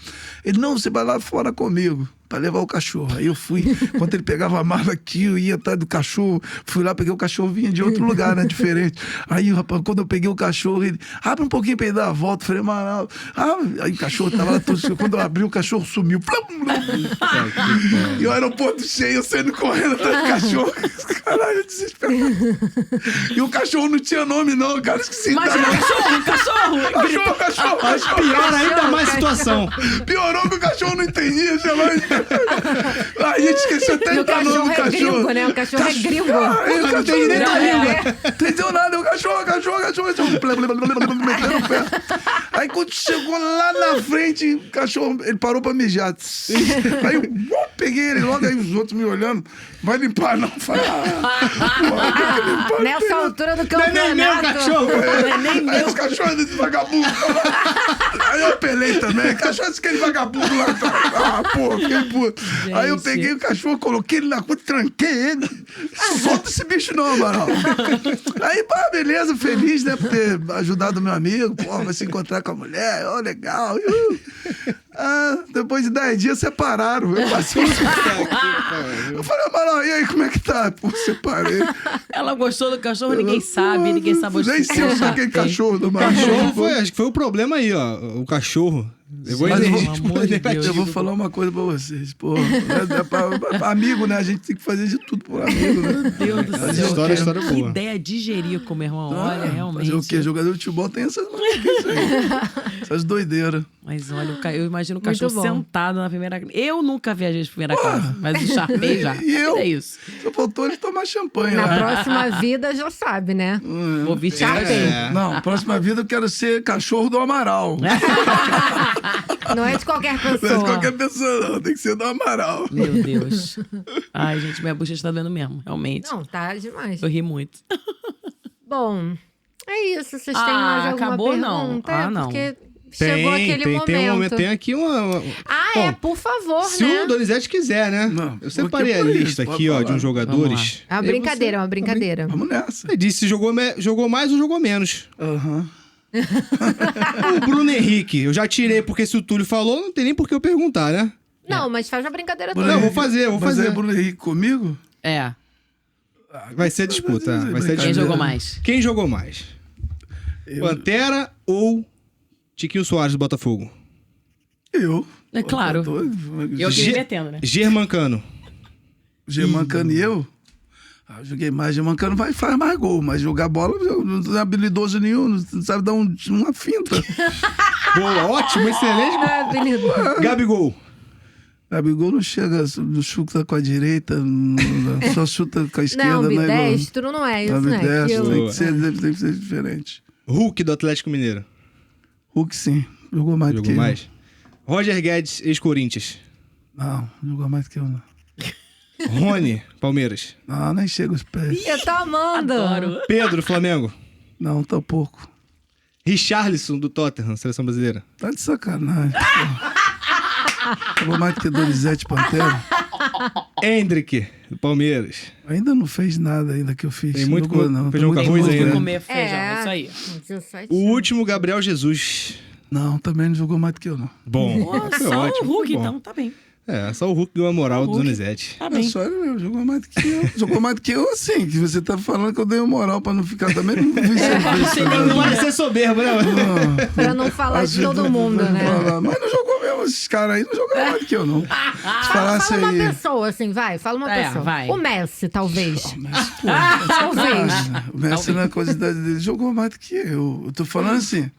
Ele, não, você vai lá fora comigo, pra levar o cachorro. Aí eu fui, quando ele pegava a mala aqui, eu ia atrás do cachorro, fui lá, peguei o cachorro, vinha de outro lugar, né, diferente. Aí, rapaz, quando eu peguei o cachorro, ele, abre um pouquinho pra ele dar a volta, falei, Amaral, aí o cachorro tava lá todo, quando eu abri, o cachorro sumiu. E o aeroporto cheio, eu saindo correndo atrás do cachorro. Caralho, desesperado. E o cachorro não tinha nome, não, cara, esqueci. Imagina, cachorro! Pior ainda mais a situação. Piorou que o cachorro não entendia, sei lá. A gente esqueceu até de dar nome do cachorro. Gringo, né? O cachorro é gringo. Não entendi nem a língua. Entendeu nada, o cachorro. Metendo o pé. Aí Aí quando chegou lá na frente, o cachorro, ele parou pra mijar. Aí eu peguei ele logo, aí os outros me olhando. Vai limpar, não. Falei, Nessa altura do Não é nem meu campeonato. cachorro. Aí esse cachorro é desse vagabundo. Aí eu apelei também. Cachorro é aquele vagabundo lá atrás. Ah, pô, fiquei puto. Aí eu peguei o cachorro, coloquei ele na rua, tranquei ele. Solta esse bicho não, Amaral. Aí, pá, beleza, feliz, né, por ter ajudado meu amigo. Pô, vai se encontrar com a mulher. Ó, legal. Depois de 10 dias, separaram. Eu passei Eu falei, Amaral, e aí, como é que tá? Pô, separei. Ela gostou do cachorro, ninguém sabe onde Nem sei eu aquele cachorro do O Amaral. cachorro acho que foi o problema aí, ó. O cachorro. Levou Mas energia. pelo amor de Deus. Eu vou falar uma coisa pra vocês. Pô, pra amigo, né? A gente tem que fazer de tudo por amigo, né? Meu Deus do Essa céu. história é história Que boa. ideia de jerico, meu irmão. Olha, realmente. Fazer o quê? Jogador de futebol tem essas maluquices aí. Essas doideiras. Mas olha, eu imagino o Muito cachorro bom. sentado na primeira classe. Eu nunca viajei de primeira classe, mas o Sharpei já. E eu? É isso. Só faltou ele tomar champanhe Na lá. próxima vida já sabe, né? Vou vestir. Sharpei. Não, próxima vida eu quero ser cachorro do Amaral. Não é de qualquer Não é de pessoa. qualquer pessoa, não. Tem que ser do Amaral. Meu Deus. Ai, gente, minha bochecha tá doendo mesmo, realmente. Não, tá demais. Eu ri muito. Bom, é isso. Vocês têm mais alguma acabou, não. pergunta? Ah, não. Porque chegou aquele momento. Tem um momento. Tem aqui uma. Bom, por favor, se né? o Donizete quiser, né? Não, Eu separei a porque por lista isso, aqui, pode ó, falar. de uns jogadores. É uma E aí brincadeira, é uma brincadeira. Vamos nessa. Ele disse se jogou mais ou jogou menos. Aham. O Bruno Henrique, eu já tirei porque se o Túlio falou, não tem nem por que eu perguntar, né? Não, mas faz uma brincadeira Bruno toda. Não, vou Henrique- fazer, vou Mas fazer. é Bruno Henrique comigo? É. Vai ser disputa. Vai ser Quem Brincadeira. jogou mais? Quem jogou mais? Pantera ou Tiquinho Soares do Botafogo? Eu. É claro. Pô, tá doido. Eu aqui me metendo, né? Germancano. Germancano e eu? Eu joguei mais. Germancano faz mais gol, mas jogar bola eu não é habilidoso nenhum, não sabe dar uma finta. Boa, ótimo, excelente. Gabigol. Gabigol não chega, não chuta com a direita, só chuta com a esquerda. Não, né, bidestro não é isso, né? Ambidestro, Aquilo. tem que ser diferente. Hulk do Atlético Mineiro. Hulk sim, jogou mais do que Jogou eu. mais. Roger Guedes, ex-Corinthians. Não jogou mais do que eu, não. Rony, Palmeiras. Não, nem chega os pés. Eu tô amando. Adoro. Pedro, Flamengo. Não, tá pouco. Richarlison do Tottenham, seleção brasileira. Tá de sacanagem. Jogou mais do que Donizete Pantera. Hendrick, do Palmeiras. Ainda não fez nada ainda que eu fiz. Tem muito Jogou, com- não. feijão Tá com muito arroz novo, aí, Vou né? comer feijão, isso aí. 17. O último, Gabriel Jesus. Não, também não jogou mais do que eu, não. Bom, Pô, foi só ótimo. o Hulk, foi bom. então, tá bem. É, só o Hulk ganhou a moral do Hulk. Donizete. Tá É bem. só ele mesmo, jogou mais do que eu. Jogou mais do que eu, assim, que você tá falando que eu dei uma moral pra não ficar também. Não vi Não pode ser soberbo, né? Pra não falar de todo mundo, né? Mas não jogou mesmo, esses caras aí não jogaram mais do que eu, não. Se falasse Fala uma aí. pessoa, assim, vai. Fala uma É, pessoa. vai. O Messi, talvez. Talvez. O Messi não é coisa dele, jogou mais do que eu. Eu tô falando assim,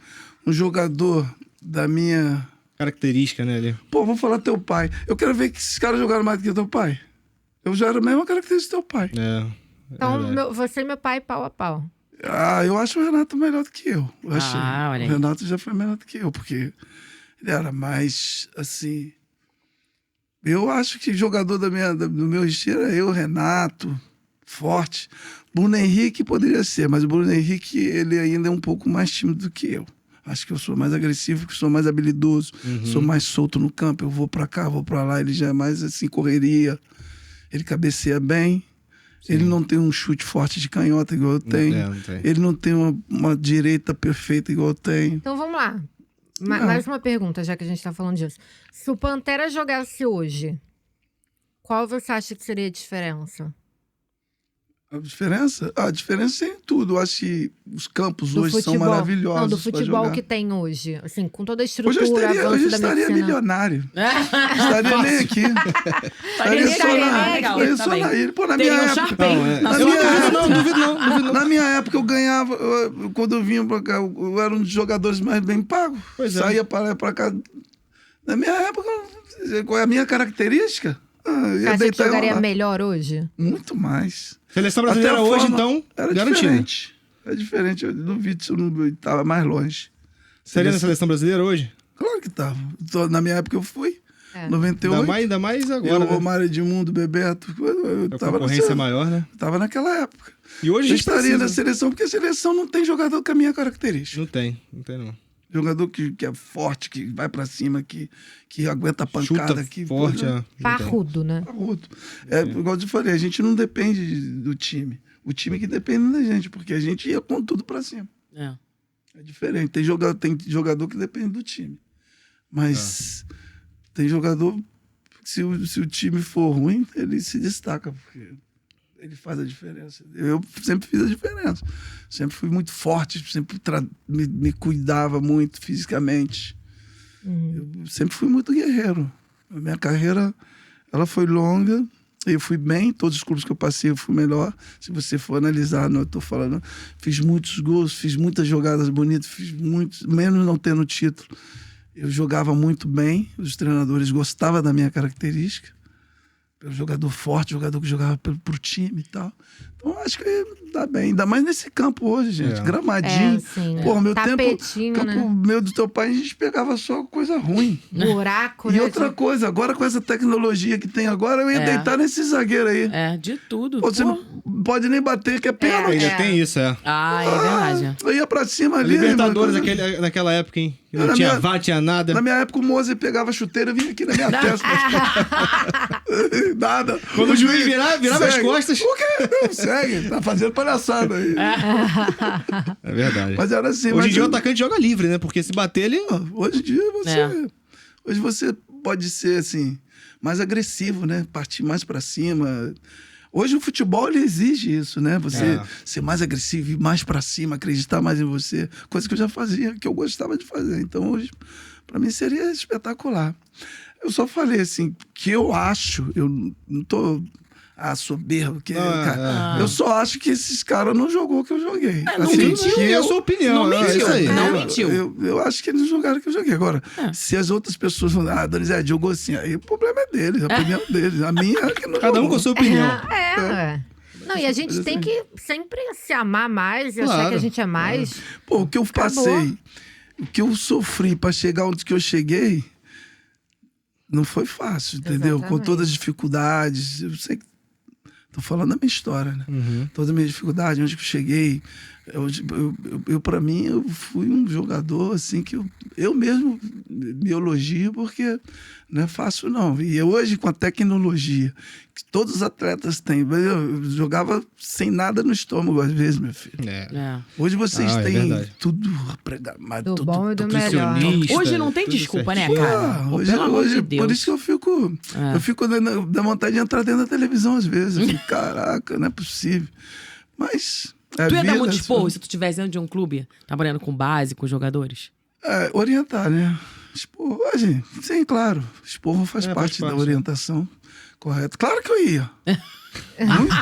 um jogador da minha. Característica, né, ali. Pô, vou falar teu pai. Eu quero ver que esses caras jogaram mais do que teu pai. Eu já era a mesma característica do teu pai. É. Então, você e meu pai, pau a pau. Ah, eu acho o Renato melhor do que eu. Eu achei. olha aí. O Renato já foi melhor do que eu, porque ele era mais, assim... Eu acho que jogador do meu estilo é eu, Renato, forte. Bruno Henrique poderia ser, mas o Bruno Henrique, ele ainda é um pouco mais tímido do que eu. Acho que eu sou mais agressivo, que sou mais habilidoso, sou mais solto no campo. Eu vou pra cá, vou pra lá. Ele já é mais assim, correria. Ele cabeceia bem. Ele não tem um chute forte de canhota igual eu tenho. não tem. Ele não tem uma direita perfeita igual eu tenho. Então vamos lá. Mais uma pergunta, já que a gente tá falando disso. Se o Pantera jogasse hoje, qual você acha que seria a diferença? A diferença? A diferença é em tudo. Eu acho que os campos Do hoje são futebol. maravilhosos. Não, do pra futebol jogar. que tem hoje. Assim, com toda a Hoje estrutura, eu avanço da estaria medicina. milionário. Estaria nem aqui. Estaria só legal, estaria tá só bem. na ilha. Pô, na Teria minha um época. Sharpei Não, é. na Na sua minha casa. época- Não, duvido não. Na minha época eu ganhava, quando eu vinha pra cá, eu era um dos jogadores mais bem pagos. Pois é. Saía para lá e pra cá. Na minha época, qual é a minha característica? Eu Você ia acha que deitar e jogaria rolar. melhor hoje? Muito mais. Seleção brasileira Até a hoje, forma então, era garantido. diferente. É diferente. Eu duvido se eu não estava mais longe. Seria na seleção brasileira hoje? Claro que tava. Na minha época eu fui. É. 98. Ainda mais agora, Eu, né? Romário, Edmundo, Bebeto. Eu A tava concorrência é na, maior, né? tava naquela época. E hoje a Eu gente estaria precisa. na seleção, porque a seleção não tem jogador com a minha característica. Não tem não. Jogador que é forte, que vai pra cima, que aguenta a pancada. Chuta que, forte, pô, não tem. Parrudo, né? Parrudo. Igual eu te falei, a gente não depende do time. O time que depende da gente, porque a gente ia com tudo pra cima. É. É diferente. Tem jogador que depende do time. Mas tem jogador que se o time for ruim, ele se destaca, porque ele faz a diferença. Eu sempre fiz a diferença. Sempre fui muito forte, sempre me cuidava muito fisicamente. Eu sempre fui muito guerreiro. A minha carreira, ela foi longa. Eu fui bem, todos os clubes que eu passei eu fui melhor. Se você for analisar, não estou falando. Fiz muitos gols, fiz muitas jogadas bonitas, fiz muitos, menos não tendo título. Eu jogava muito bem, os treinadores gostavam da minha característica. Pelo jogador forte, jogador que jogava pro time e tal. Então, acho que dá bem. Ainda mais nesse campo hoje, gente. Gramadinho. Sim. Pô, meu Tapetinho, tempo, né? campo meu do teu pai, a gente pegava só coisa ruim. Buraco, E né? outra coisa, agora com essa tecnologia que tem agora, eu ia deitar nesse zagueiro aí. É, de tudo. Pô, você Pô. não pode nem bater, que é pênalti. Ainda tem isso, é. Ah, é verdade. Eu ia pra cima ali. Libertadores mano. naquela época, hein? Que não Na tinha minha- VAR, tinha nada. Na minha época, o Mozer pegava a chuteira e vinha aqui na minha testa. Nada. Quando o juiz virava as segue. costas. O quê? Não, segue. Tá fazendo palhaçada aí. É verdade. Mas era assim. Hoje mas em dia o eu- atacante joga livre, né? Porque se bater ele... Hoje em dia você. É. Hoje você pode ser assim, mais agressivo, né? Partir mais pra cima. Hoje o futebol ele exige isso, né? Você ser mais agressivo, ir mais pra cima, acreditar mais em você. Coisa que eu já fazia, que eu gostava de fazer. Então hoje, pra mim, seria espetacular. Eu só falei assim, que eu acho, eu não tô soberbo, que, cara, eu só acho que esses caras não jogou o que eu joguei. não Assim, mentiu, que É a sua opinião. Não é mentiu, isso aí. não mentiu. eu acho que eles não jogaram o que eu joguei. Agora, se as outras pessoas falam, Donizete jogou assim, aí o problema é deles, a opinião deles. A minha é que não Cada um jogou. com a sua opinião. É. Não, e a gente tem que sempre se amar mais e achar Claro. que a gente é mais. Pô, o que eu passei, o que eu sofri pra chegar onde que eu cheguei, não foi fácil, entendeu? Com Exatamente. todas as dificuldades. Eu sei que tô falando da minha história, né? Toda a minha dificuldade, onde que eu cheguei. Eu para mim, eu fui um jogador assim que eu mesmo me elogio porque não é fácil não. E hoje com a tecnologia que todos os atletas têm, eu jogava sem nada no estômago às vezes, meu filho. É. Hoje vocês Ah, é têm verdade. tudo programado, Do bom e do melhor. nutricionista, Hoje não tem tudo desculpa, né, certinho. cara? Pô, hoje, pelo amor hoje de Deus. por isso que eu fico da vontade de entrar dentro da televisão às vezes. Eu fico, caraca, não é possível. Mas Tu ia dar vida, muito esporro se tu estivesse dentro de um clube, trabalhando com base, com jogadores? orientar, né? Esporro, hoje, sim, claro. Esporro faz Faz parte da parte, orientação. Correto. Claro que eu ia. Muito.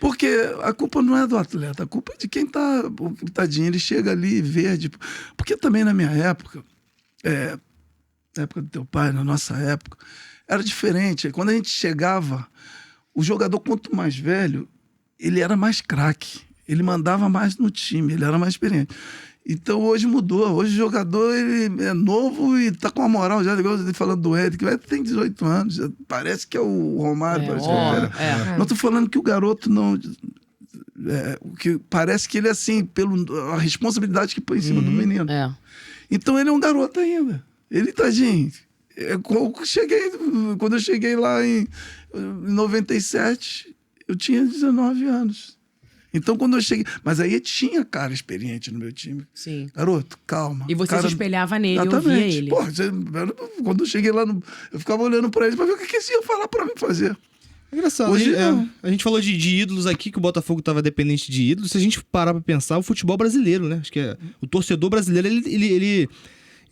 Porque a culpa não é do atleta, a culpa é de quem tá. Tadinho, ele chega ali verde. Porque também na minha época, na época do teu pai, na nossa época, era diferente. Quando a gente chegava, o jogador, quanto mais velho, ele era mais craque. Ele mandava mais no time, ele era mais experiente. Então hoje mudou. Hoje o jogador ele é novo e tá com a moral já, igual você falando do Ed, que vai tem 18 anos. Parece que é o Romário. Parece que é. Não tô falando que o garoto não. Que parece que ele é assim, a responsabilidade que põe em cima do menino. Então ele é um garoto ainda. Ele, tadinho. Quando eu cheguei lá em 97, eu tinha 19 anos. Então, quando eu cheguei... Mas aí tinha cara experiente no meu time. Sim. Garoto, calma. E você se espelhava nele, Exatamente. ouvia ele. Pô, quando eu cheguei lá, eu ficava olhando pra ele pra ver o que eles iam falar pra mim fazer. Engraçado. Hoje não. A gente falou de ídolos aqui, que o Botafogo tava dependente de ídolos. Se a gente parar pra pensar, o futebol brasileiro, né? Acho que o torcedor brasileiro, ele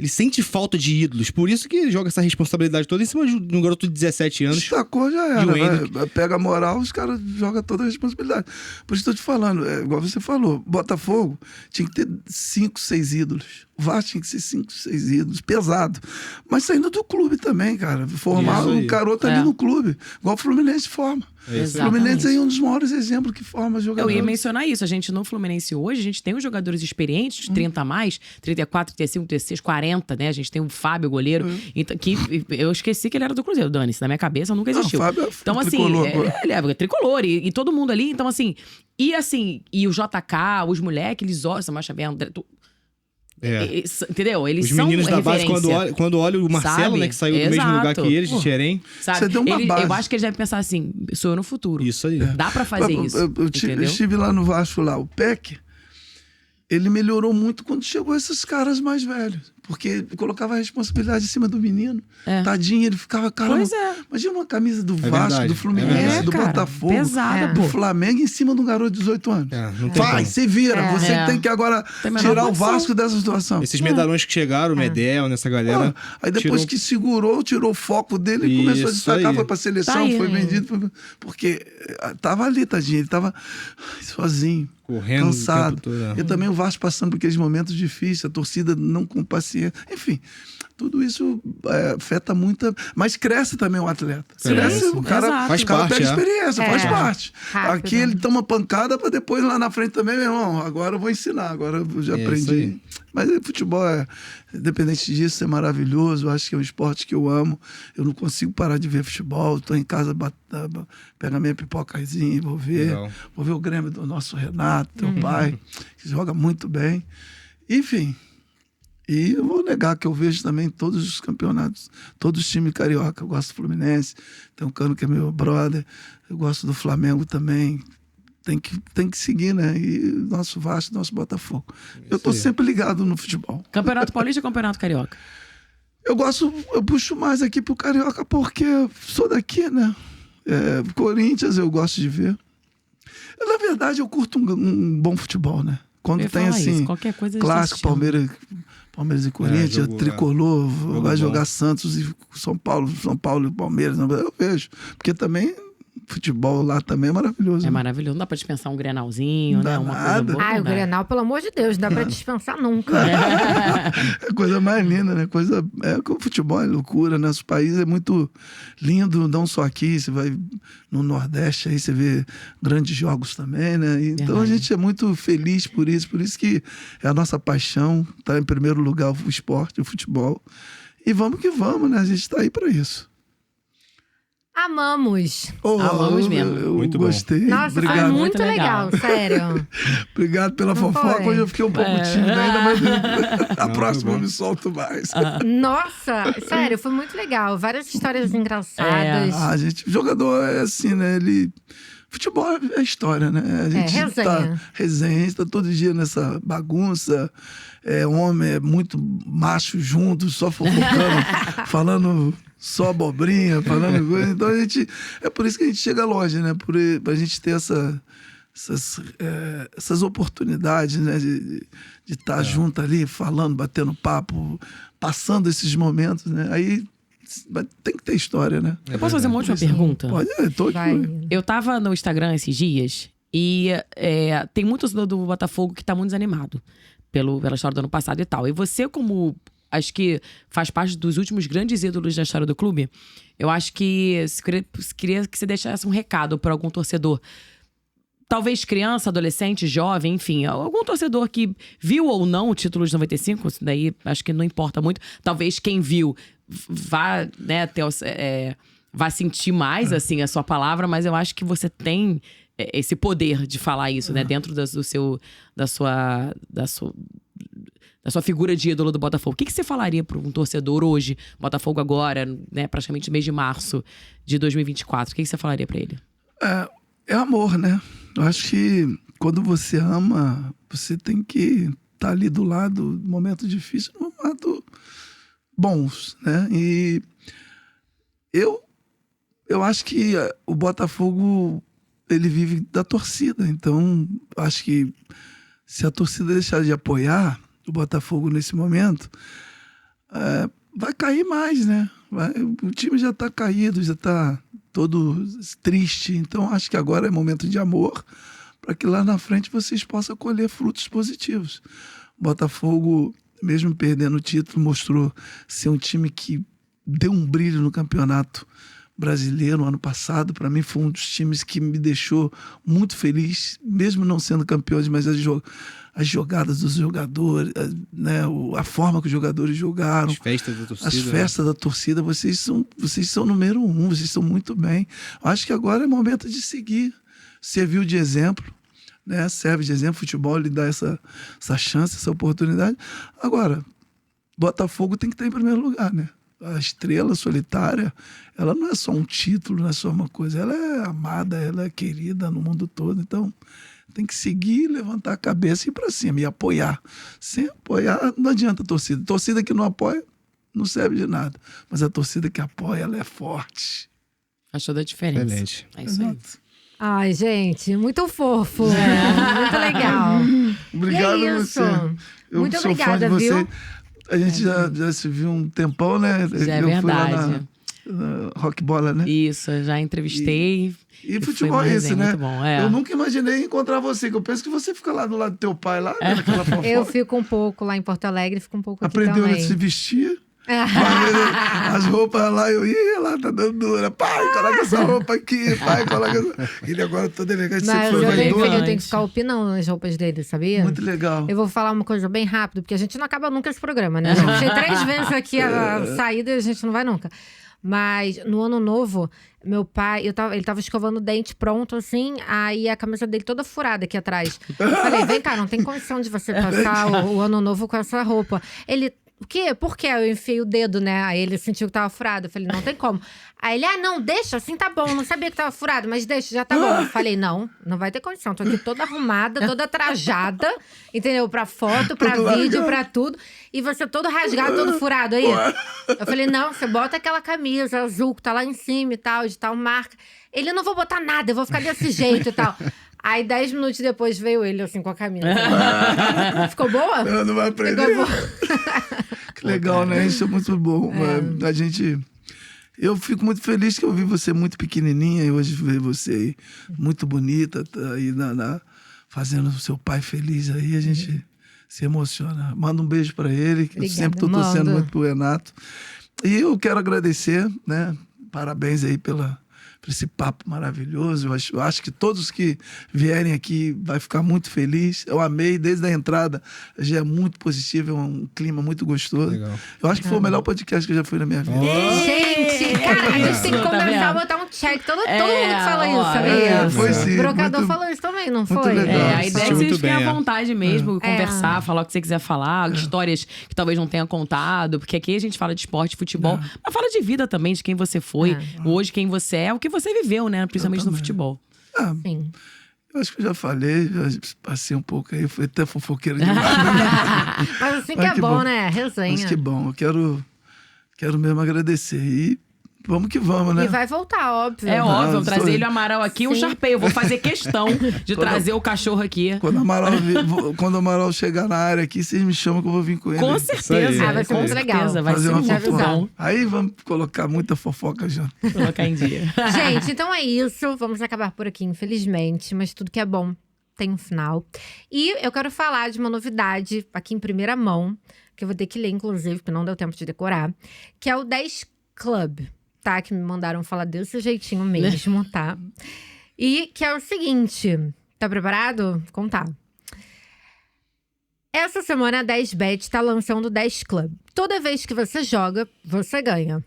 sente falta de ídolos. Por isso que ele joga essa responsabilidade toda em cima de um garoto de 17 anos. Destacou, já E o era. Hendrick. Pega a moral, os caras jogam toda a responsabilidade. Por isso que eu tô te falando, igual você falou, Botafogo tinha que ter 5, 6 ídolos. Vasco tinha que ser 5, 6 ídolos, pesado. Mas saindo do clube também, cara. Formar Isso aí. um garoto ali no clube. Igual o Fluminense forma. O Fluminense é um dos maiores exemplos que forma Eu jogadores. ia mencionar isso. A gente no Fluminense hoje, a gente tem os jogadores experientes, de 30 a mais, 34, 35, 36, 40, né? A gente tem o Fábio, goleiro, então, que eu esqueci que ele era do Cruzeiro, dane-se. Na minha cabeça nunca existiu. Não, o Fábio é então, assim, tricolor, ele é tricolor e todo mundo ali. Então, assim, e o JK, os moleques, eles olham, Samacha Venda, entendeu? Eles Os são meninos da base, referência. quando olham o Marcelo, Sabe? né, que saiu do mesmo Exato. lugar que eles, de Xerém. Sabe? Você deu uma base. Eu acho que eles devem pensar assim, sou eu no futuro. Isso aí. Dá pra fazer isso, Eu entendeu? estive lá no Vasco, lá, o Peck, ele melhorou muito quando chegou esses caras mais velhos. Porque colocava a responsabilidade em cima do menino. Tadinho, ele ficava, cara. Pois é. Imagina uma camisa do Vasco, verdade, do Fluminense, do cara, Botafogo, pesada, do pô. Flamengo em cima de um garoto de 18 anos. Não tem Vai, como. se vira. Você tem que agora Tem a menor tirar o condição. Vasco dessa situação. Esses medalhões que chegaram, o Medel, nessa galera. Aí depois que segurou, tirou o foco dele e começou a Isso destacar, aí. foi pra seleção, Tá aí. foi vendido. Porque tava ali, tadinho, ele tava sozinho. Correndo o cansado. tempo todo, E também o Vasco passando por aqueles momentos difíceis, a torcida não com paciência. Enfim, tudo isso afeta muito. Mas cresce também o atleta. Sim, Cresce, o cara, exato. Faz o cara parte, pega é. experiência, faz parte. Rápido. Aqui ele toma pancada para depois lá na frente também, meu irmão. Agora eu vou ensinar, agora eu já Isso aprendi. aí. Mas futebol, independente disso, é maravilhoso. Eu acho que é um esporte que eu amo. Eu não consigo parar de ver futebol. Estou em casa, pego a minha pipocazinha e vou ver. Legal. Vou ver o Grêmio do nosso Renato, teu pai, que joga muito bem. Enfim. E eu vou negar que eu vejo também todos os campeonatos, todos os times carioca. Eu gosto do Fluminense, tem um Cano que é meu brother. Eu gosto do Flamengo também. Tem que seguir, né? E nosso Vasco, nosso Botafogo. Eu tô aí. sempre ligado no futebol. Campeonato Paulista ou Campeonato Carioca? Eu puxo mais aqui pro Carioca porque eu sou daqui, né? Corinthians eu gosto de ver. Na verdade, eu curto um bom futebol, né? Quando Eu ia tem falar assim, isso, qualquer coisa a gente clássico, assiste. Palmeiras e Corinthians, jogo, Tricolor, Jogo vai bom. jogar Santos e São Paulo e Palmeiras. Eu vejo. Porque também futebol lá também é maravilhoso. É né? maravilhoso. Não dá pra dispensar um Grenalzinho, Não né? dá Uma coisa nada. boa. Ai, o né? Grenal, pelo amor de Deus, não dá pra dispensar nunca. É a coisa mais linda, né? O futebol é loucura. Nosso país é muito lindo, não só aqui. Você vai no Nordeste, aí você vê grandes jogos também, né? Então a Verdade. gente é muito feliz por isso que é a nossa paixão. Tá em primeiro lugar o esporte, o futebol. E vamos que vamos, né? A gente tá aí para isso. Amamos. Amamos mesmo. Eu Muito bom. gostei. Nossa, foi Obrigado. muito Muito legal. legal, sério. Obrigado pela Não fofoca. foi? Hoje eu fiquei um pouco tímido ainda, mas a Não, próxima foi eu bom. me solto mais. Nossa, sério, foi muito legal. Várias histórias engraçadas. Jogador é assim, né? Futebol é história, né? A gente resenha. resenha, a gente tá todo dia nessa bagunça. Homem, é muito macho junto, só fofocando, falando só abobrinha, falando coisa. Então é por isso que a gente chega longe, né? Pra gente ter essas oportunidades, né? De estar junto ali, falando, batendo papo, passando esses momentos, né? Aí tem que ter história, né? Eu posso fazer uma última pergunta? Pode, tô aqui. Vai. Eu tava no Instagram esses dias e tem muitos do Botafogo que tá muito desanimado pela história do ano passado e tal. E você, como acho que faz parte dos últimos grandes ídolos da história do clube, eu acho que queria que você deixasse um recado para algum torcedor. Talvez criança, adolescente, jovem, enfim, algum torcedor que viu ou não o título de 95, isso daí acho que não importa muito. Talvez quem viu vá, né, vá sentir mais, assim, a sua palavra, mas eu acho que você tem esse poder de falar isso, né, dentro da sua figura de ídolo do Botafogo. O que você falaria para um torcedor hoje, Botafogo agora, né, praticamente mês de março de 2024? O que você falaria para ele? É amor, né? Eu acho que quando você ama, você tem que estar ali do lado no momento difícil, no momento bons, né? E eu acho que o Botafogo, ele vive da torcida. Então, acho que se a torcida deixar de apoiar o Botafogo nesse momento, vai cair mais, né? O time já está caído, já está todo triste. Então, acho que agora é momento de amor para que lá na frente vocês possam colher frutos positivos. Botafogo mesmo perdendo o título, mostrou ser um time que deu um brilho no campeonato brasileiro ano passado. Para mim foi um dos times que me deixou muito feliz, mesmo não sendo campeões, mas as jogadas dos jogadores, né, a forma que os jogadores jogaram, As festas da torcida. as festas da torcida, vocês são número 1, vocês estão muito bem. Acho que agora é momento de seguir, serviu de exemplo, né? Serve de exemplo, o futebol lhe dá essa chance, essa oportunidade. Agora, Botafogo tem que estar em primeiro lugar, né? A estrela solitária, ela não é só um título, não é só uma coisa, ela é amada, ela é querida no mundo todo, então tem que seguir, levantar a cabeça e ir para cima e apoiar. Sem apoiar, não adianta a torcida. Torcida que não apoia não serve de nada, mas a torcida que apoia, ela é forte. Faz toda a diferença. Excelente. É isso aí. Exato. Ai, gente, muito fofo. Muito legal. Obrigado E é a isso. você. Eu Muito sou obrigada, fã de você. viu? A gente já se viu um tempão, né? Já é Eu fui lá verdade. na Rock Bola, né? Isso, eu já entrevistei. E foi futebol uma é esse, resenha né? muito bom, é. Eu nunca imaginei encontrar você, que eu penso que você fica lá do lado do teu pai, lá, naquela fofoca. Eu fico um pouco lá em Porto Alegre, fico um pouco aqui Aprendeu a também. se vestir. As roupas lá, lá tá dando dura. Pai, coloca essa roupa aqui. Pai, coloca essa... Ele agora todo elegante, Mas sempre foi eu tenho vaidoso. que ficar opinando nas roupas dele, sabia? Muito legal. Eu vou falar uma coisa bem rápido, porque a gente não acaba nunca esse programa, né? Eu puxei 3 vezes aqui a saída e a gente não vai nunca. Mas no ano novo, meu pai, ele tava escovando o dente pronto, assim, aí a camisa dele toda furada aqui atrás. Eu falei, vem cá, não tem condição de você passar o ano novo com essa roupa. Ele, o quê? Por quê? Eu enfiei o dedo, né? Aí ele sentiu que tava furado. Eu falei, não tem como. Aí ele, não, deixa, assim tá bom. Não sabia que tava furado, mas deixa, já tá bom. Eu falei, não vai ter condição. Tô aqui toda arrumada, toda trajada, entendeu? Pra foto, pra Tudo vídeo, largado. pra tudo. E você todo rasgado, todo furado aí. Eu falei, não, você bota aquela camisa azul que tá lá em cima e tal, de tal marca. Ele, não vou botar nada, eu vou ficar desse jeito e tal. Aí 10 minutos depois veio ele assim com a camisa. Ficou boa? Não vai aprender. Ficou boa. Que legal, né? Isso é muito bom. A gente... Eu fico muito feliz que eu vi você muito pequenininha e hoje ver você aí muito bonita, tá aí fazendo o seu pai feliz aí, a gente se emociona. Manda um beijo para ele, que eu Obrigada, sempre tô torcendo mando. muito pro Renato. E eu quero agradecer, né? Parabéns aí por esse papo maravilhoso. Eu acho que todos que vierem aqui vai ficar muito feliz. Eu amei desde a entrada. Já é muito positivo, é um clima muito gostoso. Legal. Eu acho que foi o melhor podcast que eu já fui na minha vida. Gente, cara, a gente tem que Tá começar a vendo? botar um check. Todo mundo que fala isso, sabia? É, foi sim, O Brocador muito- falou isso também, não muito foi? legal. A ideia é que Assistiu vocês muito fiquem bem, à é. vontade mesmo, conversar, falar o que você quiser falar, É. histórias que talvez não tenha contado, porque aqui a gente fala de esporte, futebol, mas fala de vida também, de quem você foi, hoje quem você é, o que você viveu, né? Principalmente no futebol. Ah, Sim. eu acho que eu já falei, já passei um pouco aí, fui até fofoqueiro demais. Mas assim que Ai, é que bom, bom. né? Resenha. Mas que bom, eu quero mesmo agradecer. E vamos que vamos, né? E vai voltar, óbvio. É óbvio, eu sou trazer eu. ele o Amaral aqui, um Sim. Sharpei. Eu vou fazer questão de trazer o cachorro aqui. Quando o Amaral chegar na área aqui, vocês me chamam que eu vou vir com ele. Com aí. certeza. Ah, vai ser com muito legal. certeza, vai Fazer ser uma muito fofoca. bom. Aí vamos colocar muita fofoca já. Colocar em dia. Gente, então é isso. Vamos acabar por aqui, infelizmente. Mas tudo que é bom tem um final. E eu quero falar de uma novidade aqui em primeira mão, que eu vou ter que ler, inclusive, porque não deu tempo de decorar, que é o 10 Club, tá? Que me mandaram falar desse jeitinho mesmo, tá? E que é o seguinte. Tá preparado? Vou contar. Essa semana a 10bet tá lançando o 10 Club. Toda vez que você joga, você ganha.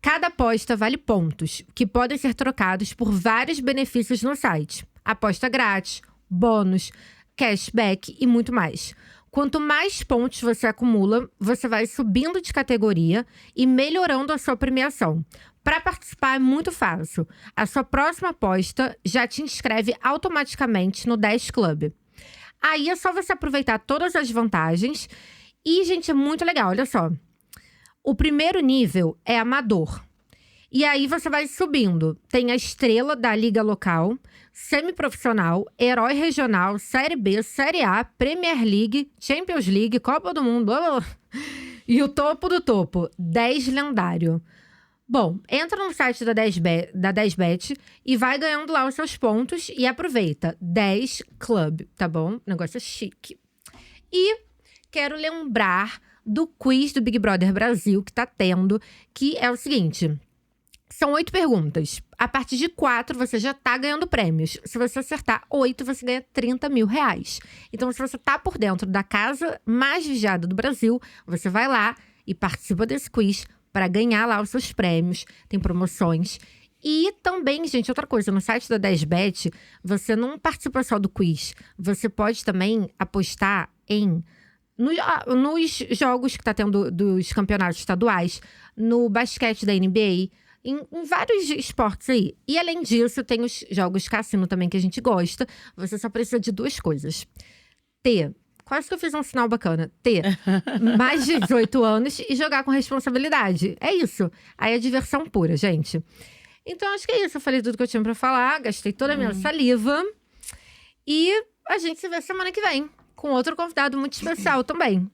Cada aposta vale pontos, que podem ser trocados por vários benefícios no site. Aposta grátis, bônus, cashback e muito mais. Quanto mais pontos você acumula, você vai subindo de categoria e melhorando a sua premiação. Para participar é muito fácil. A sua próxima aposta já te inscreve automaticamente no 10 Club. Aí é só você aproveitar todas as vantagens. E, gente, é muito legal, olha só. O primeiro nível é amador. E aí você vai subindo. Tem a estrela da liga local, semiprofissional, herói regional, Série B, Série A, Premier League, Champions League, Copa do Mundo, blá, blá, blá. E o topo do topo, 10 lendário. Bom, entra no site da 10bet e vai ganhando lá os seus pontos e aproveita. 10 Club, tá bom? Negócio chique. E quero lembrar do quiz do Big Brother Brasil que tá tendo, que é o seguinte. São 8 perguntas. A partir de 4, você já tá ganhando prêmios. Se você acertar 8, você ganha 30 mil reais. Então, se você tá por dentro da casa mais vigiada do Brasil, você vai lá e participa desse quiz para ganhar lá os seus prêmios. Tem promoções. E também, gente, outra coisa, no site da 10bet, você não participa só do quiz. Você pode também apostar nos jogos que tá tendo dos campeonatos estaduais, no basquete da NBA, em vários esportes aí. E além disso, tem os jogos cassino também que a gente gosta. Você só precisa de 2 coisas. Quase que eu fiz um sinal bacana. Ter mais de 18 anos e jogar com responsabilidade. É isso. Aí é diversão pura, gente. Então, acho que é isso. Eu falei tudo que eu tinha pra falar. Gastei toda a minha saliva. E a gente se vê semana que vem. Com outro convidado muito especial também.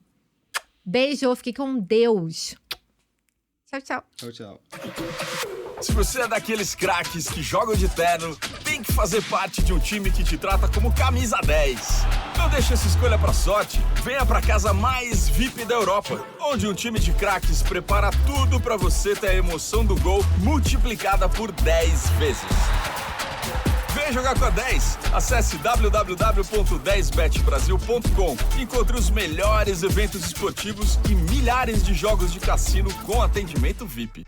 Beijo. Fique com Deus. Tchau, tchau. Tchau, tchau. Se você é daqueles craques que jogam de terno, tem que fazer parte de um time que te trata como camisa 10. Não deixe essa escolha pra sorte. Venha pra casa mais VIP da Europa, onde um time de craques prepara tudo pra você ter a emoção do gol multiplicada por 10 vezes. Vem jogar com a 10. Acesse www.10betbrasil.com. Encontre os melhores eventos esportivos e milhares de jogos de cassino com atendimento VIP.